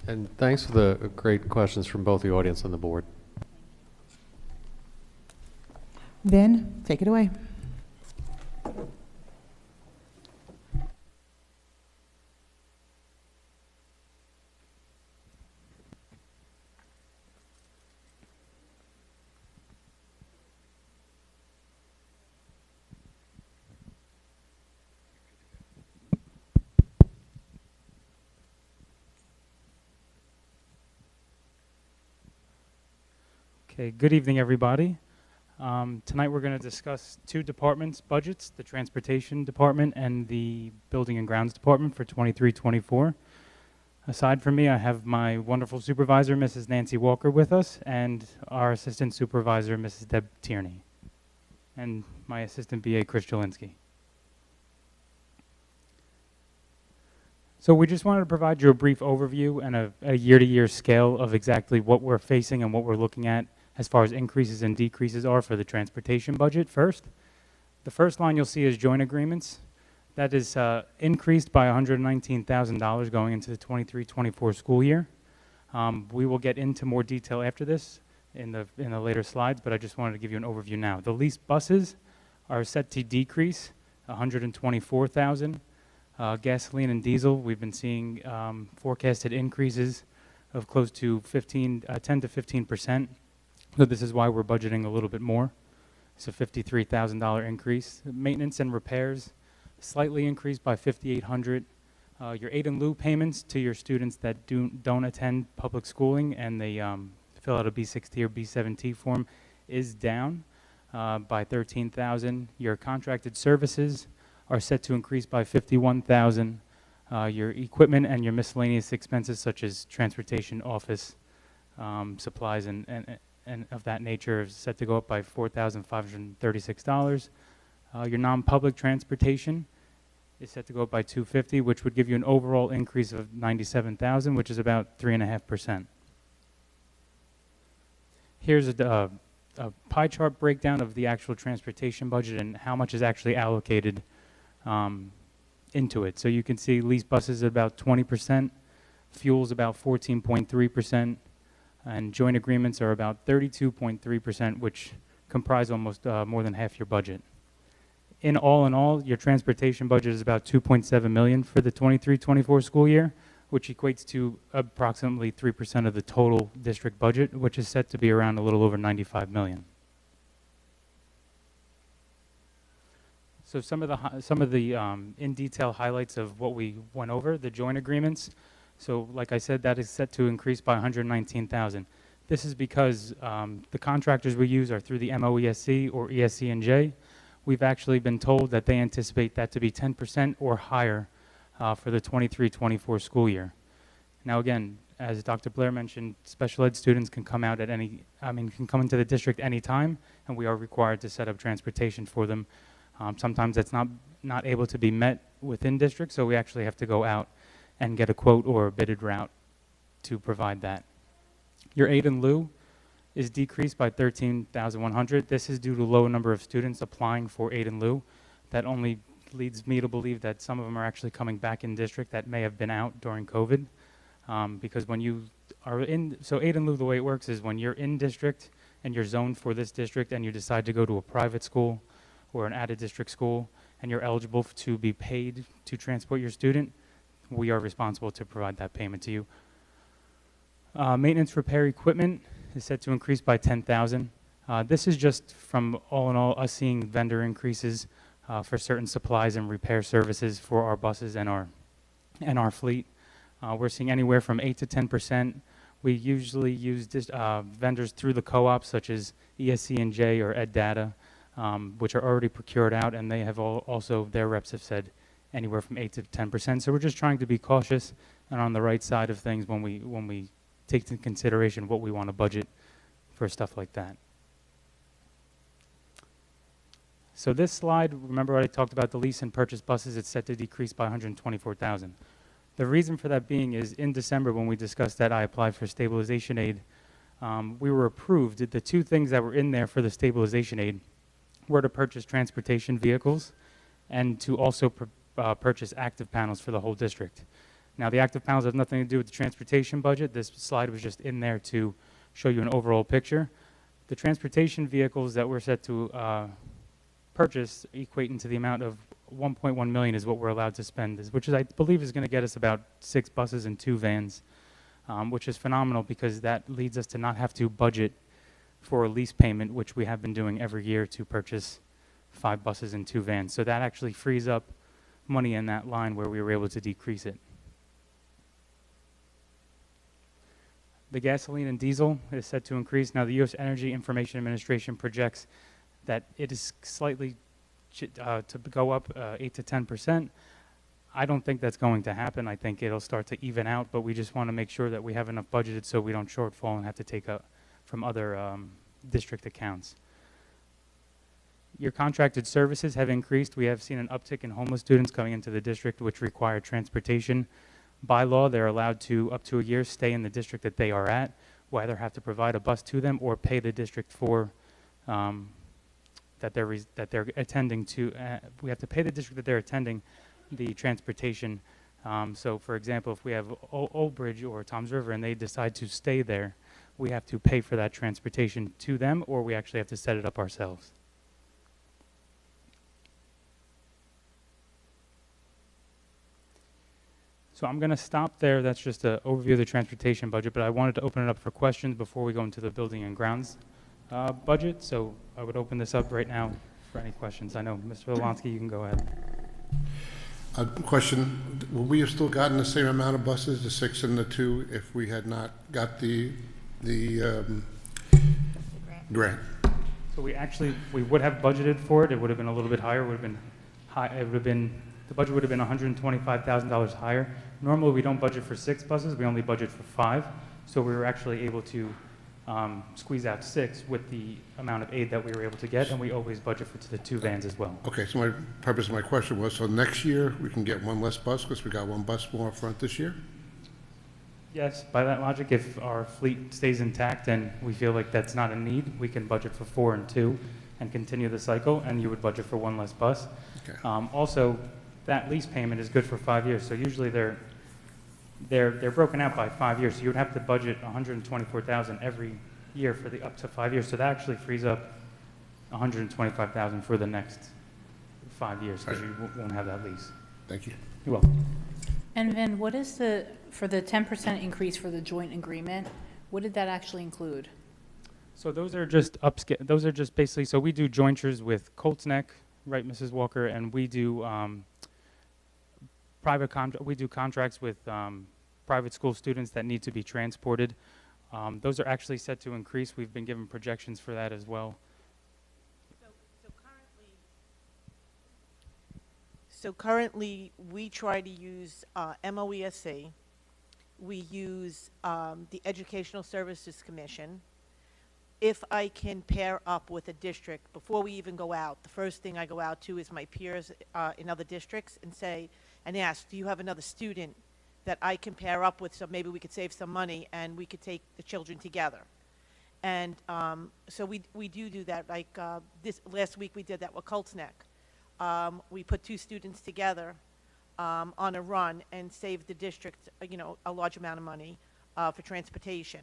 Speaker 20: And thanks for the great questions from both the audience and the board.
Speaker 1: Vin, take it away.
Speaker 2: Okay, good evening, everybody. Tonight we're going to discuss 2 departments' budgets, the Transportation Department and the Building and Grounds Department for 23-24. Aside from me, I have my wonderful supervisor, Mrs. Nancy Walker, with us, and our assistant supervisor, Mrs. Deb Tierney, and my assistant, B.A. Chris Jelinski. So we just wanted to provide you a brief overview and a year-to-year scale of exactly what we're facing and what we're looking at as far as increases and decreases are for the transportation budget first. The first line you'll see is joint agreements. That is increased by $119,000 going into the 23-24 school year. We will get into more detail after this in the later slides, but I just wanted to give you an overview now. The leased buses are set to decrease $124,000. Gasoline and diesel, we've been seeing forecasted increases of close to 10 to 15%. So this is why we're budgeting a little bit more. It's a $53,000 increase. Maintenance and repairs slightly increased by $5,800. Your aid in lieu payments to your students that don't attend public schooling and they fill out a B6T or B7T form is down by $13,000. Your contracted services are set to increase by $51,000. Your equipment and your miscellaneous expenses such as transportation, office, supplies, and of that nature is set to go up by $4,536. Your non-public transportation is set to go up by $250, which would give you an overall increase of $97,000, which is about 3.5%. Here's a pie chart breakdown of the actual transportation budget and how much is actually allocated into it. So you can see lease buses at about 20%, fuel's about 14.3%, and joint agreements are about 32.3%, which comprise almost more than half your budget. In all, your transportation budget is about $2.7 million for the 23-24 school year, which equates to approximately 3% of the total district budget, which is set to be around a little over $95 million. So some of the in detail highlights of what we went over, the joint agreements. So like I said, that is set to increase by $119,000. This is because the contractors we use are through the MOESC or ESC&J. We've actually been told that they anticipate that to be 10% or higher for the 23-24 school year. Now again, as Dr. Blair mentioned, special ed students can come out at can come into the district anytime, and we are required to set up transportation for them. Sometimes that's not able to be met within district, so we actually have to go out and get a quote or a bidded route to provide that. Your aid in lieu is decreased by $13,100. This is due to low number of students applying for aid in lieu. That only leads me to believe that some of them are actually coming back in district that may have been out during COVID. Because when you are so aid in lieu, the way it works is when you're in district and you're zoned for this district and you decide to go to a private school for an out-of-district school and you're eligible to be paid to transport your student, we are responsible to provide that payment to you. Maintenance repair equipment is set to increase by $10,000. This is just from all in all us seeing vendor increases for certain supplies and repair services for our buses and our fleet. We're seeing anywhere from 8 to 10%. We usually use vendors through the co-ops such as ESC&J or Ed Data, which are already procured out, and they have also, their reps have said anywhere from 8 to 10%. So we're just trying to be cautious and on the right side of things when we take into consideration what we want to budget for stuff like that. So this slide, remember what I talked about the lease and purchase buses, it's set to decrease by $124,000. The reason for that being is in December when we discussed that I applied for stabilization aid, we were approved. The two things that were in there for the stabilization aid were to purchase transportation vehicles and to also purchase active panels for the whole district. Now the active panels have nothing to do with the transportation budget. This slide was just in there to show you an overall picture. The transportation vehicles that we're set to purchase equate into the amount of 1.1 million is what we're allowed to spend, which is, I believe, is going to get us about 6 buses and 2 vans, which is phenomenal because that leads us to not have to budget for a lease payment, which we have been doing every year to purchase 5 buses and 2 vans. So that actually frees up money in that line where we were able to decrease it. The gasoline and diesel is set to increase. Now the U.S. Energy Information Administration projects that it is slightly to go up 8 to 10%. I don't think that's going to happen. I think it'll start to even out, but we just want to make sure that we have enough budgeted so we don't shortfall and have to take up from other district accounts. Your contracted services have increased. We have seen an uptick in homeless students coming into the district which require transportation. By law, they're allowed to, up to a year, stay in the district that they are at. We'll either have to provide a bus to them or pay the district for that they're attending to. We have to pay the district that they're attending the transportation. So, for example, if we have Old Bridge or Toms River and they decide to stay there, we have to pay for that transportation to them, or we actually have to set it up ourselves. So I'm going to stop there. That's just an overview of the transportation budget, but I wanted to open it up for questions before we go into the building and grounds budget. So I would open this up right now for any questions. I know, Mr. Volonsky, you can go ahead.
Speaker 11: Question, would we have still gotten the same amount of buses, the 6 and the 2, if we had not got the grant?
Speaker 2: So we would have budgeted for it. It would have been a little bit higher. It would have been high. It would have been, the budget would have been $125,000 higher. Normally we don't budget for 6 buses. We only budget for 5. So we were actually able to squeeze out 6 with the amount of aid that we were able to get, and we always budget for the 2 vans as well.
Speaker 11: Okay, so my purpose of my question was, so next year we can get 1 less bus because we got 1 bus more up front this year?
Speaker 2: Yes, by that logic, if our fleet stays intact and we feel like that's not a need, we can budget for 4 and 2 and continue the cycle, and you would budget for 1 less bus.
Speaker 11: Okay.
Speaker 2: Also, that lease payment is good for 5 years, so usually they're broken out by 5 years, so you would have to budget $124,000 every year for the up to 5 years. So that actually frees up $125,000 for the next 5 years because you won't have that lease.
Speaker 11: Thank you.
Speaker 2: You're welcome.
Speaker 15: And then what is for the 10% increase for the joint agreement, what did that actually include?
Speaker 2: So those are just basically, so we do jointures with Colts Neck, right, Mrs. Walker, and we do contracts with private school students that need to be transported. Those are actually set to increase. We've been given projections for that as well.
Speaker 7: So currently, we try to use MOESC. We use the Educational Services Commission. If I can pair up with a district, before we even go out, the first thing I go out to is my peers in other districts and ask, do you have another student that I can pair up with so maybe we could save some money and we could take the children together? And so we do that. Like this last week we did that with Colts Neck. We put 2 students together on a run and saved the district, a large amount of money for transportation.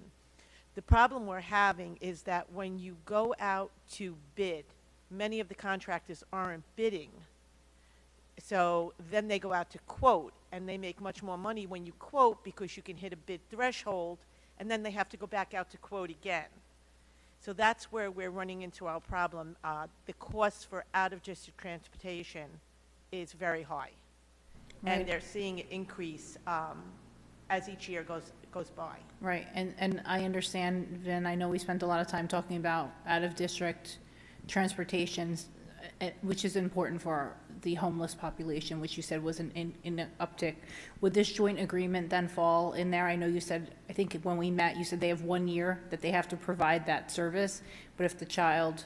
Speaker 7: The problem we're having is that when you go out to bid, many of the contractors aren't bidding. So then they go out to quote, and they make much more money when you quote because you can hit a bid threshold, and then they have to go back out to quote again. So that's where we're running into our problem. The cost for out-of-district transportation is very high.
Speaker 15: Right.
Speaker 7: And they're seeing it increase as each year goes by.
Speaker 15: Right, and I understand, and I know we spent a lot of time talking about out-of-district transportations, which is important for the homeless population, which you said was in an uptick. Would this joint agreement then fall in there? I know you said, I think when we met, you said they have 1 year that they have to provide that service, but if the child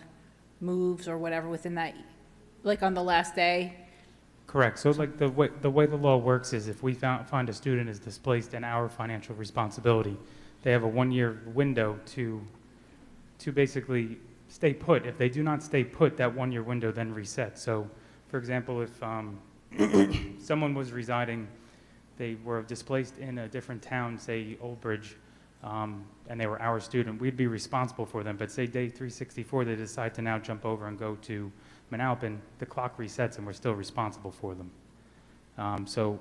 Speaker 15: moves or whatever within that, like on the last day.
Speaker 2: Correct. So like the way the law works is if we find a student is displaced in our financial responsibility, they have a 1-year window to basically stay put. If they do not stay put, that 1-year window then resets. So, for example, if someone was residing, they were displaced in a different town, say Old Bridge, and they were our student, we'd be responsible for them. But say day 364, they decide to now jump over and go to Manalapan, the clock resets and we're still responsible for them. So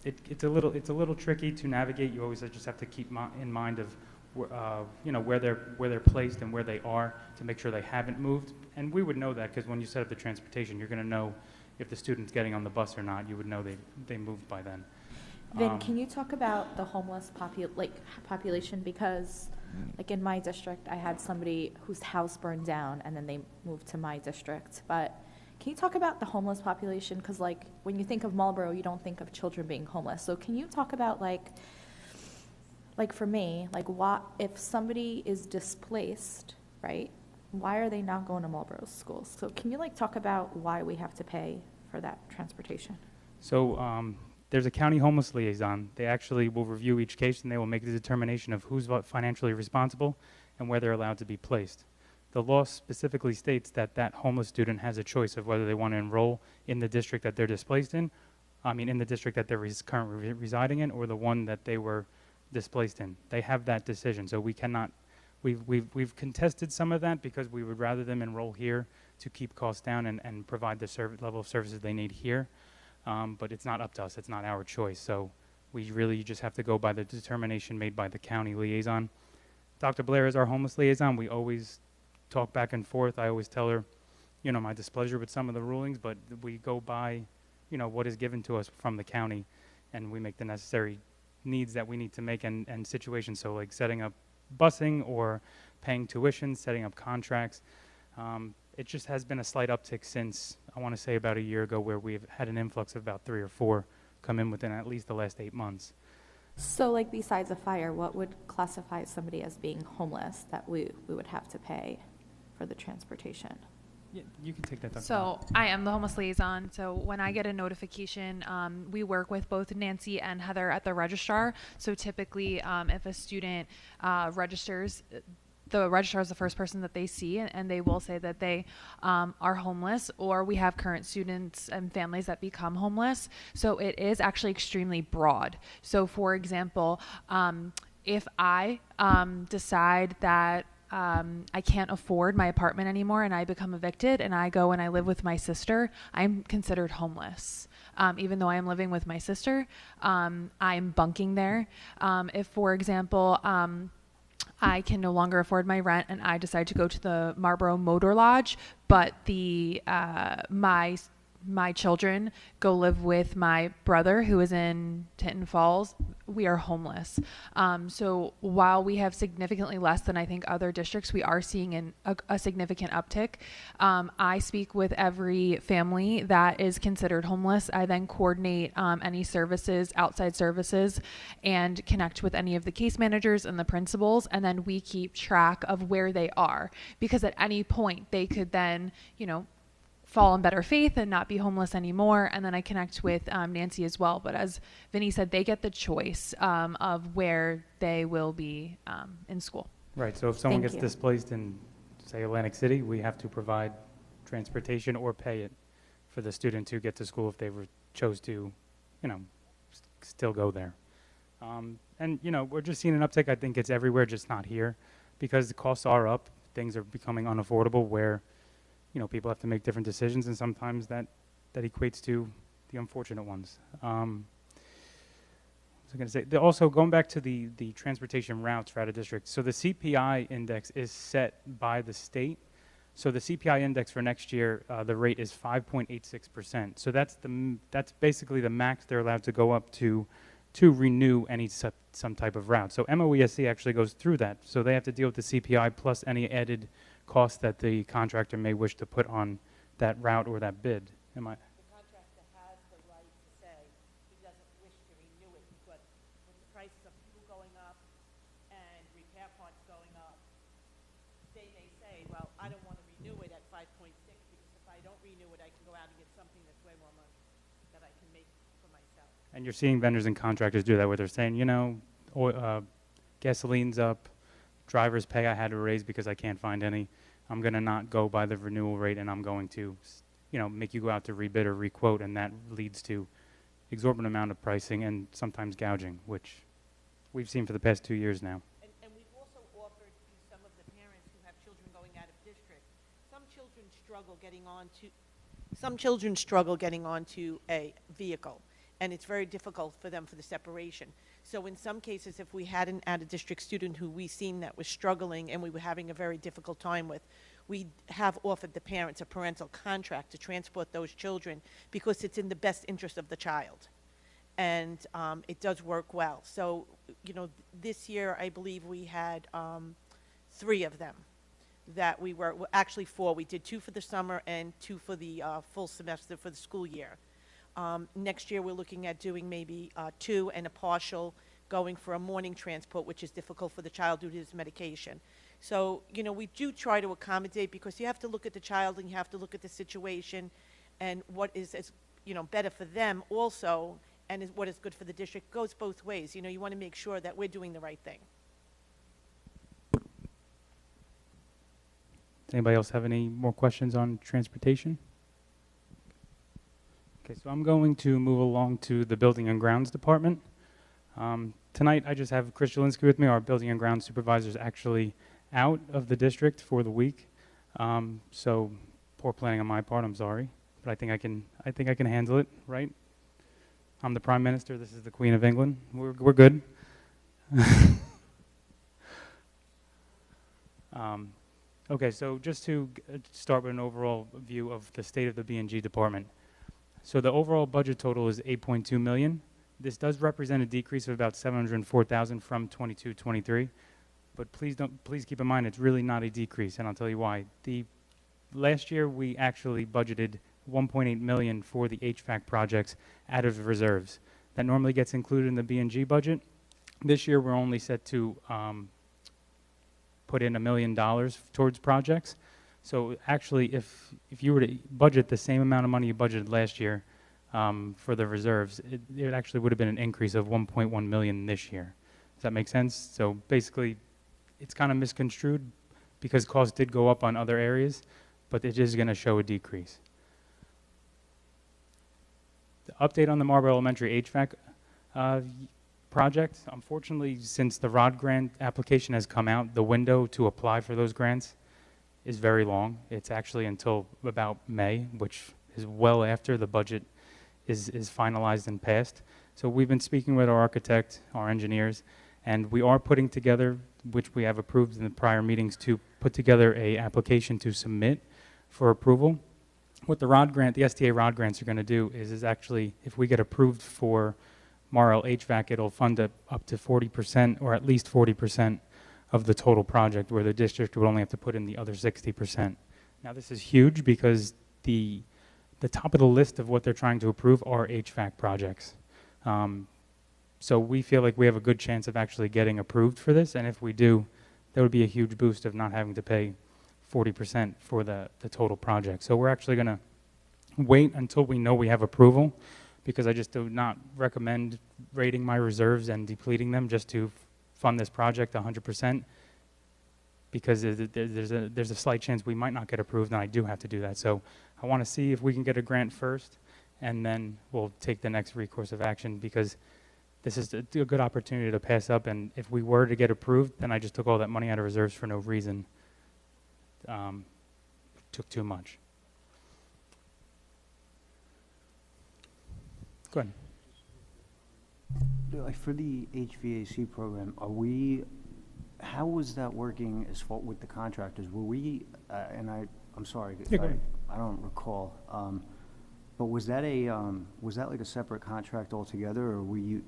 Speaker 2: it's a little tricky to navigate. You always just have to keep in mind of where they're placed and where they are to make sure they haven't moved. And we would know that because when you set up the transportation, you're going to know if the student's getting on the bus or not. You would know they moved by then.
Speaker 5: Vin, can you talk about the homeless population? Because like in my district, I had somebody whose house burned down and then they moved to my district. But can you talk about the homeless population? Because like when you think of Marlboro, you don't think of children being homeless. So can you talk about like for me, like what if somebody is displaced, right? Why are they not going to Marlboro schools? So can you like talk about why we have to pay for that transportation?
Speaker 2: So there's a county homeless liaison. They actually will review each case and they will make the determination of who's financially responsible and where they're allowed to be placed. The law specifically states that that homeless student has a choice of whether they want to enroll in the district that they're displaced in, in the district that they're currently residing in, or the one that they were displaced in. They have that decision, so we cannot. We've contested some of that because we would rather them enroll here to keep costs down and provide the level of services they need here. But it's not up to us. It's not our choice. So we really just have to go by the determination made by the county liaison. Dr. Blair is our homeless liaison. We always talk back and forth. I always tell her, my displeasure with some of the rulings, but we go by, what is given to us from the county, and we make the necessary needs that we need to make and situations. So like setting up busing or paying tuition, setting up contracts. It just has been a slight uptick since, I want to say about a year ago, where we've had an influx of about 3 or 4 come in within at least the last 8 months.
Speaker 5: So like besides a fire, what would classify somebody as being homeless that we would have to pay for the transportation?
Speaker 2: Yeah, you can take that, Dr.
Speaker 19: So I am the homeless liaison. So when I get a notification, we work with both Nancy and Heather at the registrar. So typically, if a student registers, the registrar is the first person that they see, and they will say that they are homeless, or we have current students and families that become homeless. So it is actually extremely broad. So for example, if I decide that I can't afford my apartment anymore and I become evicted and I go and I live with my sister, I'm considered homeless. Even though I am living with my sister, I'm bunking there. If, for example, I can no longer afford my rent and I decide to go to the Marlboro Motor Lodge, but my children go live with my brother who is in Tinton Falls, we are homeless. So while we have significantly less than I think other districts, we are seeing a significant uptick. I speak with every family that is considered homeless. I then coordinate any services, outside services, and connect with any of the case managers and the principals, and then we keep track of where they are, because at any point they could then, fall in better faith and not be homeless anymore. And then I connect with Nancy as well. But as Vinny said, they get the choice of where they will be in school.
Speaker 2: Right. So if someone gets displaced in, say, Atlantic City, we have to provide transportation or pay it for the student to get to school if they chose to, still go there. And, we're just seeing an uptick. I think it's everywhere, just not here, because the costs are up. Things are becoming unaffordable where people have to make different decisions, and sometimes that equates to the unfortunate ones. I was going to say, also going back to the transportation routes for out of district. So the CPI index is set by the state. So the CPI index for next year, the rate is 5.86%. So that's basically the max they're allowed to go up to renew any some type of route. So MOESC actually goes through that. So they have to deal with the CPI plus any added costs that the contractor may wish to put on that route or that bid. Am I?
Speaker 7: The contractor has the right to say he doesn't wish to renew it, but with the prices of fuel going up and repair parts going up, they may say, well, I don't want to renew it at 5.6 because if I don't renew it, I can go out and get something that's way more money that I can make for myself.
Speaker 2: And you're seeing vendors and contractors do that where they're saying, gasoline's up, driver's pay I had to raise because I can't find any. I'm going to not go by the renewal rate, and I'm going to, make you go out to rebid or requote, and that leads to exorbitant amount of pricing and sometimes gouging, which we've seen for the past 2 years now.
Speaker 7: And we've also offered to some of the parents who have children going out of district. Some children struggle getting onto a vehicle, and it's very difficult for them for the separation. So in some cases, if we had an out-of-district student who we seen that was struggling and we were having a very difficult time with, we have offered the parents a parental contract to transport those children because it's in the best interest of the child. And it does work well. So, this year I believe we had 3 of them that well, actually 4. We did 2 for the summer and 2 for the full semester for the school year. Next year, we're looking at doing maybe 2 and a partial going for a morning transport, which is difficult for the child due to his medication. So, we do try to accommodate because you have to look at the child and you have to look at the situation and what is, better for them also and what is good for the district. It goes both ways. You want to make sure that we're doing the right thing.
Speaker 2: Does anybody else have any more questions on transportation? Okay, so I'm going to move along to the Building and Grounds Department. Tonight, I just have Chris Jelinski with me. Our Building and Grounds Supervisor is actually out of the district for the week. So poor planning on my part, I'm sorry. But I think I can handle it, right? I'm the Prime Minister, this is the Queen of England. We're good. Okay, so just to start with an overall view of the state of the B&G department. So the overall budget total is $8.2 million. This does represent a decrease of about $704,000 from 22-23, but please keep in mind it's really not a decrease, and I'll tell you why. Last year we actually budgeted $1.8 million for the HVAC projects out of reserves. That normally gets included in the B&G budget. This year we're only set to put in $1 million towards projects. So actually, if you were to budget the same amount of money you budgeted last year for the reserves, it actually would have been an increase of $1.1 million this year. Does that make sense? So basically, it's kind of misconstrued because costs did go up on other areas, but it is going to show a decrease. The update on the Marlboro Elementary HVAC project. Unfortunately, since the ROD grant application has come out, the window to apply for those grants is very long. It's actually until about May, which is well after the budget is finalized and passed. So we've been speaking with our architect, our engineers, and we are putting together, which we have approved in the prior meetings, to put together a application to submit for approval. What the ROD grant, the STA ROD grants are going to do is actually, if we get approved for Marl HVAC, it'll fund up to 40% or at least 40% of the total project, where the district would only have to put in the other 60%. Now this is huge because the top of the list of what they're trying to approve are HVAC projects. So we feel like we have a good chance of actually getting approved for this, and if we do, there would be a huge boost of not having to pay 40% for the total project. So we're actually going to wait until we know we have approval, because I just do not recommend raiding my reserves and depleting them just to fund this project 100%, because there's a slight chance we might not get approved, and I do have to do that. So I want to see if we can get a grant first, and then we'll take the next recourse of action, because this is a good opportunity to pass up, and if we were to get approved, then I just took all that money out of reserves for no reason. Took too much. Go ahead.
Speaker 9: Like for the HVAC program, how was that working as far with the contractors? Were we, I'm sorry,
Speaker 2: Yeah, go ahead.
Speaker 9: I don't recall, but was that like a separate contract altogether, or were you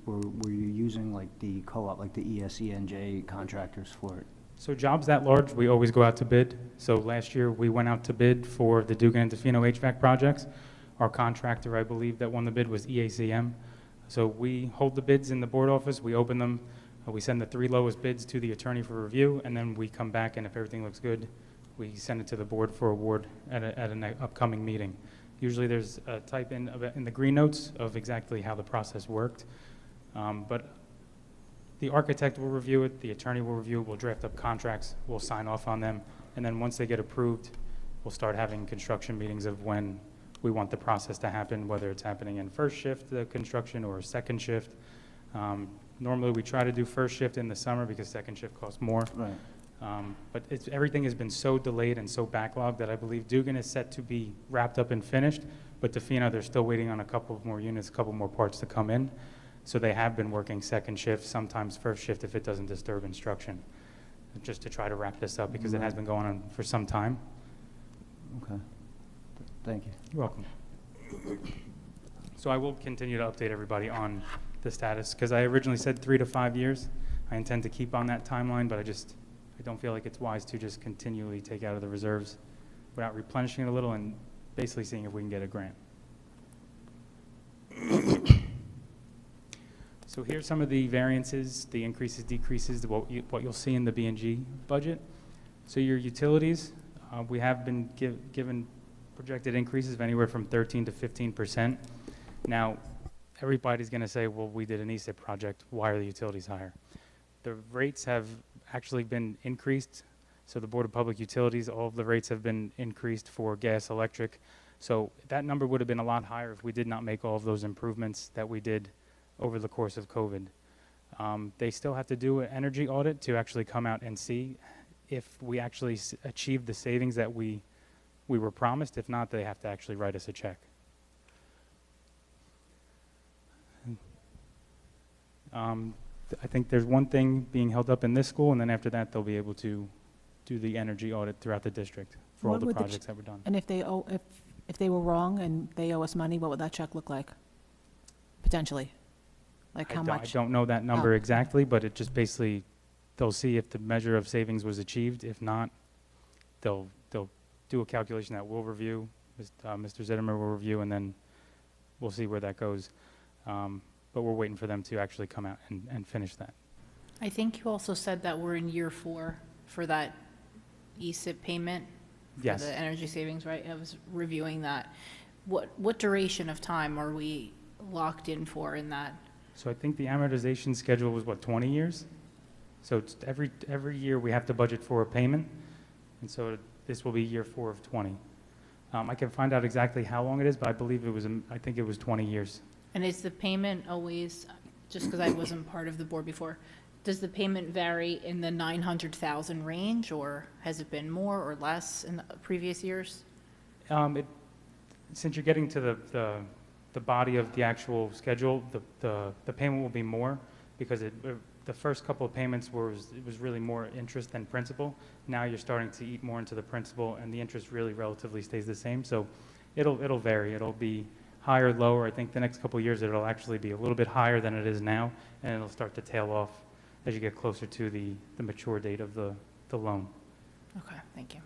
Speaker 9: using like the co-op, like the ESENJ contractors for it?
Speaker 2: So jobs that large, we always go out to bid. So last year, we went out to bid for the Dugan and Tofino HVAC projects. Our contractor, I believe, that won the bid was EACM. So we hold the bids in the board office, we open them, we send the 3 lowest bids to the attorney for review, and then we come back, and if everything looks good, we send it to the board for award at an upcoming meeting. Usually there's a type in the green notes of exactly how the process worked. But the architect will review it, the attorney will review it, we'll draft up contracts, we'll sign off on them, and then once they get approved, we'll start having construction meetings of when we want the process to happen, whether it's happening in first shift, the construction, or second shift. Normally we try to do first shift in the summer because second shift costs more.
Speaker 9: Right.
Speaker 2: But everything has been so delayed and so backlogged that I believe Dugan is set to be wrapped up and finished, but Tofino, they're still waiting on a couple more units, a couple more parts to come in. So they have been working second shift, sometimes first shift if it doesn't disturb instruction, just to try to wrap this up because it has been going on for some time.
Speaker 9: Okay. Thank you.
Speaker 2: You're welcome. So I will continue to update everybody on the status because I originally said 3 to 5 years. I intend to keep on that timeline, but I don't feel like it's wise to just continually take out of the reserves without replenishing it a little and basically seeing if we can get a grant. So here's some of the variances, the increases, decreases, what you'll see in the B&G budget. So your utilities, we have been given projected increases of anywhere from 13 to 15%. Now, everybody's going to say, well, we did an ESIP project. Why are the utilities higher? The rates have actually been increased. So the Board of Public Utilities, all of the rates have been increased for gas, electric. So that number would have been a lot higher if we did not make all of those improvements that we did over the course of COVID. They still have to do an energy audit to actually come out and see if we actually achieved the savings that we were promised. If not, they have to actually write us a check. I think there's one thing being held up in this school, and then after that, they'll be able to do the energy audit throughout the district for all the projects that were done.
Speaker 1: And if they were wrong and they owe us money, what would that check look like? Potentially? Like how much?
Speaker 2: I don't know that number exactly, but it just basically, they'll see if the measure of savings was achieved. If not, they'll do a calculation that we'll review, Mr. Zittimer will review, and then we'll see where that goes. But we're waiting for them to actually come out and finish that.
Speaker 15: I think you also said that we're in year 4 for that ESIP payment.
Speaker 2: Yes.
Speaker 15: For the energy savings, right? I was reviewing that. What duration of time are we locked in for in that?
Speaker 2: So I think the amortization schedule was, 20 years? So it's every year we have to budget for a payment, and so this will be year 4 of 20. I can find out exactly how long it is, but I believe I think it was 20 years.
Speaker 15: And is the payment always, just because I wasn't part of the board before, does the payment vary in the 900,000 range, or has it been more or less in the previous years?
Speaker 2: Since you're getting to the body of the actual schedule, the payment will be more because the first couple of payments it was really more interest than principal. Now you're starting to eat more into the principal, and the interest really relatively stays the same. So it'll vary. It'll be higher, lower. I think the next couple of years it'll actually be a little bit higher than it is now, and it'll start to tail off as you get closer to the mature date of the loan.
Speaker 15: Okay, thank you.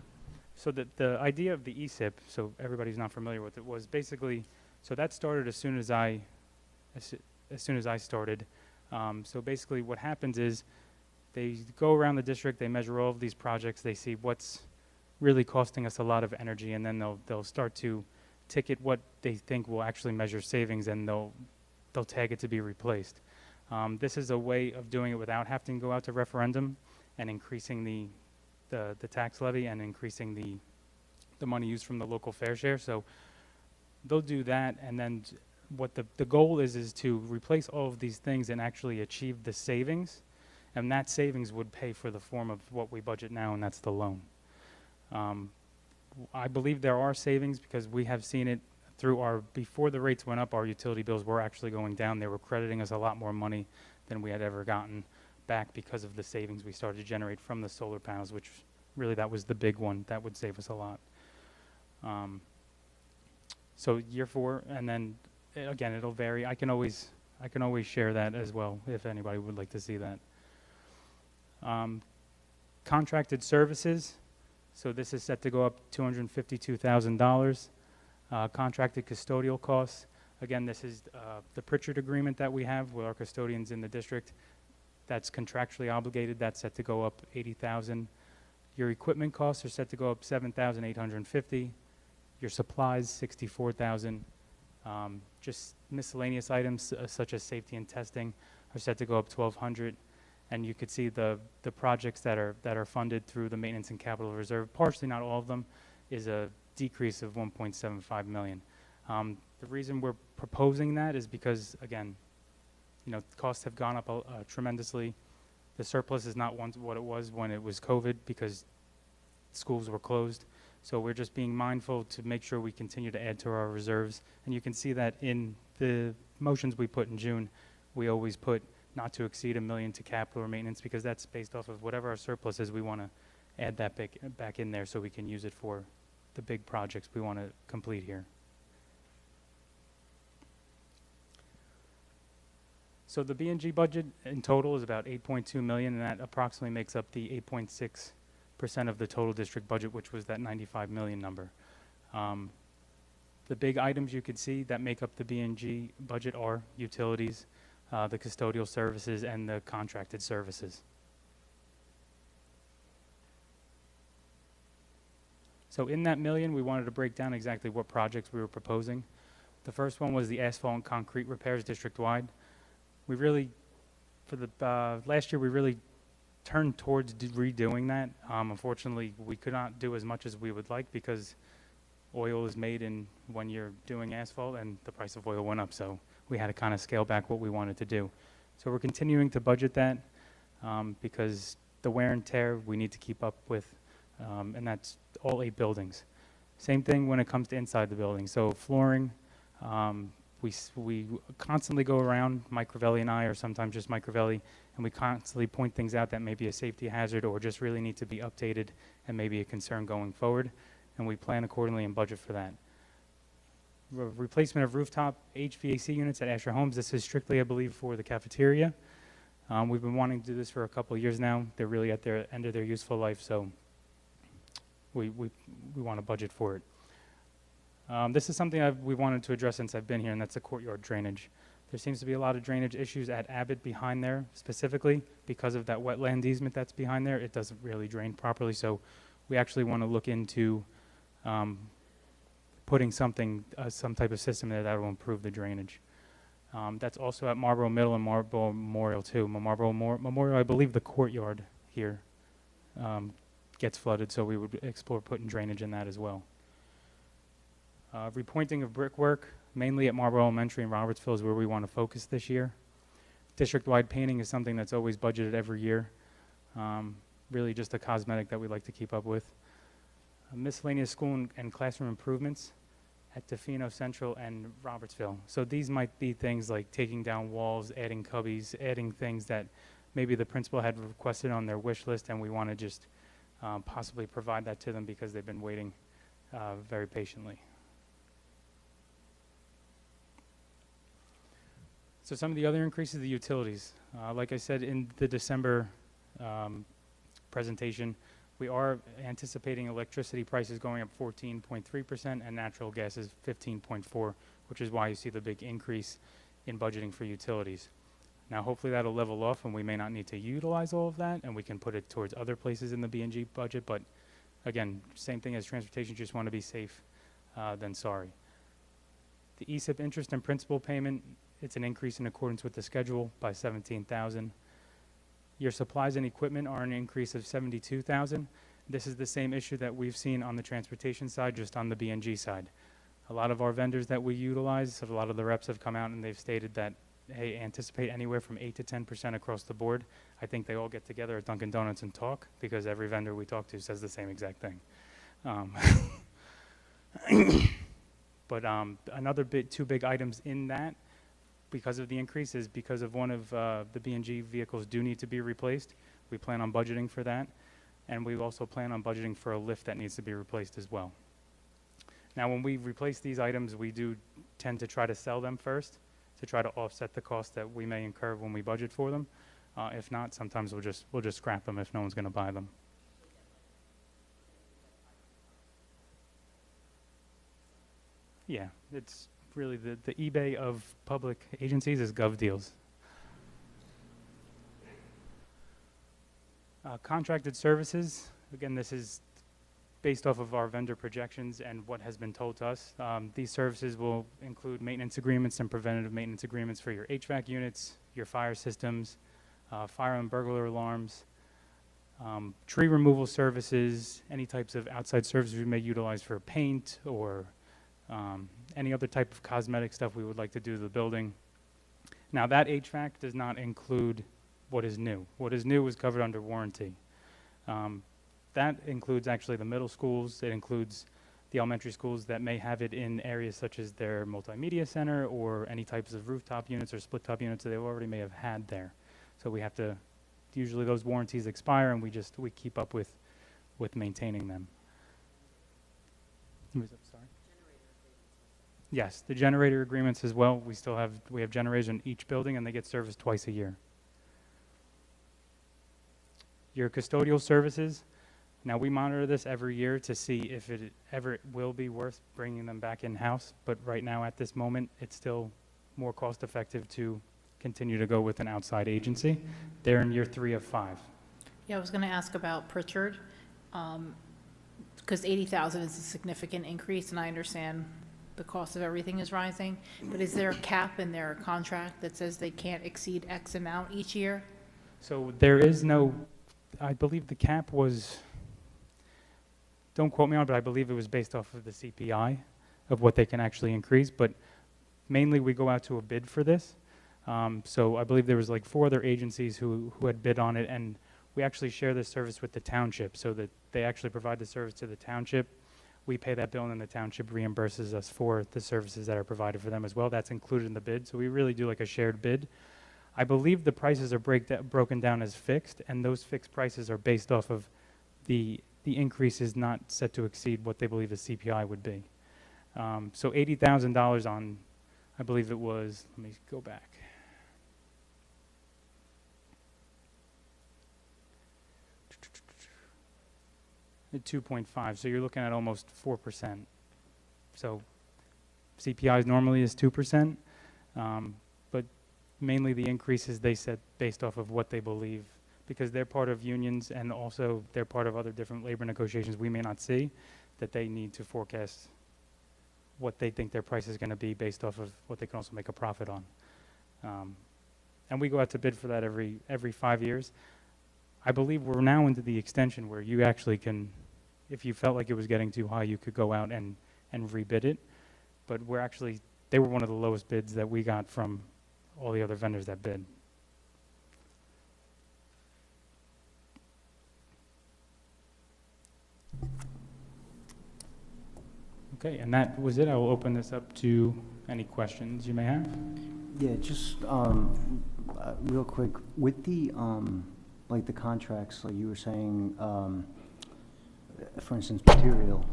Speaker 2: So the idea of the ESIP, so everybody's not familiar with it, was basically, so that started as soon as I started. So basically what happens is they go around the district, they measure all of these projects, they see what's really costing us a lot of energy, and then they'll start to ticket what they think will actually measure savings, and they'll tag it to be replaced. This is a way of doing it without having to go out to referendum and increasing the tax levy and increasing the money used from the local fair share. So they'll do that, and then what the goal is to replace all of these things and actually achieve the savings, and that savings would pay for the form of what we budget now, and that's the loan. I believe there are savings because we have seen it before the rates went up, our utility bills were actually going down. They were crediting us a lot more money than we had ever gotten back because of the savings we started to generate from the solar panels, which really that was the big one. That would save us a lot. So year 4, and then again, it'll vary. I can always share that as well if anybody would like to see that. Contracted services. So this is set to go up $252,000. Contracted custodial costs. Again, this is the Pritchard agreement that we have with our custodians in the district. That's contractually obligated. That's set to go up $80,000. Your equipment costs are set to go up $7,850. Your supplies, $64,000. Just miscellaneous items such as safety and testing are set to go up $1,200. And you could see the projects that are funded through the maintenance and capital reserve, partially, not all of them, is a decrease of $1.75 million. The reason we're proposing that is because, again, costs have gone up tremendously. The surplus is not what it was when it was COVID because schools were closed. So we're just being mindful to make sure we continue to add to our reserves. And you can see that in the motions we put in June, we always put not to exceed $1 million to capital or maintenance because that's based off of whatever our surplus is. We want to add that back in there so we can use it for the big projects we want to complete here. So the B&G budget in total is about $8.2 million, and that approximately makes up the 8.6% of the total district budget, which was that $95 million number. The big items you could see that make up the B&G budget are utilities, the custodial services, and the contracted services. So in that million, we wanted to break down exactly what projects we were proposing. The first one was the asphalt and concrete repairs district-wide. We really, for the last year, we really turned towards redoing that. Unfortunately, we could not do as much as we would like because oil is made in when you're doing asphalt, and the price of oil went up, so we had to kind of scale back what we wanted to do. So we're continuing to budget that because the wear and tear we need to keep up with, and that's all 8 buildings. Same thing when it comes to inside the building. So flooring, we constantly go around, Mike Ravelli and I, or sometimes just Mike Ravelli, and we constantly point things out that may be a safety hazard or just really need to be updated and maybe a concern going forward, and we plan accordingly and budget for that. Replacement of rooftop HVAC units at Asher Homes. This is strictly, I believe, for the cafeteria. We've been wanting to do this for a couple of years now. They're really at their end of their useful life, so we want to budget for it. This is something we wanted to address since I've been here, and that's the courtyard drainage. There seems to be a lot of drainage issues at Abbott behind there, specifically because of that wetland easement that's behind there. It doesn't really drain properly, so we actually want to look into putting some type of system there that will improve the drainage. That's also at Marlboro Middle and Marlboro Memorial too. Marlboro Memorial, I believe the courtyard here gets flooded, so we would explore putting drainage in that as well. Repointing of brickwork, mainly at Marlboro Elementary and Robertsville, is where we want to focus this year. District-wide painting is something that's always budgeted every year. Really just a cosmetic that we like to keep up with. Miscellaneous school and classroom improvements at Tofino Central and Robertsville. So these might be things like taking down walls, adding cubbies, adding things that maybe the principal had requested on their wish list, and we want to just possibly provide that to them because they've been waiting very patiently. So some of the other increases, the utilities. Like I said in the December presentation, we are anticipating electricity prices going up 14.3% and natural gas is 15.4%, which is why you see the big increase in budgeting for utilities. Now hopefully that'll level off and we may not need to utilize all of that and we can put it towards other places in the B&G budget, but again, same thing as transportation, just want to be safe than sorry. The ESIP interest and principal payment, it's an increase in accordance with the schedule by $17,000. Your supplies and equipment are an increase of $72,000. This is the same issue that we've seen on the transportation side, just on the B&G side. A lot of our vendors that we utilize, a lot of the reps have come out and they've stated that, hey, anticipate anywhere from 8 to 10% across the board. I think they all get together at Dunkin' Donuts and talk because every vendor we talk to says the same exact thing. But two big items in that, because of the increase, is because of one of the B&G vehicles do need to be replaced. We plan on budgeting for that. And we also plan on budgeting for a lift that needs to be replaced as well. Now, when we replace these items, we do tend to try to sell them first to try to offset the cost that we may incur when we budget for them. If not, sometimes we'll just scrap them if no one's going to buy them. Yeah, it's really the eBay of public agencies is Gov Deals. Contracted services, again, this is based off of our vendor projections and what has been told to us. These services will include maintenance agreements and preventative maintenance agreements for your HVAC units, your fire systems, fire and burglar alarms, tree removal services, any types of outside services we may utilize for paint or any other type of cosmetic stuff we would like to do to the building. Now, that HVAC does not include what is new. What is new is covered under warranty. That includes actually the middle schools. It includes the elementary schools that may have it in areas such as their multimedia center or any types of rooftop units or split top units that they already may have had there. So we have to, usually those warranties expire and we keep up with maintaining them. Sorry? Yes, the generator agreements as well. We have generators in each building and they get serviced twice a year. Your custodial services, now we monitor this every year to see if it ever will be worth bringing them back in-house, but right now at this moment, it's still more cost-effective to continue to go with an outside agency. They're in year 3 of 5.
Speaker 15: Yeah, I was going to ask about Pritchard, because 80,000 is a significant increase, and I understand the cost of everything is rising, but is there a cap in their contract that says they can't exceed X amount each year?
Speaker 2: So there is no, I believe the cap was, don't quote me on it, but I believe it was based off of the CPI of what they can actually increase, but mainly we go out to a bid for this. So I believe there was like 4 other agencies who had bid on it, and we actually share this service with the township so that they actually provide the service to the township. We pay that bill and then the township reimburses us for the services that are provided for them as well. That's included in the bid, so we really do like a shared bid. I believe the prices are broken down as fixed, and those fixed prices are based off of the increase is not set to exceed what they believe the CPI would be. So $80,000 on, I believe it was, let me go back. At 2.5, so you're looking at almost 4%. So CPI normally is 2%, but mainly the increases they set based off of what they believe, because they're part of unions and also they're part of other different labor negotiations we may not see, that they need to forecast what they think their price is going to be based off of what they can also make a profit on. And we go out to bid for that every 5 years. I believe we're now into the extension where you actually can, if you felt like it was getting too high, you could go out and rebid it. But they were one of the lowest bids that we got from all the other vendors that bid. Okay, and that was it. I will open this up to any questions you may have.
Speaker 9: Yeah, just real quick, with the like the contracts, like you were saying, for instance, material,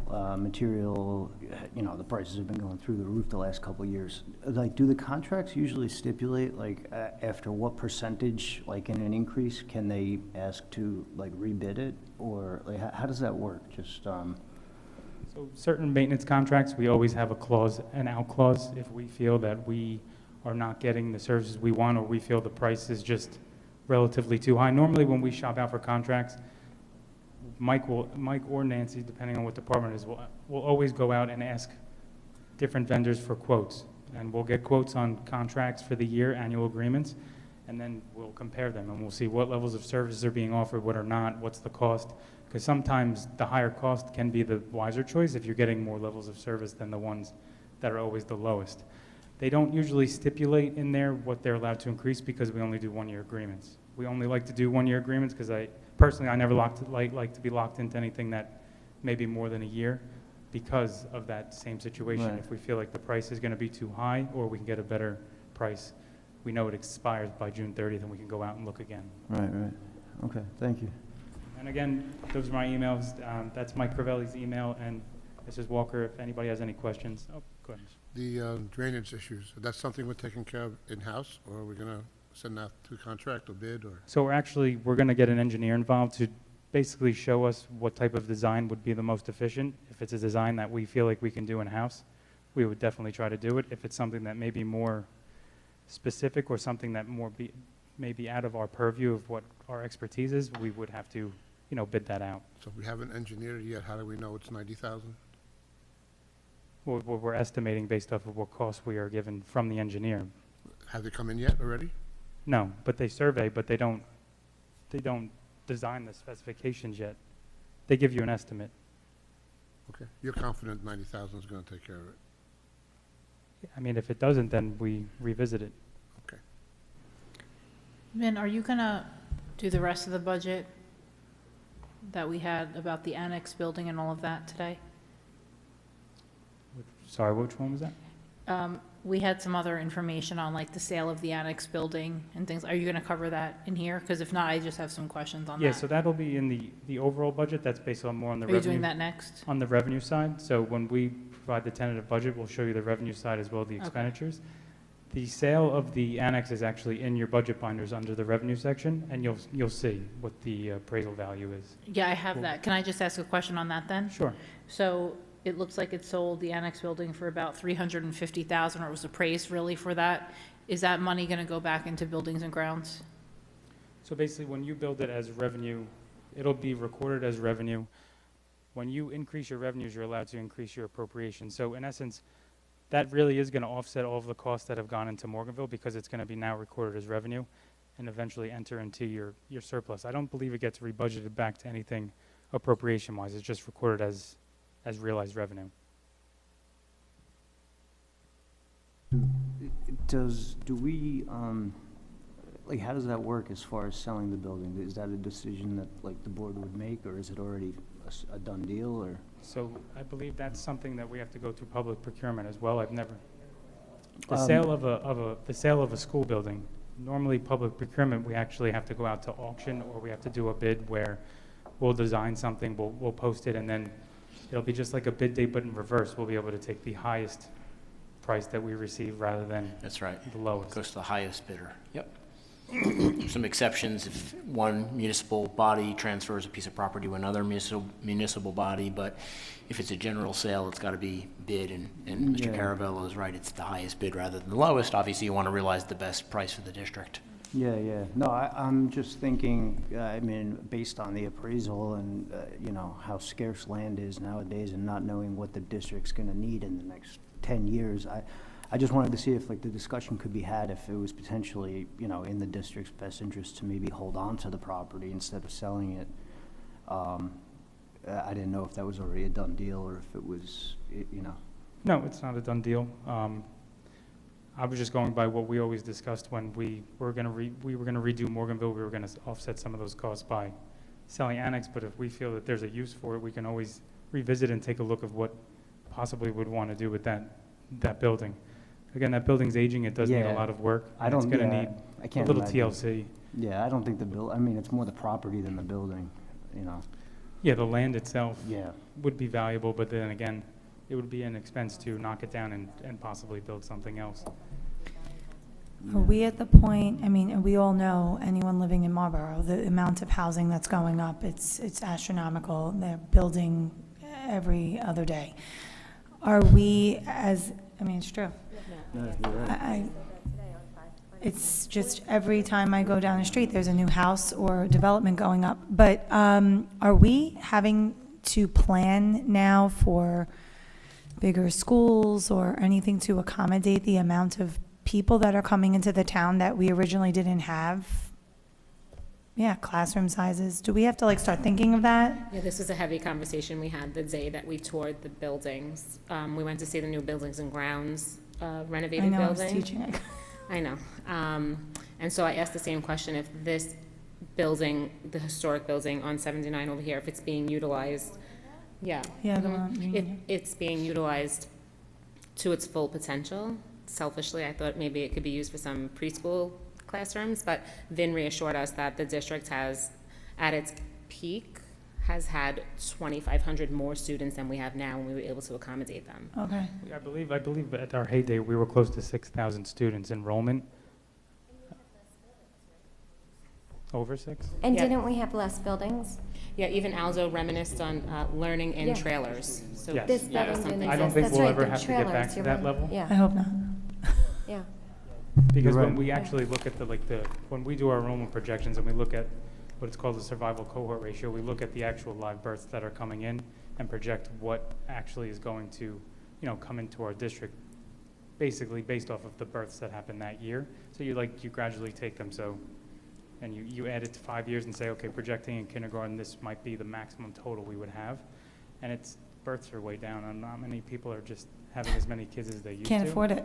Speaker 9: you know, the prices have been going through the roof the last couple of years. Like, do the contracts usually stipulate, like, after what percentage, like, in an increase, can they ask to, like, rebid it? Or, like, how does that work? Just,
Speaker 2: So certain maintenance contracts, we always have a clause, an out clause, if we feel that we are not getting the services we want or we feel the price is just relatively too high. Normally when we shop out for contracts, Mike or Nancy, depending on what department it is, will always go out and ask different vendors for quotes. And we'll get quotes on contracts for the year, annual agreements, and then we'll compare them and we'll see what levels of services are being offered, what are not, what's the cost. Because sometimes the higher cost can be the wiser choice if you're getting more levels of service than the ones that are always the lowest. They don't usually stipulate in there what they're allowed to increase because we only do 1-year agreements. We only like to do 1-year agreements because I never like to be locked into anything that may be more than a year, because of that same situation.
Speaker 9: Right.
Speaker 2: If we feel like the price is going to be too high or we can get a better price, we know it expires by June 30th and we can go out and look again.
Speaker 9: Right, right. Okay, thank you.
Speaker 2: And again, those are my emails. That's Mike Crivelli's email, and Mrs. Walker, if anybody has any questions. Oh, go ahead.
Speaker 11: The drainage issues, that's something we're taking care of in-house, or are we going to send out to contract or bid, or?
Speaker 2: So we're going to get an engineer involved to basically show us what type of design would be the most efficient. If it's a design that we feel like we can do in-house, we would definitely try to do it. If it's something that may be more specific or something that may be out of our purview of what our expertise is, we would have to, bid that out.
Speaker 11: So if we haven't engineered it yet, how do we know it's 90,000?
Speaker 2: Well, we're estimating based off of what costs we are given from the engineer.
Speaker 11: Have they come in yet already?
Speaker 2: No, but they survey, but they don't design the specifications yet. They give you an estimate.
Speaker 11: Okay. You're confident 90,000 is going to take care of it?
Speaker 2: I mean, if it doesn't, then we revisit it.
Speaker 11: Okay.
Speaker 15: Vin, are you gonna do the rest of the budget that we had about the annex building and all of that today?
Speaker 2: Sorry, which one was that?
Speaker 15: We had some other information on like the sale of the annex building and things. Are you gonna cover that in here? Because if not, I just have some questions on that.
Speaker 2: Yeah, so that'll be in the overall budget. That's based on more on the
Speaker 15: Are you
Speaker 2: revenue.
Speaker 15: doing that next?
Speaker 2: On the revenue side. So when we provide the tentative budget, we'll show you the revenue side as well as the expenditures. The sale of the annex is actually in your budget binders under the revenue section, and you'll see what the appraisal value is.
Speaker 15: Yeah, I have that. Can I just ask a question on that then?
Speaker 2: Sure.
Speaker 15: So it looks like it sold the annex building for about $350,000, or it was appraised really for that. Is that money going to go back into buildings and grounds?
Speaker 2: So basically, when you build it as revenue, it'll be recorded as revenue. When you increase your revenues, you're allowed to increase your appropriation. So in essence, that really is going to offset all of the costs that have gone into Morganville because it's going to be now recorded as revenue and eventually enter into your surplus. I don't believe it gets rebudgeted back to anything appropriation-wise. It's just recorded as realized revenue.
Speaker 9: Do we, like, how does that work as far as selling the building? Is that a decision that, like, the board would make, or is it already a done deal, or?
Speaker 2: So I believe that's something that we have to go through public procurement as well. The sale of a school building, normally public procurement, we actually have to go out to auction, or we have to do a bid where we'll design something, we'll post it, and then it'll be just like a bid date, but in reverse. We'll be able to take the highest price that we receive rather than
Speaker 21: That's right.
Speaker 2: the lowest.
Speaker 21: Goes to the highest bidder. Yep. Some exceptions if one municipal body transfers a piece of property to another municipal body, but if it's a general sale, it's got to be bid, and Mr. Caravello is right, it's the highest bid rather than the lowest. Obviously, you want to realize the best price for the district.
Speaker 9: Yeah, yeah. No, I'm just thinking, I mean, based on the appraisal and, how scarce land is nowadays and not knowing what the district's going to need in the next 10 years, I just wanted to see if, like, the discussion could be had if it was potentially, in the district's best interest to maybe hold on to the property instead of selling it. I didn't know if that was already a done deal or if it was,
Speaker 2: No, it's not a done deal. I was just going by what we always discussed when we were going to redo Morganville. We were going to offset some of those costs by selling annex, but if we feel that there's a use for it, we can always revisit and take a look of what possibly would want to do with that building. Again, that building's aging. It does need a lot of work.
Speaker 9: I don't.
Speaker 2: It's going to need a little TLC.
Speaker 9: Yeah, I don't think it's more the property than the building,
Speaker 2: Yeah, the land itself
Speaker 9: Yeah.
Speaker 2: would be valuable, but then again, it would be an expense to knock it down and possibly build something else.
Speaker 13: Are we at the point, and we all know, anyone living in Marlboro, the amount of housing that's going up, it's astronomical. They're building every other day. Are we it's true. It's just every time I go down the street, there's a new house or development going up. But are we having to plan now for bigger schools or anything to accommodate the amount of people that are coming into the town that we originally didn't have? Yeah, classroom sizes. Do we have to start thinking of that?
Speaker 14: Yeah, this was a heavy conversation we had the day that we toured the buildings. We went to see the new buildings and grounds renovated building.
Speaker 13: I know, I was teaching.
Speaker 14: I know. And so I asked the same question, if this building, the historic building on 79 over here, if it's being utilized Yeah.
Speaker 13: Yeah, the
Speaker 14: Mhm.
Speaker 13: one-
Speaker 14: It's being utilized to its full potential. Selfishly, I thought maybe it could be used for some preschool classrooms, but Vin reassured us that the district has, at its peak, has had 2,500 more students than we have now, and we were able to accommodate them.
Speaker 13: Okay.
Speaker 2: I believe at our heyday, we were close to 6,000 students enrollment. Over 6?
Speaker 4: And
Speaker 14: Yeah.
Speaker 4: didn't we have less buildings?
Speaker 14: Yeah, even Alzo reminisced on learning in
Speaker 4: Yeah.
Speaker 14: trailers. So
Speaker 2: Yes.
Speaker 4: This
Speaker 14: yeah,
Speaker 4: building
Speaker 14: something
Speaker 4: didn't
Speaker 2: I don't
Speaker 4: exist.
Speaker 2: think
Speaker 4: That's
Speaker 2: we'll
Speaker 4: right,
Speaker 2: ever
Speaker 4: the
Speaker 2: have to get back
Speaker 4: trailers,
Speaker 2: to
Speaker 4: you're
Speaker 2: that
Speaker 4: right.
Speaker 2: level.
Speaker 4: Yeah.
Speaker 13: I hope not.
Speaker 4: Yeah.
Speaker 2: Because
Speaker 9: You're
Speaker 2: when
Speaker 9: right.
Speaker 2: we actually look at when we do our enrollment projections and we look at what it's called the survival cohort ratio, we look at the actual live births that are coming in and project what actually is going to, come into our district, basically based off of the births that happened that year. So you gradually take them, and you add it to 5 years and say, okay, projecting in kindergarten, this might be the maximum total we would have. And births are way down, and not many people are just having as many kids as they used to.
Speaker 13: Can't afford it.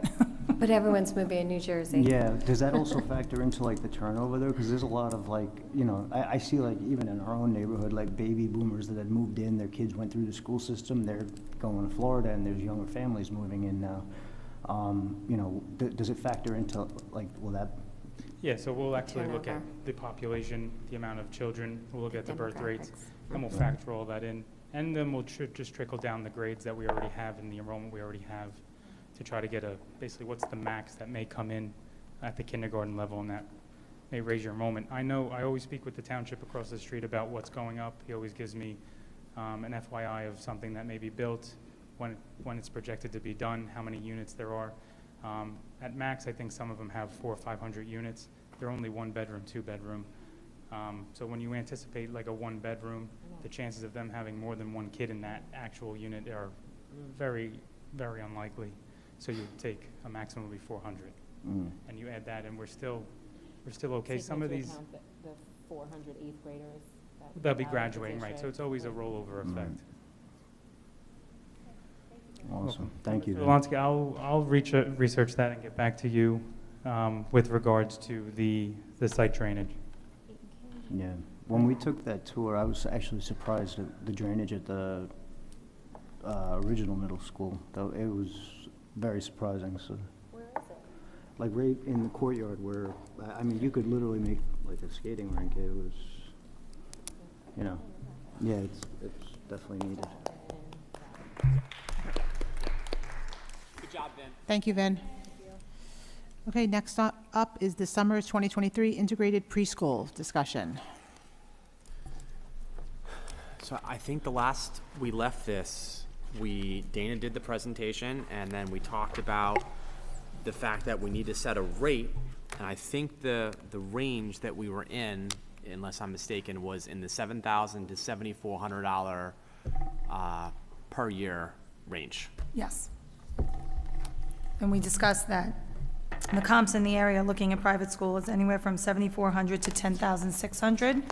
Speaker 4: But everyone's moving in New Jersey.
Speaker 9: Yeah, does that also factor into like the turnover though? Because there's a lot of I see even in our own neighborhood, baby boomers that had moved in, their kids went through the school system, they're going to Florida, and there's younger families moving in now. Does it factor into will that?
Speaker 2: Yeah, so we'll actually look at
Speaker 4: Turnover.
Speaker 2: the population, the amount of children, we'll look at the birth rates, and we'll factor all that in. And then we'll just trickle down the grades that we already have and the enrollment we already have to try to get basically what's the max that may come in at the kindergarten level, and that may raise your enrollment. I know I always speak with the township across the street about what's going up. He always gives me an FYI of something that may be built, when it's projected to be done, how many units there are. At max, I think some of them have 400 or 500 units. They're only 1 bedroom, 2 bedroom. So when you anticipate a 1 bedroom, the chances of them having more than 1 kid in that actual unit are very, very unlikely. So you take a maximum of 400, and you add that, and we're still okay. Some of these,
Speaker 14: the 400 eighth graders,
Speaker 2: they'll be graduating, right? So it's always a rollover effect.
Speaker 9: Awesome, thank you.
Speaker 2: Mr. Volonsky, I'll research that and get back to you with regards to the site drainage.
Speaker 9: Yeah, when we took that tour, I was actually surprised at the drainage at the original middle school. Though it was very surprising. So,
Speaker 4: Where is it?
Speaker 9: right in the courtyard, where you could literally make a skating rink. It was, yeah, it's definitely needed.
Speaker 3: Good job, Vin.
Speaker 1: Thank you, Vin. Okay, next up is the summer 2023 integrated preschool discussion.
Speaker 3: So I think the last we left this, Dana did the presentation, and then we talked about the fact that we need to set a rate, and I think the range that we were in, unless I'm mistaken, was in the $7,000 to $7,400 per year range.
Speaker 13: Yes. And we discussed that the comps in the area looking at private school is anywhere from $7,400 to $10,600.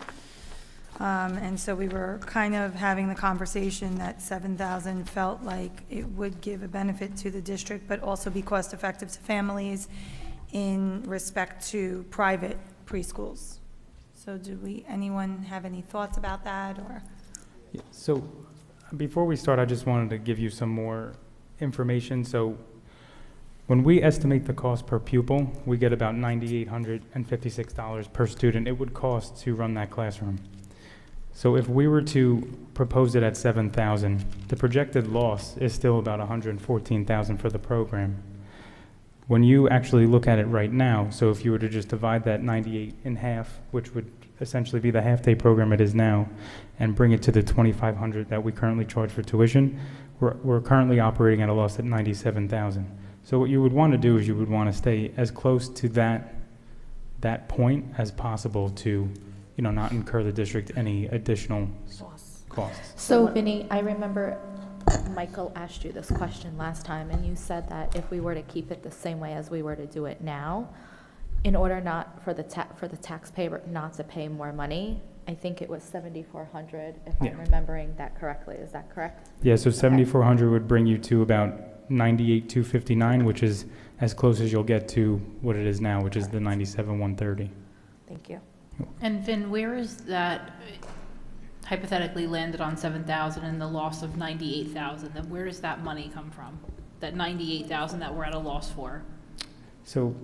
Speaker 13: And so we were kind of having the conversation that 7,000 felt like it would give a benefit to the district, but also be cost-effective to families in respect to private preschools. So anyone have any thoughts about that, or?
Speaker 2: Yeah, so before we start, I just wanted to give you some more information. So when we estimate the cost per pupil, we get about $9,856 per student it would cost to run that classroom. So if we were to propose it at 7,000, the projected loss is still about $114,000 for the program. When you actually look at it right now, so if you were to just divide that 98 in half, which would essentially be the half-day program it is now, and bring it to the $2,500 that we currently charge for tuition, we're currently operating at a loss at $97,000. So what you would want to do is you would want to stay as close to that point as possible to, not incur the district any additional costs.
Speaker 5: So, Vinny, I remember Michael asked you this question last time, and you said that if we were to keep it the same way as we were to do it now, in order not for the taxpayer not to pay more money, I think it was $7,400, if
Speaker 2: Yeah.
Speaker 5: I'm remembering that correctly. Is that correct?
Speaker 2: Yeah, so 7,400 would bring you to about 98,259, which is as close as you'll get to what it is now, which is the 97,130.
Speaker 5: Thank you.
Speaker 15: And Vin, where is that, hypothetically landed on 7,000 and the loss of 98,000, then where does that money come from? That 98,000 that we're at a loss for?
Speaker 2: So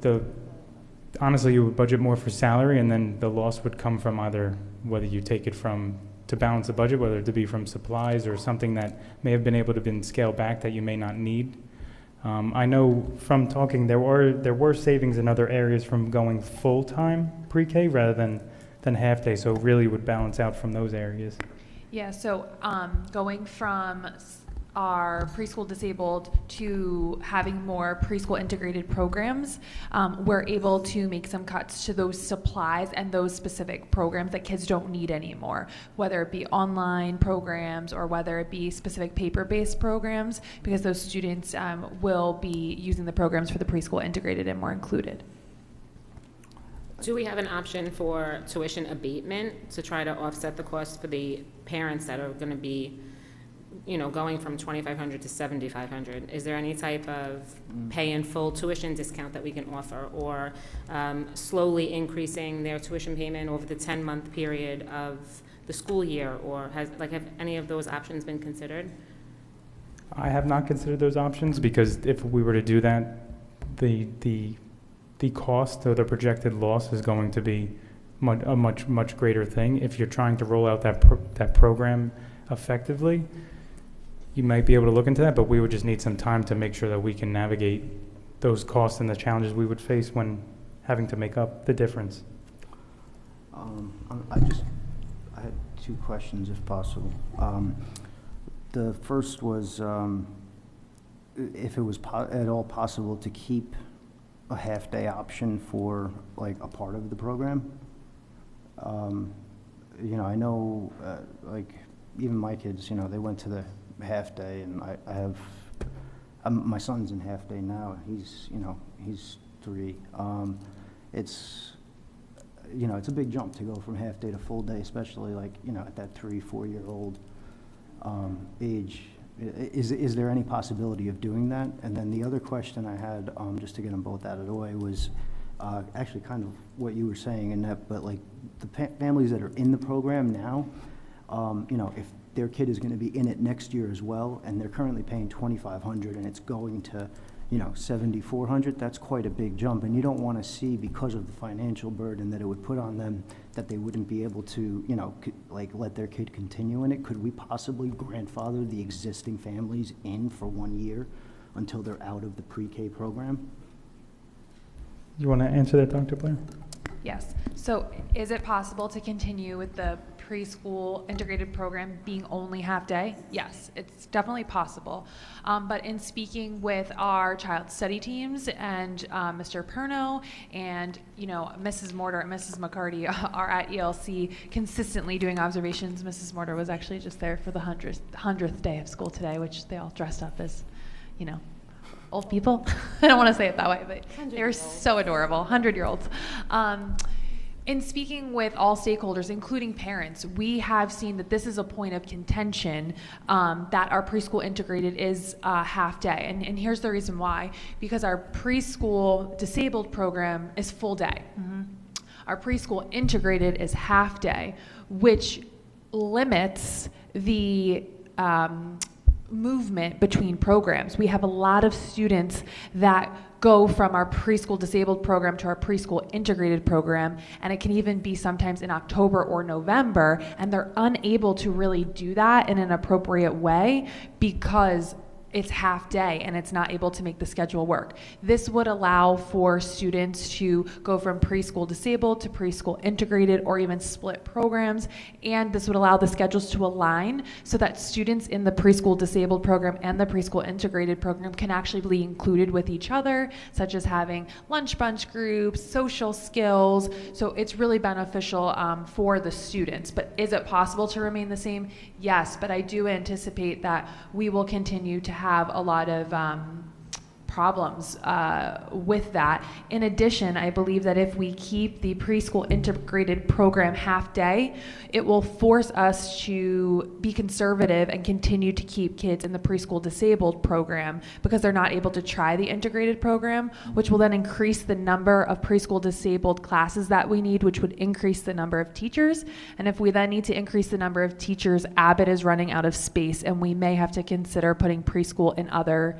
Speaker 2: honestly, you would budget more for salary, and then the loss would come from either whether you take it from to balance the budget, whether it to be from supplies or something that may have been able to been scaled back that you may not need. I know from talking there were savings in other areas from going full-time pre-K rather than half-day, so it really would balance out from those areas.
Speaker 19: Yeah, so going from our preschool disabled to having more preschool integrated programs, we're able to make some cuts to those supplies and those specific programs that kids don't need anymore, whether it be online programs or whether it be specific paper-based programs, because those students will be using the programs for the preschool integrated and more included.
Speaker 14: Do we have an option for tuition abatement to try to offset the cost for the parents that are going to be, you know, going from 2,500 to 7,500? Is there any type of pay in full tuition discount that we can offer, or slowly increasing their tuition payment over the 10-month period of the school year, or have any of those options been considered?
Speaker 2: I have not considered those options, because if we were to do that, the cost or the projected loss is going to be a much greater thing. If you're trying to roll out that program effectively, you might be able to look into that, but we would just need some time to make sure that we can navigate those costs and the challenges we would face when having to make up the difference.
Speaker 9: I had two questions, if possible. The first was if it was at all possible to keep a half-day option for like a part of the program. You know, I know like even my kids, you know, they went to the half day, and I have my son's in half day now. He's 3. It's, you know, it's a big jump to go from half day to full day, especially like, you know, at that 3-4 year old age. Is there any possibility of doing that? And then the other question I had, just to get them both out of the way, was actually kind of what you were saying in that, but like the families that are in the program now, you know, if their kid is going to be in it next year as well, and they're currently paying $2,500 and it's going to, you know, $7,400, that's quite a big jump. And you don't want to see, because of the financial burden that it would put on them, that they wouldn't be able to, you know, like let their kid continue in it. Could we possibly grandfather the existing families in for 1 year until they're out of the pre-K program?
Speaker 2: You want to answer that, Dr. Blair?
Speaker 19: Yes. So is it possible to continue with the preschool integrated program being only half day? Yes, it's definitely possible. But in speaking with our child study teams and Mr. Perno and, you know, Mrs. Mortar and Mrs. McCarty are at ELC consistently doing observations. Mrs. Mortar was actually just there for the 100th day of school today, which they all dressed up as, you know, old people. I don't want to say it that way, but they were so adorable, 100-year-olds. In speaking with all stakeholders, including parents, we have seen that this is a point of contention, that our preschool integrated is half day. And here's the reason why. Because our preschool disabled program is full day. Mm-hmm. Our preschool integrated is half day, which limits the movement between programs. We have a lot of students that go from our preschool disabled program to our preschool integrated program, and it can even be sometimes in October or November, and they're unable to really do that in an appropriate way because it's half day and it's not able to make the schedule work. This would allow for students to go from preschool disabled to preschool integrated or even split programs, and this would allow the schedules to align so that students in the preschool disabled program and the preschool integrated program can actually be included with each other, such as having lunch bunch groups, social skills. So it's really beneficial for the students. But is it possible to remain the same? Yes, but I do anticipate that we will continue to have a lot of problems with that. In addition, I believe that if we keep the preschool integrated program half day, it will force us to be conservative and continue to keep kids in the preschool disabled program because they're not able to try the integrated program, which will then increase the number of preschool disabled classes that we need, which would increase the number of teachers. And if we then need to increase the number of teachers, Abbott is running out of space, and we may have to consider putting preschool in other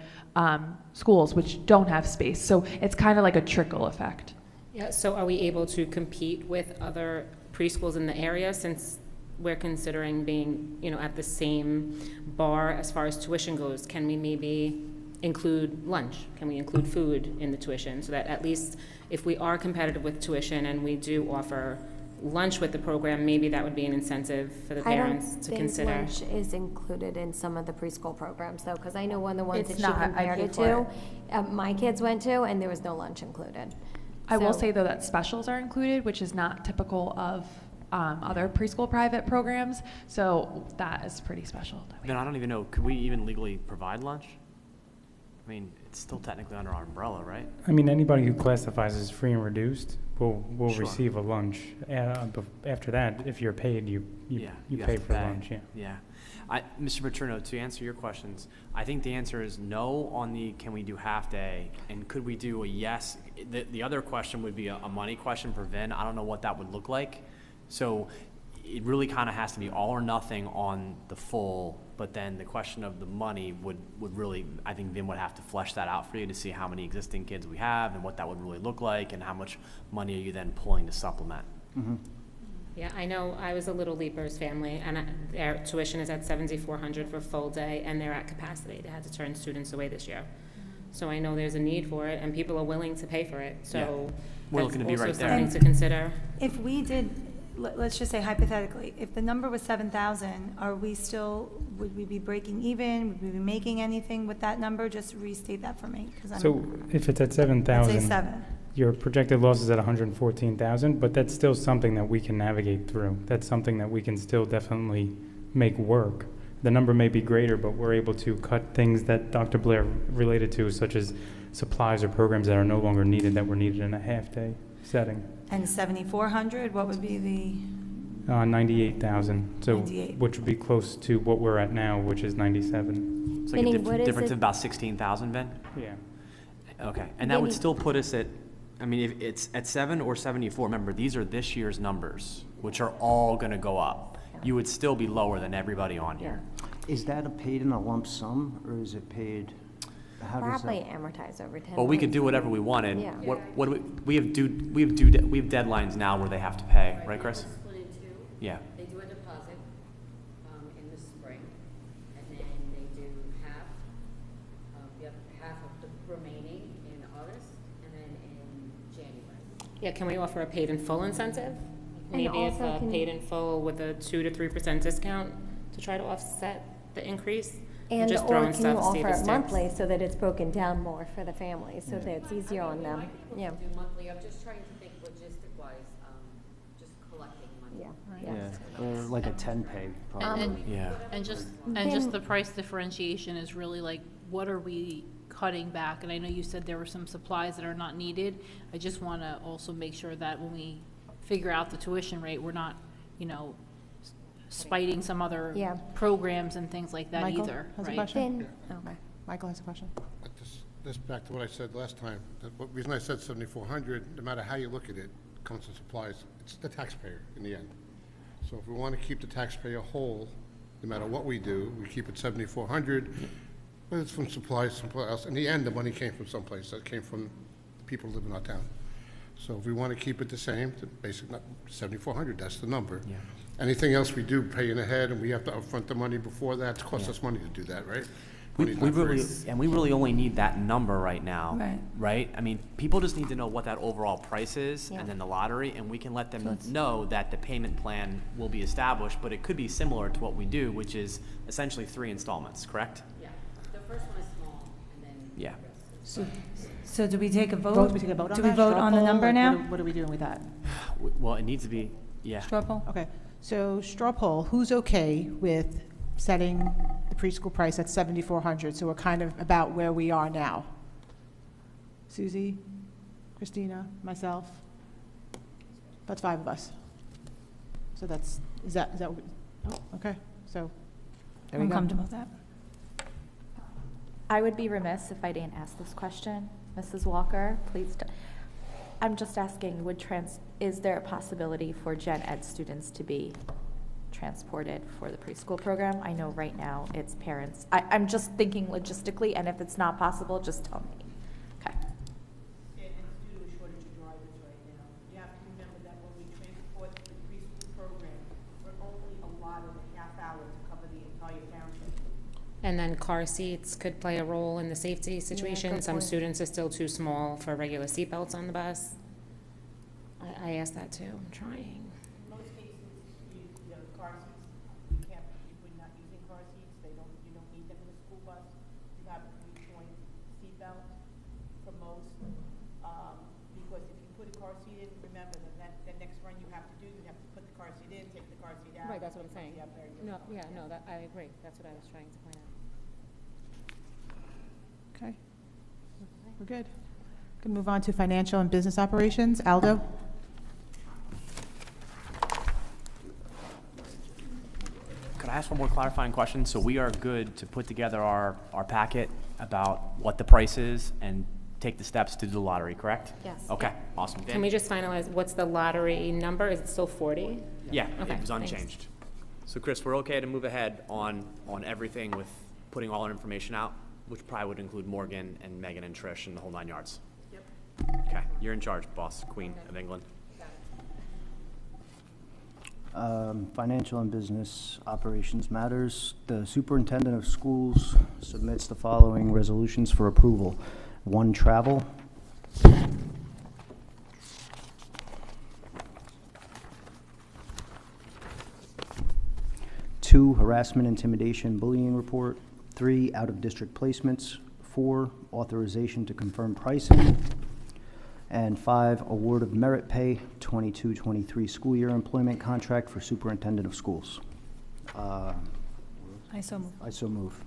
Speaker 19: schools which don't have space. So it's kind of like a trickle effect.
Speaker 14: Yeah, so are we able to compete with other preschools in the area since we're considering being, at the same bar as far as tuition goes? Can we maybe include lunch? Can we include food in the tuition so that at least if we are competitive with tuition and we do offer lunch with the program, maybe that would be an incentive for the parents to consider?
Speaker 4: I don't think lunch is included in some of the preschool programs, though, because I know one of the ones
Speaker 15: It's
Speaker 4: that she
Speaker 15: not. I
Speaker 4: compared
Speaker 15: paid
Speaker 4: it
Speaker 15: for
Speaker 4: to, my kids went to, and there was no lunch included.
Speaker 19: I will
Speaker 4: So-
Speaker 19: say, though, that specials are included, which is not typical of other preschool private programs. So that is pretty special.
Speaker 3: Then I don't even know, could we even legally provide lunch? I mean, it's still technically under our umbrella, right?
Speaker 2: I mean, anybody who classifies as free and reduced will
Speaker 3: Sure.
Speaker 2: receive a lunch. After that, if you're paid, you
Speaker 3: have
Speaker 2: pay
Speaker 3: to
Speaker 2: for lunch, yeah.
Speaker 3: Yeah. Mr. Paterno, to answer your questions, I think the answer is no on the can we do half day, and could we do a yes? The other question would be a money question for Vin. I don't know what that would look like. So it really kind of has to be all or nothing on the full, but then the question of the money would really, I think Vin would have to flesh that out for you to see how many existing kids we have and what that would really look like and how much money are you then pulling to supplement.
Speaker 9: Mm-hmm.
Speaker 14: Yeah, I know I was a Little Leapers family, and their tuition is at $7,400 for full day, and they're at capacity. They had to turn students away this year. So I know there's a need for it, and people are willing to pay for it. So
Speaker 3: We're looking to be right there.
Speaker 14: Something to consider.
Speaker 13: If we did, let's just say hypothetically, if the number was 7,000, would we be breaking even? Would we be making anything with that number? Just restate that for me, because
Speaker 2: So if it's at
Speaker 13: Let's say
Speaker 2: 7,000,
Speaker 13: 7.
Speaker 2: your projected loss is at 114,000, but that's still something that we can navigate through. That's something that we can still definitely make work. The number may be greater, but we're able to cut things that Dr. Blair related to, such as supplies or programs that are no longer needed that were needed in a half-day setting.
Speaker 13: And 7,400, what would be the?
Speaker 2: 98,000, so
Speaker 13: 98.
Speaker 2: which would be close to what we're at now, which is 97.
Speaker 3: It's like
Speaker 4: Vinny,
Speaker 3: a
Speaker 4: what is
Speaker 3: difference
Speaker 4: it-
Speaker 3: of about 16,000, Vin?
Speaker 2: Yeah.
Speaker 3: Okay, and that would
Speaker 4: Vinny-
Speaker 3: still put us at, I mean, if it's at 7 or 74, remember, these are this year's numbers, which are all gonna go up. You would still be lower than everybody on here.
Speaker 9: Is that paid in a lump sum, or is it paid, how does
Speaker 4: Probably
Speaker 9: that?
Speaker 4: amortized over 10
Speaker 3: Well, we could
Speaker 4: months.
Speaker 3: do whatever we wanted.
Speaker 4: Yeah.
Speaker 3: What do we have we have deadlines now where they have to pay, right, Chris?
Speaker 8: Split in two.
Speaker 3: Yeah.
Speaker 8: They do a deposit in the spring, and then they do half, the other half of the remaining in August, and then in January.
Speaker 14: Yeah, can we offer a paid in full incentive?
Speaker 4: And
Speaker 14: Maybe if
Speaker 4: also can-
Speaker 14: paid in full with a 2 to 3% discount to try to offset the increase?
Speaker 4: And
Speaker 14: Just
Speaker 4: or
Speaker 14: throwing
Speaker 4: can you
Speaker 14: stuff, see if
Speaker 4: offer
Speaker 14: it
Speaker 4: it
Speaker 14: sticks.
Speaker 4: monthly so that it's broken down more for the families, so that it's easier on them? Yeah.
Speaker 8: Do monthly, I'm just trying to think logistic-wise, just collecting money.
Speaker 4: Yeah.
Speaker 9: Or like a 10-pay, probably.
Speaker 3: Yeah.
Speaker 15: And just
Speaker 4: Then-
Speaker 15: the price differentiation is really like, what are we cutting back? And I know you said there were some supplies that are not needed. I just want to also make sure that when we figure out the tuition rate, we're not, spiting some other
Speaker 4: Yeah.
Speaker 15: programs and things like that
Speaker 1: Michael
Speaker 15: either,
Speaker 1: has a
Speaker 15: right?
Speaker 1: question?
Speaker 4: Then,
Speaker 1: Okay. Michael has a question.
Speaker 11: This back to what I said last time. The reason I said 7,400, no matter how you look at it, comes to supplies, it's the taxpayer in the end. So if we want to keep the taxpayer whole, no matter what we do, we keep it 7,400, but it's from supplies, someplace else. In the end, the money came from someplace. That came from the people who live in our town. So if we want to keep it the same, the basic, 7,400, that's the number.
Speaker 3: Yeah.
Speaker 11: Anything else we do, paying ahead, and we have to upfront the money before that, it costs us money to do that, right?
Speaker 3: We
Speaker 11: Money's not
Speaker 3: really,
Speaker 11: free.
Speaker 3: and we really only need that number right now.
Speaker 13: Right.
Speaker 3: Right? I mean, people just need to know what that overall price is,
Speaker 4: Yeah.
Speaker 3: and then the lottery, and we can let them know that the payment plan will be established, but it could be similar to what we do, which is essentially 3 installments, correct?
Speaker 8: Yeah, the first one is small, and then.
Speaker 3: Yeah.
Speaker 13: So do we take a vote?
Speaker 1: Do we take a vote on
Speaker 13: Do
Speaker 1: that?
Speaker 13: we vote
Speaker 1: Straw
Speaker 13: on the
Speaker 1: poll?
Speaker 13: number
Speaker 1: Like,
Speaker 13: now?
Speaker 1: What are we doing with that?
Speaker 3: Well, it needs to be, yeah.
Speaker 13: Straw poll?
Speaker 1: Okay, so straw poll, who's okay with setting the preschool price at 7,400? So we're kind of about where we are now. Susie, Christina, myself. That's 5 of us. So that's, is that, oh, okay, so, there we
Speaker 13: I'm
Speaker 1: go.
Speaker 13: comfortable with that.
Speaker 5: I would be remiss if I didn't ask this question. Mrs. Walker, please. I'm just asking, is there a possibility for gen ed students to be transported for the preschool program? I know right now it's parents. I'm just thinking logistically, and if it's not possible, just tell me. Okay.
Speaker 7: It's due to a shortage of drivers right now. You have to remember that when we transport the preschool program, we're only allotted a half hour to cover the entire township.
Speaker 14: And then car seats could play a role in the safety situation.
Speaker 1: good
Speaker 14: Some
Speaker 1: point.
Speaker 14: students are still too small for regular seatbelts on the bus. I asked that too, I'm trying.
Speaker 7: In most cases, the car seats, you can't, we're not using car seats, you don't need them in a school bus. You have a 3-point seatbelt for most, because if you put a car seat in, remember, the next run you have to do, you have to put the car seat in, take the car seat out.
Speaker 14: Right, that's what I'm saying.
Speaker 7: Yeah, very good.
Speaker 14: No, yeah, no, that, I agree, that's what I was trying to point out.
Speaker 1: Okay. We're good. Can move on to financial and business operations. Aldo?
Speaker 3: Could I ask one more clarifying question? So we are good to put together our packet about what the price is and take the steps to do the lottery, correct?
Speaker 5: Yes.
Speaker 3: Okay, awesome.
Speaker 14: Can we just finalize, what's the lottery number? Is it still 40?
Speaker 3: Yeah,
Speaker 14: Okay,
Speaker 3: it was
Speaker 14: thanks.
Speaker 3: unchanged. So Chris, we're okay to move ahead on everything with putting all our information out, which probably would include Morgan and Megan and Trish and the whole 9 yards? Yep. Okay, you're in charge, boss, Queen of England.
Speaker 9: Financial and business operations matters. The superintendent of schools submits the following resolutions for approval. 1, travel. 2, harassment, intimidation, bullying report. 3, out-of-district placements. 4, authorization to confirm pricing. And 5, award of merit pay, 22-23 school year employment contract for superintendent of schools.
Speaker 13: I so move.
Speaker 9: I so move.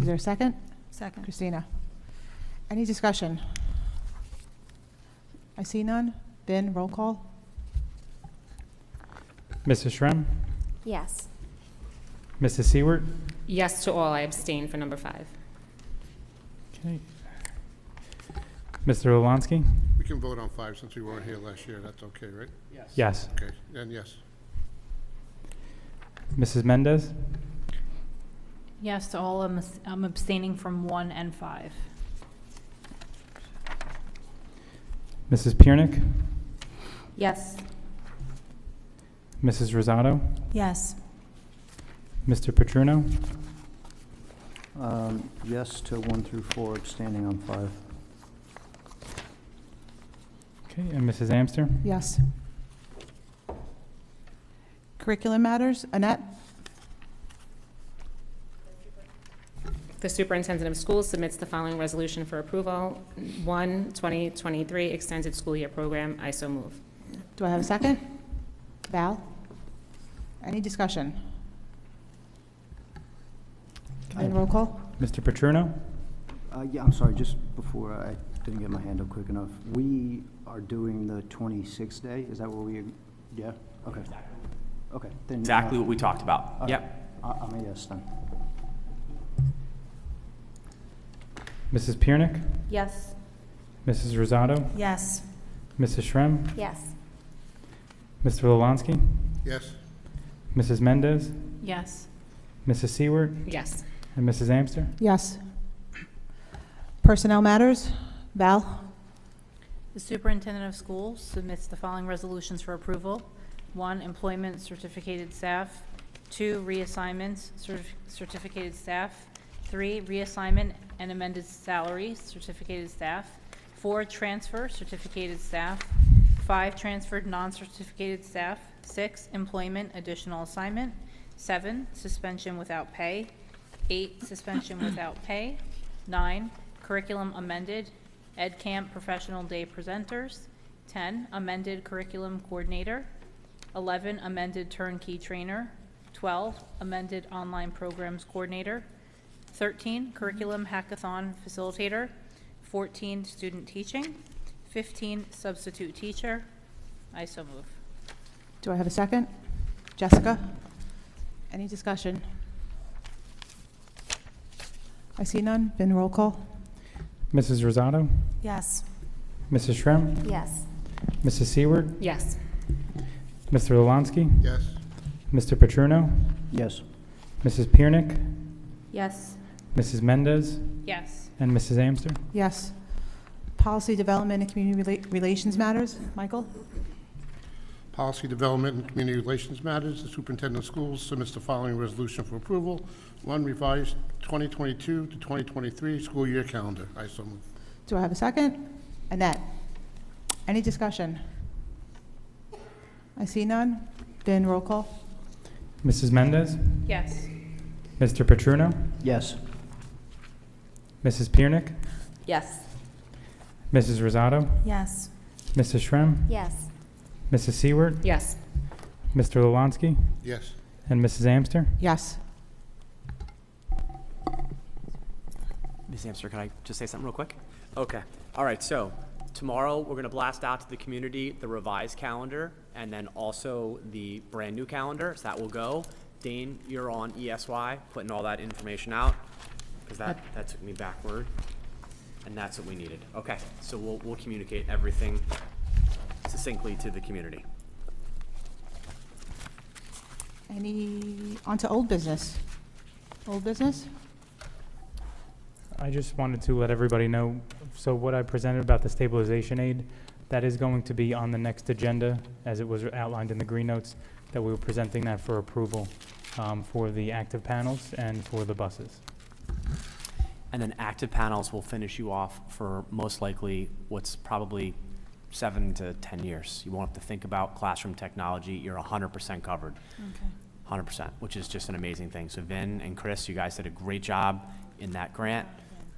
Speaker 1: Is there a second?
Speaker 13: Second.
Speaker 1: Christina? Any discussion? I see none. Ben, roll call?
Speaker 2: Mrs. Shrem?
Speaker 5: Yes.
Speaker 2: Mrs. Seward?
Speaker 14: Yes to all, I abstain for number 5.
Speaker 2: Okay. Mr. Olonsky?
Speaker 11: We can vote on 5 since we weren't here last year. That's okay, right?
Speaker 2: Yes.
Speaker 11: Okay, and yes.
Speaker 2: Mrs. Mendez?
Speaker 15: Yes to all, I'm abstaining from 1 and 5.
Speaker 2: Mrs. Piernick?
Speaker 5: Yes.
Speaker 2: Mrs. Rosado?
Speaker 13: Yes.
Speaker 2: Mr. Petruno?
Speaker 9: Yes to 1 through 4, abstaining on 5.
Speaker 2: Okay, and Mrs. Amster?
Speaker 1: Yes. Curriculum matters. Annette?
Speaker 14: The superintendent of schools submits the following resolution for approval. 1, 2023 extended school year program. I so move.
Speaker 1: Do I have a second? Val? Any discussion? And roll call?
Speaker 2: Mr. Petruno?
Speaker 9: Yeah, I'm sorry, just before, I didn't get my hand up quick enough. We are doing the 26th day, is that what we, yeah? Okay. Okay. Then,
Speaker 3: Exactly what we talked about.
Speaker 9: okay.
Speaker 3: Yep.
Speaker 9: I'm a yes then.
Speaker 2: Mrs. Piernick?
Speaker 5: Yes.
Speaker 2: Mrs. Rosado?
Speaker 13: Yes.
Speaker 2: Mrs. Shrem?
Speaker 5: Yes.
Speaker 2: Mr. Lolansky?
Speaker 11: Yes.
Speaker 2: Mrs. Mendez?
Speaker 15: Yes.
Speaker 2: Mrs. Seward?
Speaker 14: Yes.
Speaker 2: And Mrs. Amster?
Speaker 1: Yes. Personnel matters. Val?
Speaker 15: The superintendent of schools submits the following resolutions for approval. 1, employment certificated staff. 2, reassignments certificated staff. 3, reassignment and amended salaries certificated staff. 4, transfer certificated staff. 5, transferred non-certificated staff. 6, employment additional assignment. 7, suspension without pay. 8, suspension without pay. 9, curriculum amended, Ed Camp professional day presenters. 10, amended curriculum coordinator. 11, amended turnkey trainer. 12, amended online programs coordinator. 13, curriculum hackathon facilitator. 14 student teaching, 15 substitute teacher. I so move.
Speaker 1: Do I have a second? Jessica? Any discussion? I see none. Vin, roll call.
Speaker 2: Mrs. Rosado?
Speaker 13: Yes.
Speaker 2: Mrs. Shrem?
Speaker 4: Yes.
Speaker 2: Mrs. Seward?
Speaker 14: Yes.
Speaker 2: Mr. Lolansky?
Speaker 11: Yes.
Speaker 2: Mr. Petruno?
Speaker 9: Yes.
Speaker 2: Mrs. Piernick?
Speaker 15: Yes.
Speaker 2: Mrs. Mendez?
Speaker 15: Yes.
Speaker 2: And Mrs. Amster?
Speaker 1: Yes. Policy Development and Community Relations Matters. Michael?
Speaker 11: Policy Development and Community Relations Matters, the Superintendent of Schools submits the following resolution for approval. 1, revised 2022 to 2023 school year calendar. I so move.
Speaker 1: Do I have a second? Annette? Any discussion? I see none. Vin, roll call.
Speaker 2: Mrs. Mendez?
Speaker 15: Yes.
Speaker 2: Mr. Petruno?
Speaker 9: Yes.
Speaker 2: Mrs. Piernick?
Speaker 14: Yes.
Speaker 2: Mrs. Rosado?
Speaker 13: Yes.
Speaker 2: Mrs. Shrem?
Speaker 4: Yes.
Speaker 2: Mrs. Seward?
Speaker 14: Yes.
Speaker 2: Mr. Lolansky?
Speaker 11: Yes.
Speaker 2: And Mrs. Amster?
Speaker 1: Yes.
Speaker 3: Ms. Amster, can I just say something real quick? Okay. All right, so tomorrow we're going to blast out to the community the revised calendar and then also the brand new calendar. So that will go. Dane, you're on ESY, putting all that information out because that took me backward. And that's what we needed. Okay, so we'll communicate everything succinctly to the community.
Speaker 1: On to old business. Old business?
Speaker 2: I just wanted to let everybody know, so what I presented about the stabilization aid, that is going to be on the next agenda, as it was outlined in the green notes, that we were presenting that for approval for the active panels and for the buses.
Speaker 3: And then active panels will finish you off for most likely what's probably 7 to 10 years. You won't have to think about classroom technology. You're 100% covered.
Speaker 13: Okay.
Speaker 3: 100%, which is just an amazing thing. So Vin and Chris, you guys did a great job in that grant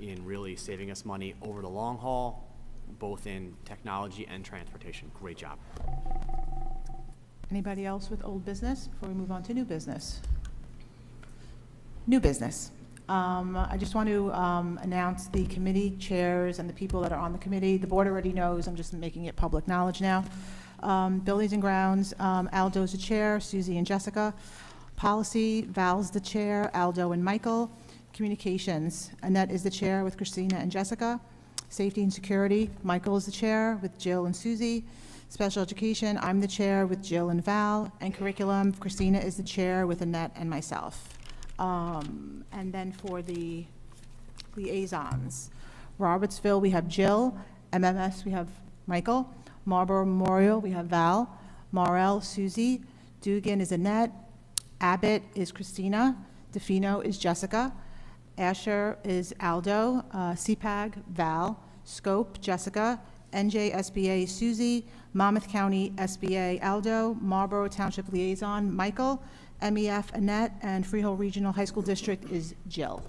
Speaker 3: in really saving us money over the long haul, both in technology and transportation. Great job.
Speaker 1: Anybody else with old business before we move on to new business? New business. I just want to announce the committee chairs and the people that are on the committee. The board already knows, I'm just making it public knowledge now. Buildings and Grounds, Aldo's the chair, Susie and Jessica. Policy, Val's the chair, Aldo and Michael. Communications, Annette is the chair with Christina and Jessica. Safety and Security, Michael is the chair with Jill and Susie. Special Education, I'm the chair with Jill and Val. And Curriculum, Christina is the chair with Annette and myself. And then for the liaisons, Robertsville, we have Jill. MMS, we have Michael. Marlboro Memorial, we have Val. Morrell, Susie. Dugan is Annette. Abbott is Christina. DeFino is Jessica. Asher is Aldo. CPAG, Val. Scope, Jessica. NJSBA, Susie. Monmouth County SBA, Aldo. Marlboro Township Liaison, Michael. MEF, Annette. And Freehold Regional High School District is Jill.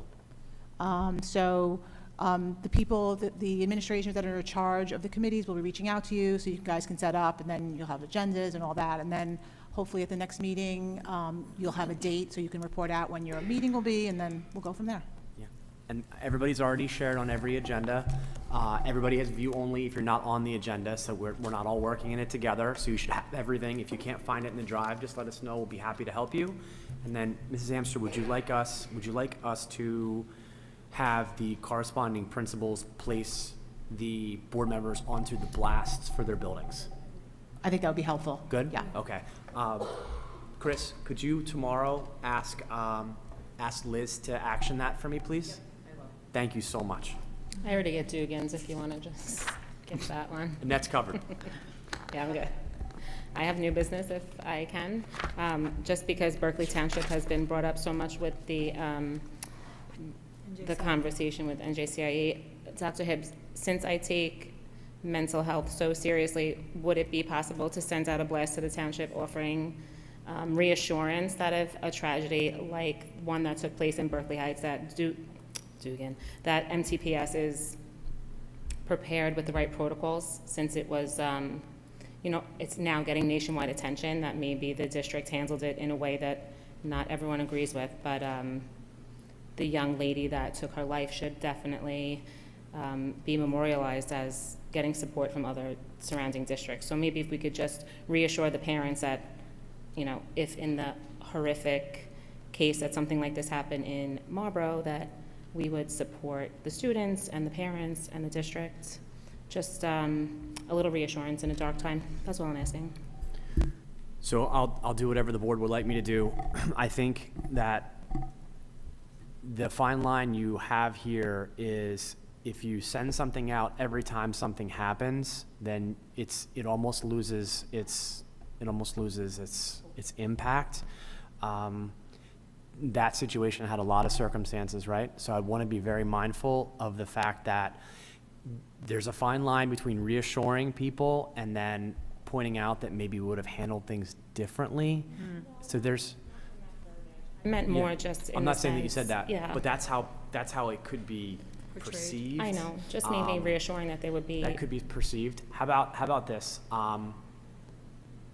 Speaker 1: The people, the administrators that are in charge of the committees will be reaching out to you so you guys can set up, and then you'll have agendas and all that. And then hopefully at the next meeting, you'll have a date so you can report out when your meeting will be, and then we'll go from there.
Speaker 3: Yeah, and everybody's already shared on every agenda. Everybody has view only if you're not on the agenda, so we're not all working in it together. So you should have everything. If you can't find it in the drive, just let us know. We'll be happy to help you. And then, Mrs. Amster, would you like us to have the corresponding principals place the board members onto the blasts for their buildings?
Speaker 1: I think that would be helpful.
Speaker 3: Good?
Speaker 1: Yeah.
Speaker 3: Okay. Chris, could you tomorrow ask Liz to action that for me, please? Yeah, I will. Thank you so much.
Speaker 14: I already get Dugan's if you want to just get that one.
Speaker 3: And that's covered.
Speaker 14: Yeah, I'm good. I have new business if I can. Just because Berkeley Township has been brought up so much with the conversation with NJCIE. Dr. Hibbs, since I take mental health so seriously, would it be possible to send out a blast to the township offering reassurance that if a tragedy like one that took place in Berkeley Heights that that MTPS is prepared with the right protocols, since it was, it's now getting nationwide attention, that maybe the district handled it in a way that not everyone agrees with, but the young lady that took her life should definitely be memorialized as getting support from other surrounding districts. So maybe if we could just reassure the parents that, you know, if in the horrific case that something like this happened in Marlboro, that we would support the students and the parents and the district. Just a little reassurance in a dark time. That's all I'm asking.
Speaker 3: So I'll do whatever the board would like me to do. I think that the fine line you have here is if you send something out every time something happens, then it almost loses its impact. That situation had a lot of circumstances, right? So I want to be very mindful of the fact that there's a fine line between reassuring people and then pointing out that maybe we would have handled things differently. So there's.
Speaker 14: I meant more just.
Speaker 3: I'm not saying that you said that,
Speaker 14: yeah.
Speaker 3: but that's how it could be perceived.
Speaker 14: I know, just maybe reassuring that they would be.
Speaker 3: That could be perceived. How about this?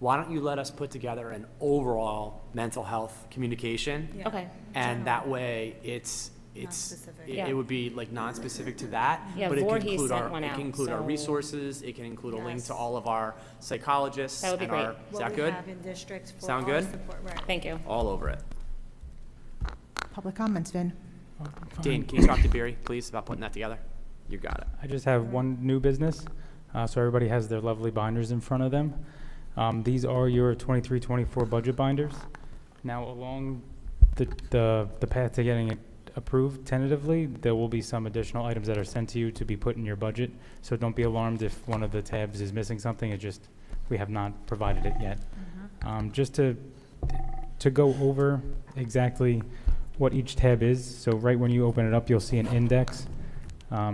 Speaker 3: Why don't you let us put together an overall mental health communication?
Speaker 14: Yeah. Okay.
Speaker 3: And that way it would be like non-specific to that,
Speaker 14: Yeah,
Speaker 3: but it can
Speaker 14: Voorhees
Speaker 3: include
Speaker 14: sent one
Speaker 3: it
Speaker 14: out,
Speaker 3: can include our
Speaker 14: so-
Speaker 3: resources, it can include a link to all of our psychologists.
Speaker 14: That would be
Speaker 3: and
Speaker 14: great.
Speaker 3: our, is that good? Sound good?
Speaker 14: Thank you.
Speaker 3: All over it.
Speaker 1: Public comments, Vin.
Speaker 3: Dean, can you talk to Beery, please, about putting that together? You got it.
Speaker 2: I just have one new business, so everybody has their lovely binders in front of them. These are your 23-24 budget binders. Now, along the path to getting it approved tentatively, there will be some additional items that are sent to you to be put in your budget. So don't be alarmed if one of the tabs is missing something. It just, we have not provided it yet. Just to go over exactly what each tab is. So right when you open it up, you'll see an index.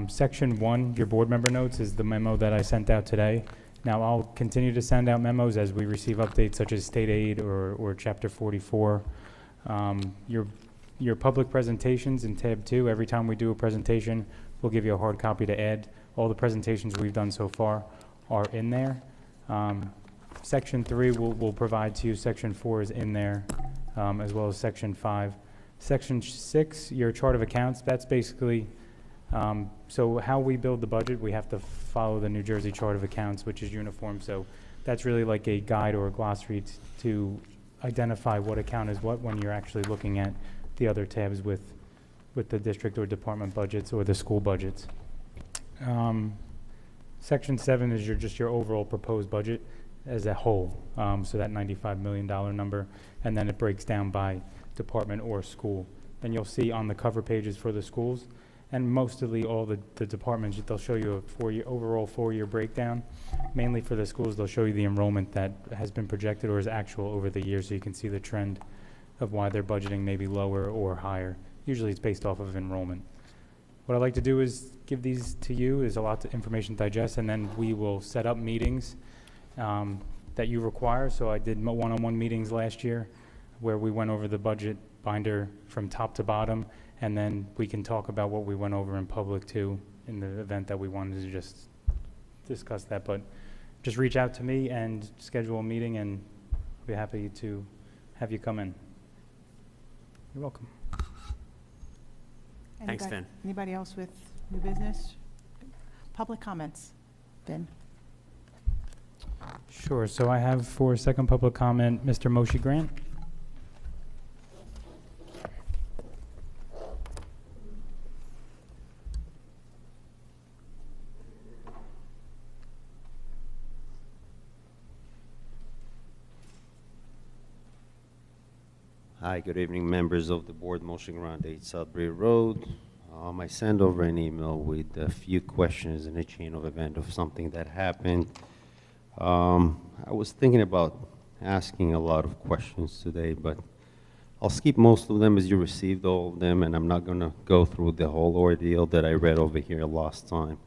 Speaker 2: Section 1, your board member notes, is the memo that I sent out today. Now, I'll continue to send out memos as we receive updates such as state aid or Chapter 44. Your public presentations in tab 2, every time we do a presentation, we'll give you a hard copy to add. All the presentations we've done so far are in there. Section 3 we'll provide to you. Section 4 is in there, as well as Section 5. Section 6, your chart of accounts, that's basically, so how we build the budget, we have to follow the New Jersey chart of accounts, which is uniform. So that's really like a guide or a glossary to identify what account is what when you're actually looking at the other tabs with the district or department budgets or the school budgets. Section 7 is just your overall proposed budget as a whole, so that $95 million number, and then it breaks down by department or school. And you'll see on the cover pages for the schools, and mostly all the departments, they'll show you a overall four-year breakdown. Mainly for the schools, they'll show you the enrollment that has been projected or is actual over the years, so you can see the trend of why they're budgeting maybe lower or higher. Usually it's based off of enrollment. What I'd like to do is give these to you. There's a lot of information to digest, and then we will set up meetings that you require. So I did one-on-one meetings last year where we went over the budget binder from top to bottom, and then we can talk about what we went over in public too in the event that we wanted to just discuss that. But just reach out to me and schedule a meeting, and I'll be happy to have you come in. You're welcome.
Speaker 3: Thanks, Vin.
Speaker 1: Anybody else with new business? Public comments. Vin.
Speaker 2: Sure. So I have for second public comment, Mr. Moshe Grant.
Speaker 10: Hi, good evening, members of the board. Moshe Grant, 8 Southbury Road. I sent over an email with a few questions in a chain of event of something that happened. I was thinking about asking a lot of questions today, but I'll skip most of them as you received all of them, and I'm not going to go through the whole ordeal that I read over here last time.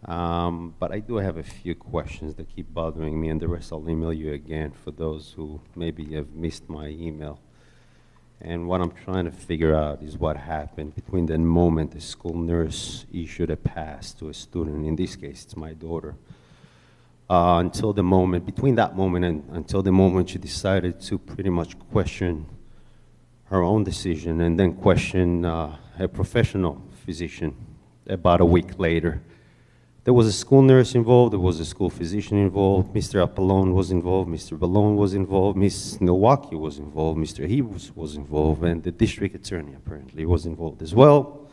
Speaker 10: But I do have a few questions that keep bothering me, and the rest I'll email you again for those who maybe have missed my email. And what I'm trying to figure out is what happened between the moment the school nurse issued a pass to a student, in this case it's my daughter, until the moment, between that moment and until the moment she decided to pretty much question her own decision and then question a professional physician about a week later. There was a school nurse involved, there was a school physician involved, Mr. Apollon was involved, Mr. Ballone was involved, Miss Milwaukee was involved, Mr. Hebus was involved, and the district attorney apparently was involved as well.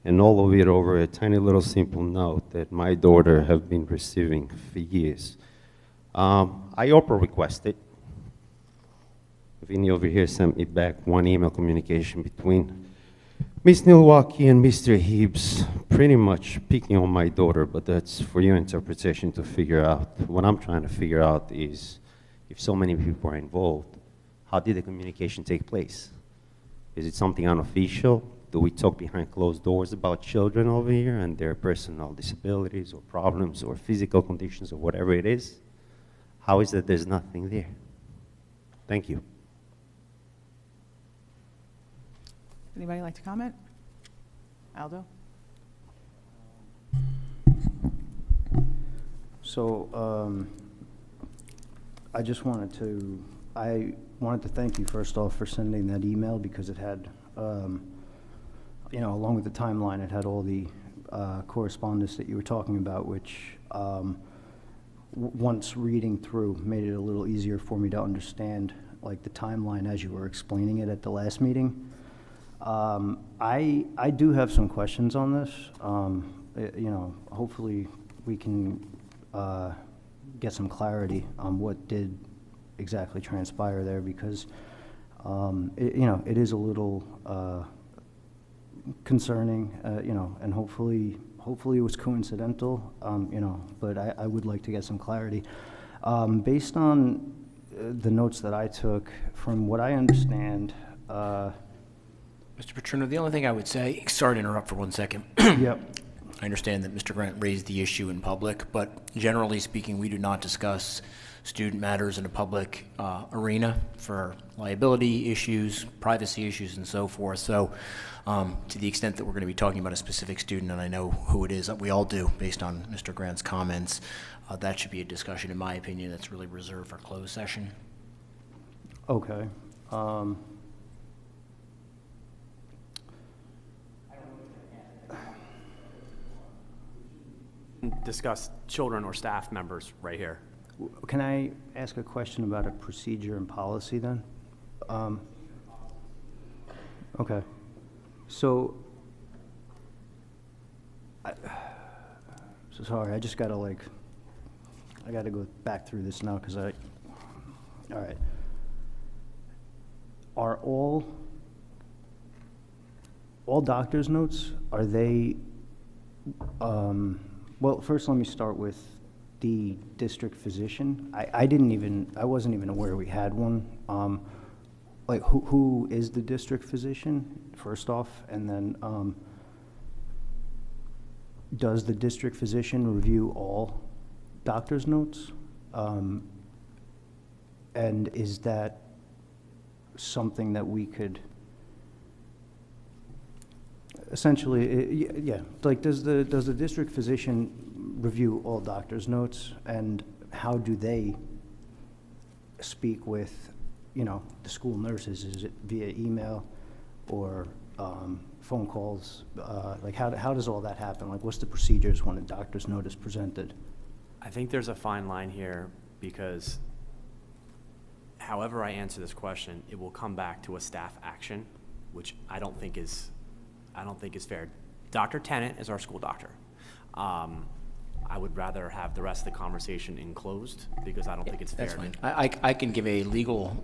Speaker 10: And all of it over a tiny little simple note that my daughter have been receiving for years. I also requested, Vinny over here sent me back one email communication between Miss Milwaukee and Mr. Heaps, pretty much picking on my daughter, but that's for your interpretation to figure out. What I'm trying to figure out is, if so many people are involved, how did the communication take place? Is it something unofficial? Do we talk behind closed doors about children over here and their personal disabilities or problems or physical conditions or whatever it is? How is it there's nothing there? Thank you.
Speaker 1: Anybody like to comment? Aldo?
Speaker 9: So I wanted to thank you first off for sending that email, because it had, you know, along with the timeline, it had all the correspondence that you were talking about, which once reading through made it a little easier for me to understand, like, the timeline as you were explaining it at the last meeting. I do have some questions on this. You know, hopefully we can get some clarity on what did exactly transpire there, because you know, it is a little concerning, you know, and hopefully it was coincidental, you know, but I would like to get some clarity. Based on the notes that I took, from what I understand,
Speaker 21: Mr. Petrino, the only thing I would say, sorry to interrupt for 1 second.
Speaker 9: Yep.
Speaker 21: I understand that Mr. Grant raised the issue in public, but generally speaking, we do not discuss student matters in a public arena for liability issues, privacy issues, and so forth. So to the extent that we're going to be talking about a specific student, and I know who it is, we all do based on Mr. Grant's comments, that should be a discussion, in my opinion, that's really reserved for closed session.
Speaker 9: Okay.
Speaker 3: Discuss children or staff members right here.
Speaker 9: Can I ask a question about a procedure and policy then? Okay. So, so sorry, I just gotta I gotta go back through this now, because all right. Are all doctor's notes, are they, well, first let me start with the district physician. I wasn't even aware we had one. Like, who is the district physician, first off? And then, does the district physician review all doctor's notes? And is that something that we could, essentially, yeah, like, does the district physician review all doctor's notes, and how do they speak with, you know, the school nurses? Is it via email or phone calls? Like, how does all that happen? Like, what's the procedures when a doctor's note is presented?
Speaker 3: I think there's a fine line here, because however I answer this question, it will come back to a staff action, which I don't think is fair. Dr. Tennant is our school doctor. I would rather have the rest of the conversation enclosed, because I don't think it's fair.
Speaker 21: That's fine. I can give a legal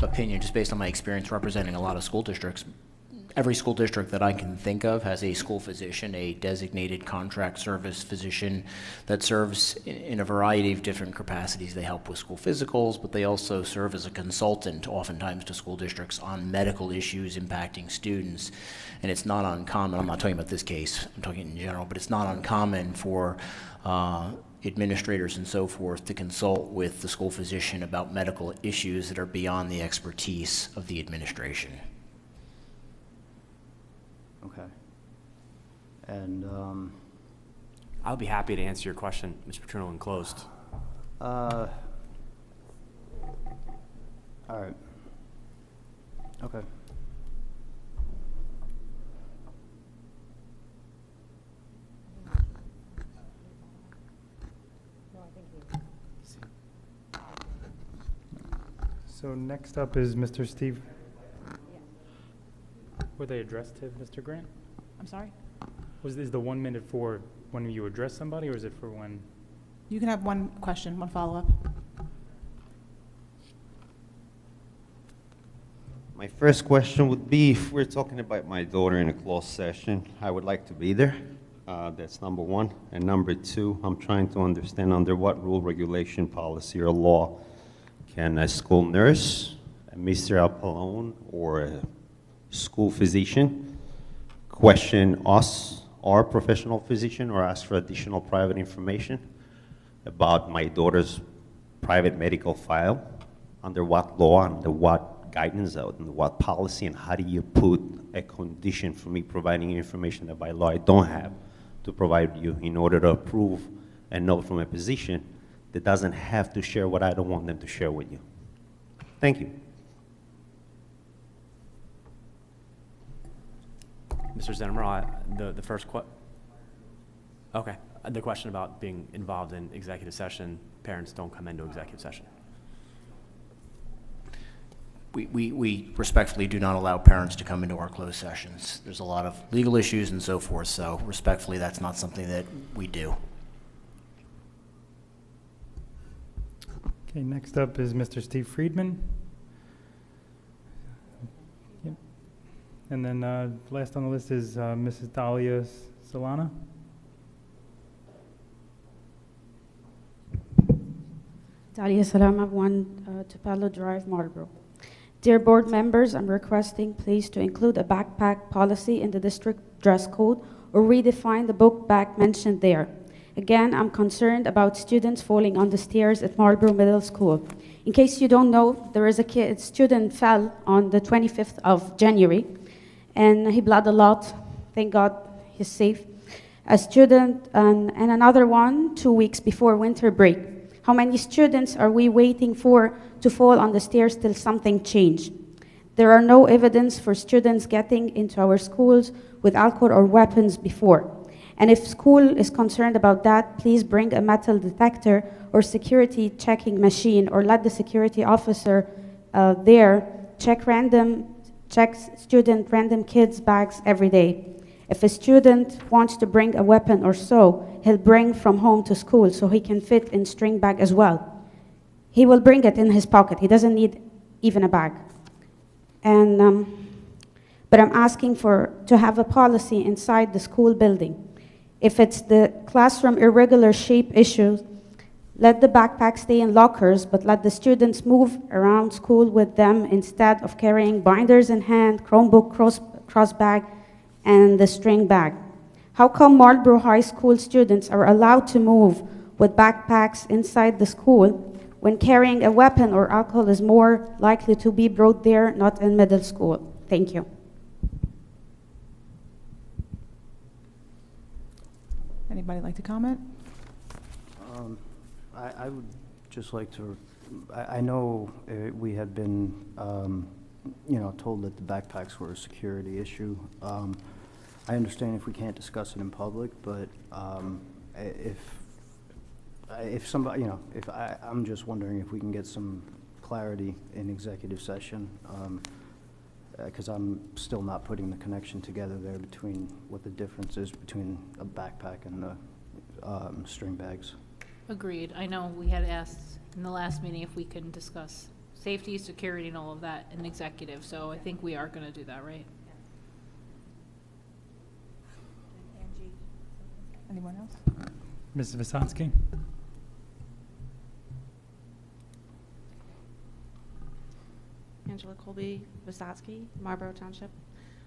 Speaker 21: opinion just based on my experience representing a lot of school districts. Every school district that I can think of has a school physician, a designated contract service physician that serves in a variety of different capacities. They help with school physicals, but they also serve as a consultant oftentimes to school districts on medical issues impacting students. And it's not uncommon, I'm not talking about this case, I'm talking in general, but it's not uncommon for administrators and so forth to consult with the school physician about medical issues that are beyond the expertise of the administration.
Speaker 9: Okay. And
Speaker 3: I'll be happy to answer your question, Mr. Petrino, enclosed.
Speaker 9: all right. Okay.
Speaker 2: So next up is Mr. Steve. Were they addressed to Mr. Grant?
Speaker 1: I'm sorry?
Speaker 2: Is the 1 minute for when you address somebody, or is it for when?
Speaker 1: You can have one question, one follow-up.
Speaker 10: My first question would be, if we're talking about my daughter in a closed session, I would like to be there. That's number one. And number two, I'm trying to understand under what rule, regulation, policy, or law can a school nurse, a Mr. Apollone, or a school physician question us, our professional physician, or ask for additional private information about my daughter's private medical file? Under what law, under what guidance, under what policy, and how do you put a condition for me providing information that by law I don't have to provide you in order to approve a note from a physician that doesn't have to share what I don't want them to share with you? Thank you.
Speaker 3: Mr. Zennemer, the first okay, the question about being involved in executive session, parents don't come into executive session.
Speaker 21: We respectfully do not allow parents to come into our closed sessions. There's a lot of legal issues and so forth, so respectfully, that's not something that we do.
Speaker 2: Okay, next up is Mr. Steve Friedman. Yep. And then last on the list is Mrs. Dahlia Solana.
Speaker 12: Dahlia Salama, 1 Tupelo Drive, Marlboro. Dear board members, I'm requesting please to include a backpack policy in the district dress code or redefine the book bag mentioned there. Again, I'm concerned about students falling on the stairs at Marlboro Middle School. In case you don't know, there is a student fell on the 25th of January, and he bled a lot. Thank God he's safe. A student and another one 2 weeks before winter break. How many students are we waiting for to fall on the stairs till something changed? There are no evidence for students getting into our schools with alcohol or weapons before. And if school is concerned about that, please bring a metal detector or security checking machine, or let the security officer there check student random kids' bags every day. If a student wants to bring a weapon or so, he'll bring from home to school so he can fit in string bag as well. He will bring it in his pocket. He doesn't need even a bag. And but I'm asking to have a policy inside the school building. If it's the classroom irregular shape issues, let the backpack stay in lockers, but let the students move around school with them instead of carrying binders in hand, Chromebook, cross bag, and the string bag. How come Marlboro High School students are allowed to move with backpacks inside the school when carrying a weapon or alcohol is more likely to be brought there, not in middle school? Thank you.
Speaker 1: Anybody like to comment?
Speaker 9: I would just like to, I know we had been, told that the backpacks were a security issue. I understand if we can't discuss it in public, but if somebody, I'm just wondering if we can get some clarity in executive session, because I'm still not putting the connection together there between what the difference is between a backpack and the string bags.
Speaker 15: Agreed. I know we had asked in the last meeting if we can discuss safety, security, and all of that in executive, so I think we are going to do that, right?
Speaker 1: Anyone else?
Speaker 2: Mrs. Visonsky?
Speaker 22: Angela Colby, Visonsky, Marlboro Township.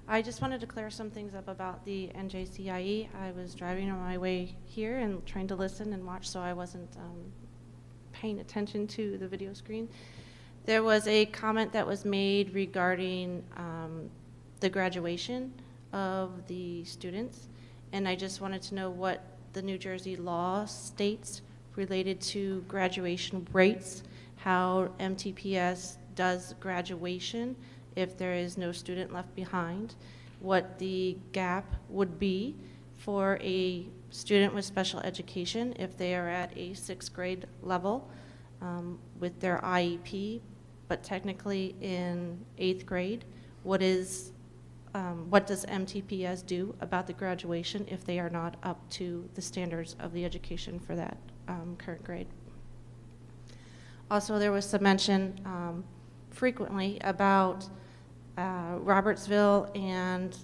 Speaker 22: I just wanted to clear some things up about the NJCIE. I was driving on my way here and trying to listen and watch, so I wasn't paying attention to the video screen. There was a comment that was made regarding the graduation of the students, and I just wanted to know what the New Jersey law states related to graduation rates, how MTPS does graduation if there is no student left behind, what the gap would be for a student with special education if they are at a 6th grade level with their IEP, but technically in 8th grade, what does MTPS do about the graduation if they are not up to the standards of the education for that current grade? Also, there was some mention frequently about Robertsville and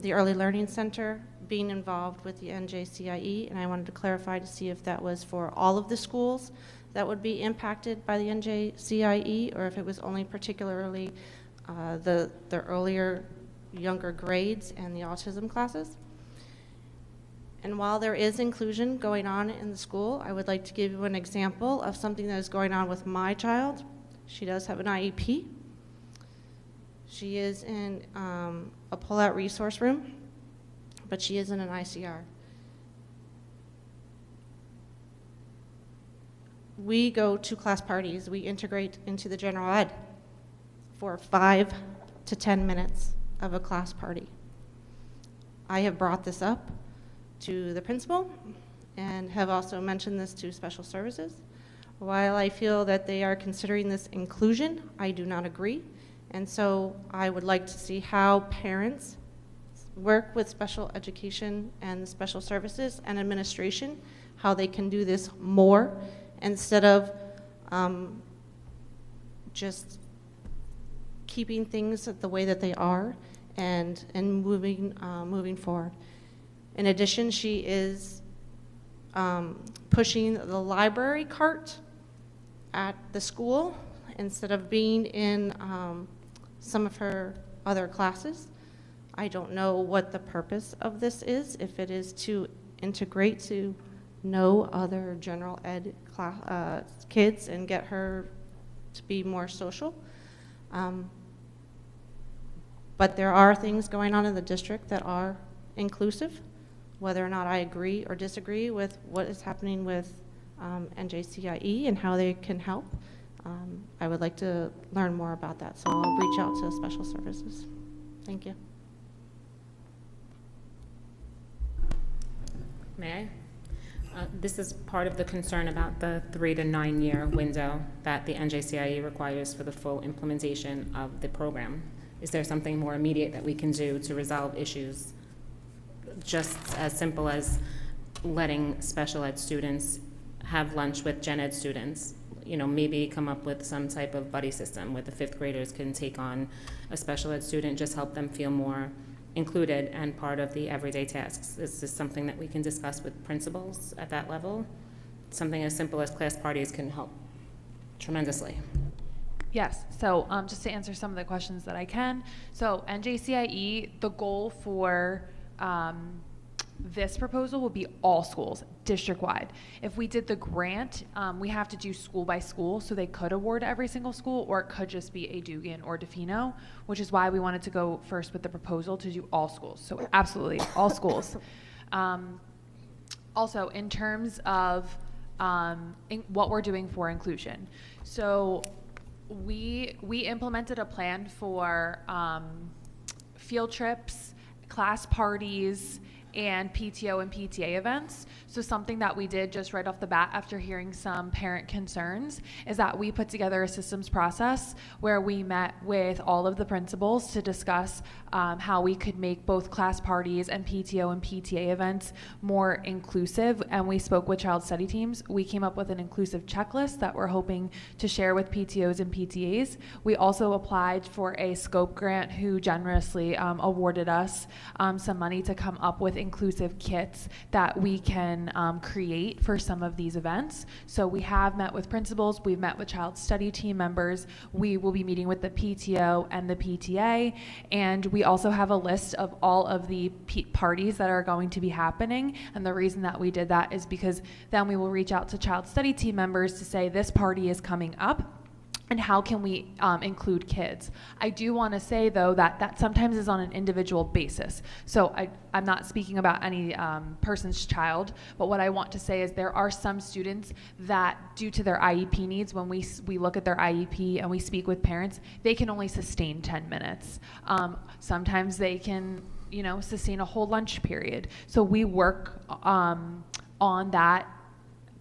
Speaker 22: the Early Learning Center being involved with the NJCIE, and I wanted to clarify to see if that was for all of the schools that would be impacted by the NJCIE, or if it was only particularly the earlier, younger grades and the autism classes. And while there is inclusion going on in the school, I would like to give you an example of something that is going on with my child. She does have an IEP. She is in a pull-out resource room, but she is in an ICR. We go to class parties. We integrate into the general ed for 5 to 10 minutes of a class party. I have brought this up to the principal and have also mentioned this to special services. While I feel that they are considering this inclusion, I do not agree. And so I would like to see how parents work with special education and special services and administration, how they can do this more instead of just keeping things the way that they are and moving forward. In addition, she is pushing the library cart at the school instead of being in some of her other classes. I don't know what the purpose of this is, if it is to integrate to no other general ed kids and get her to be more social. But there are things going on in the district that are inclusive. Whether or not I agree or disagree with what is happening with NJCIE and how they can help, I would like to learn more about that. So I'll reach out to special services. Thank you.
Speaker 14: May I? This is part of the concern about the 3 to 9 year window that the NJCIE requires for the full implementation of the program. Is there something more immediate that we can do to resolve issues, just as simple as letting special ed students have lunch with gen ed students? You know, maybe come up with some type of buddy system where the 5th graders can take on a special ed student, just help them feel more included and part of the everyday tasks. Is this something that we can discuss with principals at that level? Something as simple as class parties can help tremendously.
Speaker 19: Yes, so just to answer some of the questions that I can. So NJCIE, the goal for this proposal will be all schools, district-wide. If we did the grant, we have to do school by school, so they could award to every single school, or it could just be a Dugan or Defino, which is why we wanted to go first with the proposal to do all schools. So absolutely, all schools. Also, in terms of what we're doing for inclusion. So we implemented a plan for field trips, class parties, and PTO and PTA events. So something that we did just right off the bat after hearing some parent concerns is that we put together a systems process where we met with all of the principals to discuss how we could make both class parties and PTO and PTA events more inclusive, and we spoke with child study teams. We came up with an inclusive checklist that we're hoping to share with PTOs and PTAs. We also applied for a scope grant who generously awarded us some money to come up with inclusive kits that we can create for some of these events. So we have met with principals, we've met with child study team members, we will be meeting with the PTO and the PTA, and we also have a list of all of the parties that are going to be happening. And the reason that we did that is because then we will reach out to child study team members to say this party is coming up, and how can we include kids? I do want to say, though, that sometimes is on an individual basis. So I'm not speaking about any person's child, but what I want to say is there are some students that, due to their IEP needs, when we look at their IEP and we speak with parents, they can only sustain 10 minutes. Sometimes they can, sustain a whole lunch period. So we work on that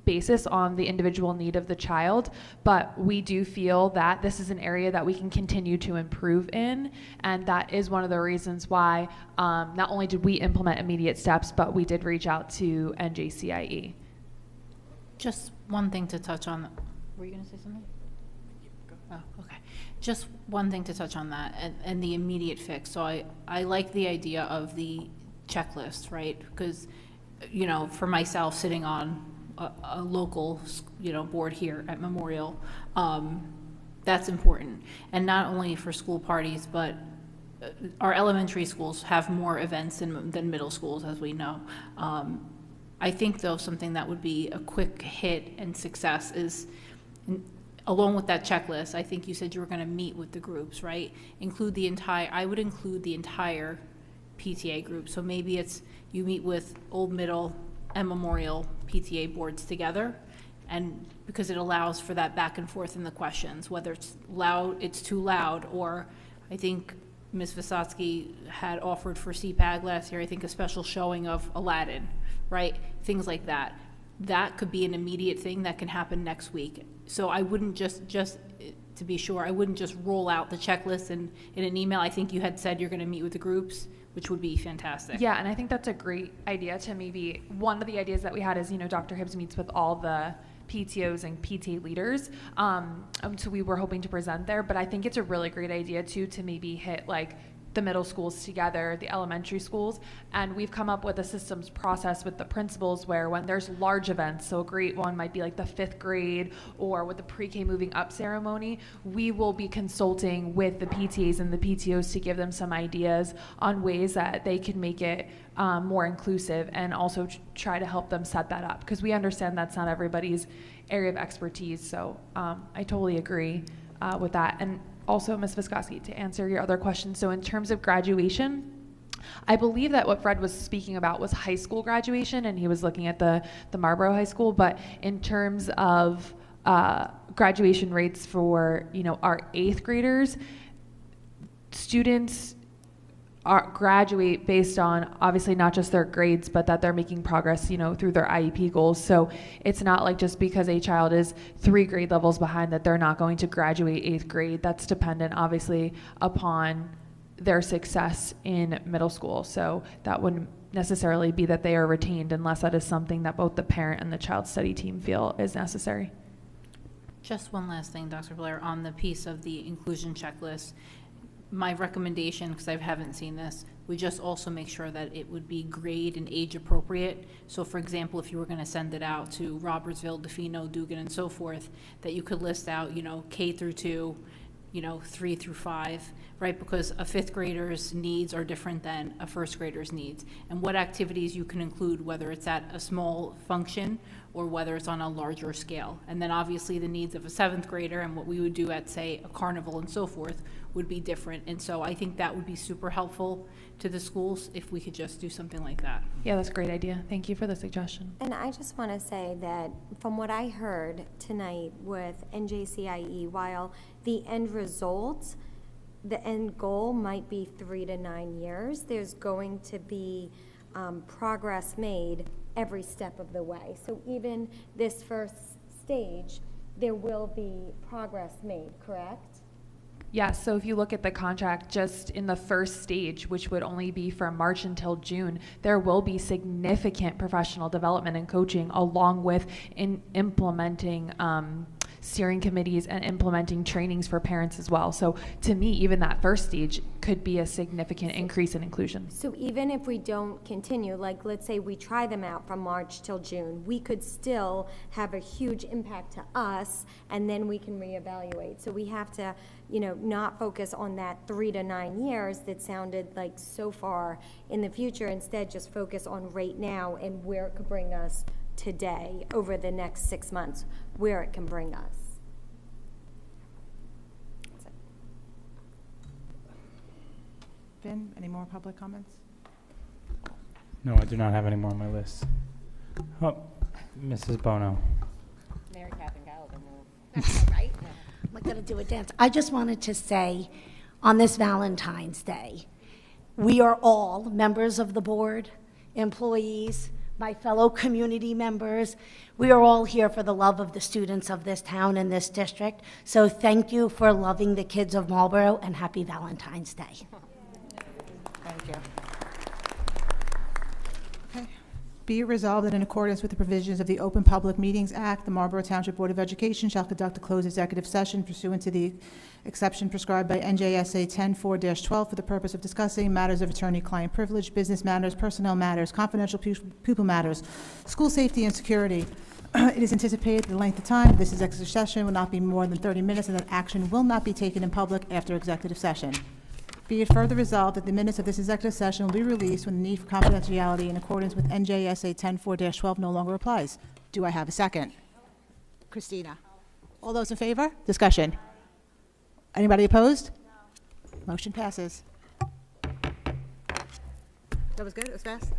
Speaker 19: basis on the individual need of the child, but we do feel that this is an area that we can continue to improve in, and that is one of the reasons why not only did we implement immediate steps, but we did reach out to NJCIE.
Speaker 15: Just one thing to touch on. Were you going to say something? Oh, okay. Just one thing to touch on that and the immediate fix. So I like the idea of the checklist, right? Because, you know, for myself sitting on a local, you know, board here at Memorial, that's important. And not only for school parties, but our elementary schools have more events than middle schools, as we know. I think, though, something that would be a quick hit and success is, along with that checklist, I think you said you were going to meet with the groups, right? I would include the entire PTA group. So maybe it's you meet with Old Middle and Memorial PTA boards together, and because it allows for that back and forth in the questions, whether it's too loud, or I think Ms. Vysotsky had offered for CPAG last year, I think a special showing of Aladdin, right? Things like that. That could be an immediate thing that can happen next week. So I wouldn't just to be sure, I wouldn't just roll out the checklist in an email. I think you had said you're going to meet with the groups, which would be fantastic.
Speaker 19: Yeah, and I think that's a great idea to maybe, one of the ideas that we had is, you know, Dr. Hibbs meets with all the PTOs and PTA leaders. So we were hoping to present there, but I think it's a really great idea too to maybe hit like the middle schools together, the elementary schools, and we've come up with a systems process with the principals where when there's large events, so a great one might be like the 5th grade or with the pre-K moving up ceremony, we will be consulting with the PTAs and the PTOs to give them some ideas on ways that they can make it more inclusive, and also try to help them set that up, because we understand that's not everybody's area of expertise. So I totally agree with that. And also, Ms. Vysotsky, to answer your other question, so in terms of graduation, I believe that what Fred was speaking about was high school graduation, and he was looking at the Marlboro High School, but in terms of graduation rates for, you know, our 8th graders, students graduate based on obviously not just their grades, but that they're making progress, you know, through their IEP goals. So it's not like just because a child is 3 grade levels behind that they're not going to graduate 8th grade. That's dependent obviously upon their success in middle school. So that wouldn't necessarily be that they are retained unless that is something that both the parent and the child study team feel is necessary.
Speaker 15: Just one last thing, Dr. Blair, on the piece of the inclusion checklist. My recommendation, because I haven't seen this, we just also make sure that it would be grade and age appropriate. So for example, if you were going to send it out to Robertsville, Defino, Dugan, and so forth, that you could list out, you know, K through 2, you know, 3 through 5, right? Because a 5th grader's needs are different than a 1st grader's needs. And what activities you can include, whether it's at a small function or whether it's on a larger scale. And then obviously the needs of a 7th grader and what we would do at, say, a carnival and so forth would be different. And so I think that would be super helpful to the schools if we could just do something like that.
Speaker 19: Yeah, that's a great idea. Thank you for the suggestion.
Speaker 4: And I just want to say that from what I heard tonight with NJCIE, while the end result, the end goal might be 3 to 9 years, there's going to be progress made every step of the way. So even this first stage, there will be progress made, correct?
Speaker 19: Yes, so if you look at the contract just in the first stage, which would only be from March until June, there will be significant professional development and coaching along with implementing steering committees and implementing trainings for parents as well. So to me, even that first stage could be a significant increase in inclusion.
Speaker 4: So even if we don't continue, like let's say we try them out from March till June, we could still have a huge impact to us, and then we can reevaluate. So we have to, you know, not focus on that 3 to 9 years that sounded like so far in the future. Instead, just focus on right now and where it could bring us today over the next 6 months, where it can bring us.
Speaker 1: Vin, any more public comments?
Speaker 2: No, I do not have any more on my list. Oh, Mrs. Bono.
Speaker 17: Mary Catherine Gallagher move. That's all right. I'm not going to do a dance. I just wanted to say, on this Valentine's Day, we are all members of the board, employees, my fellow community members. We are all here for the love of the students of this town and this district. So thank you for loving the kids of Marlboro, and happy Valentine's Day.
Speaker 1: Thank you. Okay. Be it resolved that in accordance with the provisions of the Open Public Meetings Act, the Marlboro Township Board of Education shall conduct a closed executive session pursuant to the exception prescribed by NJSA 10-4-12 for the purpose of discussing matters of attorney-client privilege, business matters, personnel matters, confidential pupil matters, school safety and security. It is anticipated the length of time this executive session will not be more than 30 minutes and that action will not be taken in public after executive session. Be it further resolved that the minutes of this executive session will be released when the need for confidentiality in accordance with NJSA 10-4-12 no longer applies. Do I have a second? Christina. All those in favor? Discussion. Anybody opposed? Motion passes. That was good? It was fast?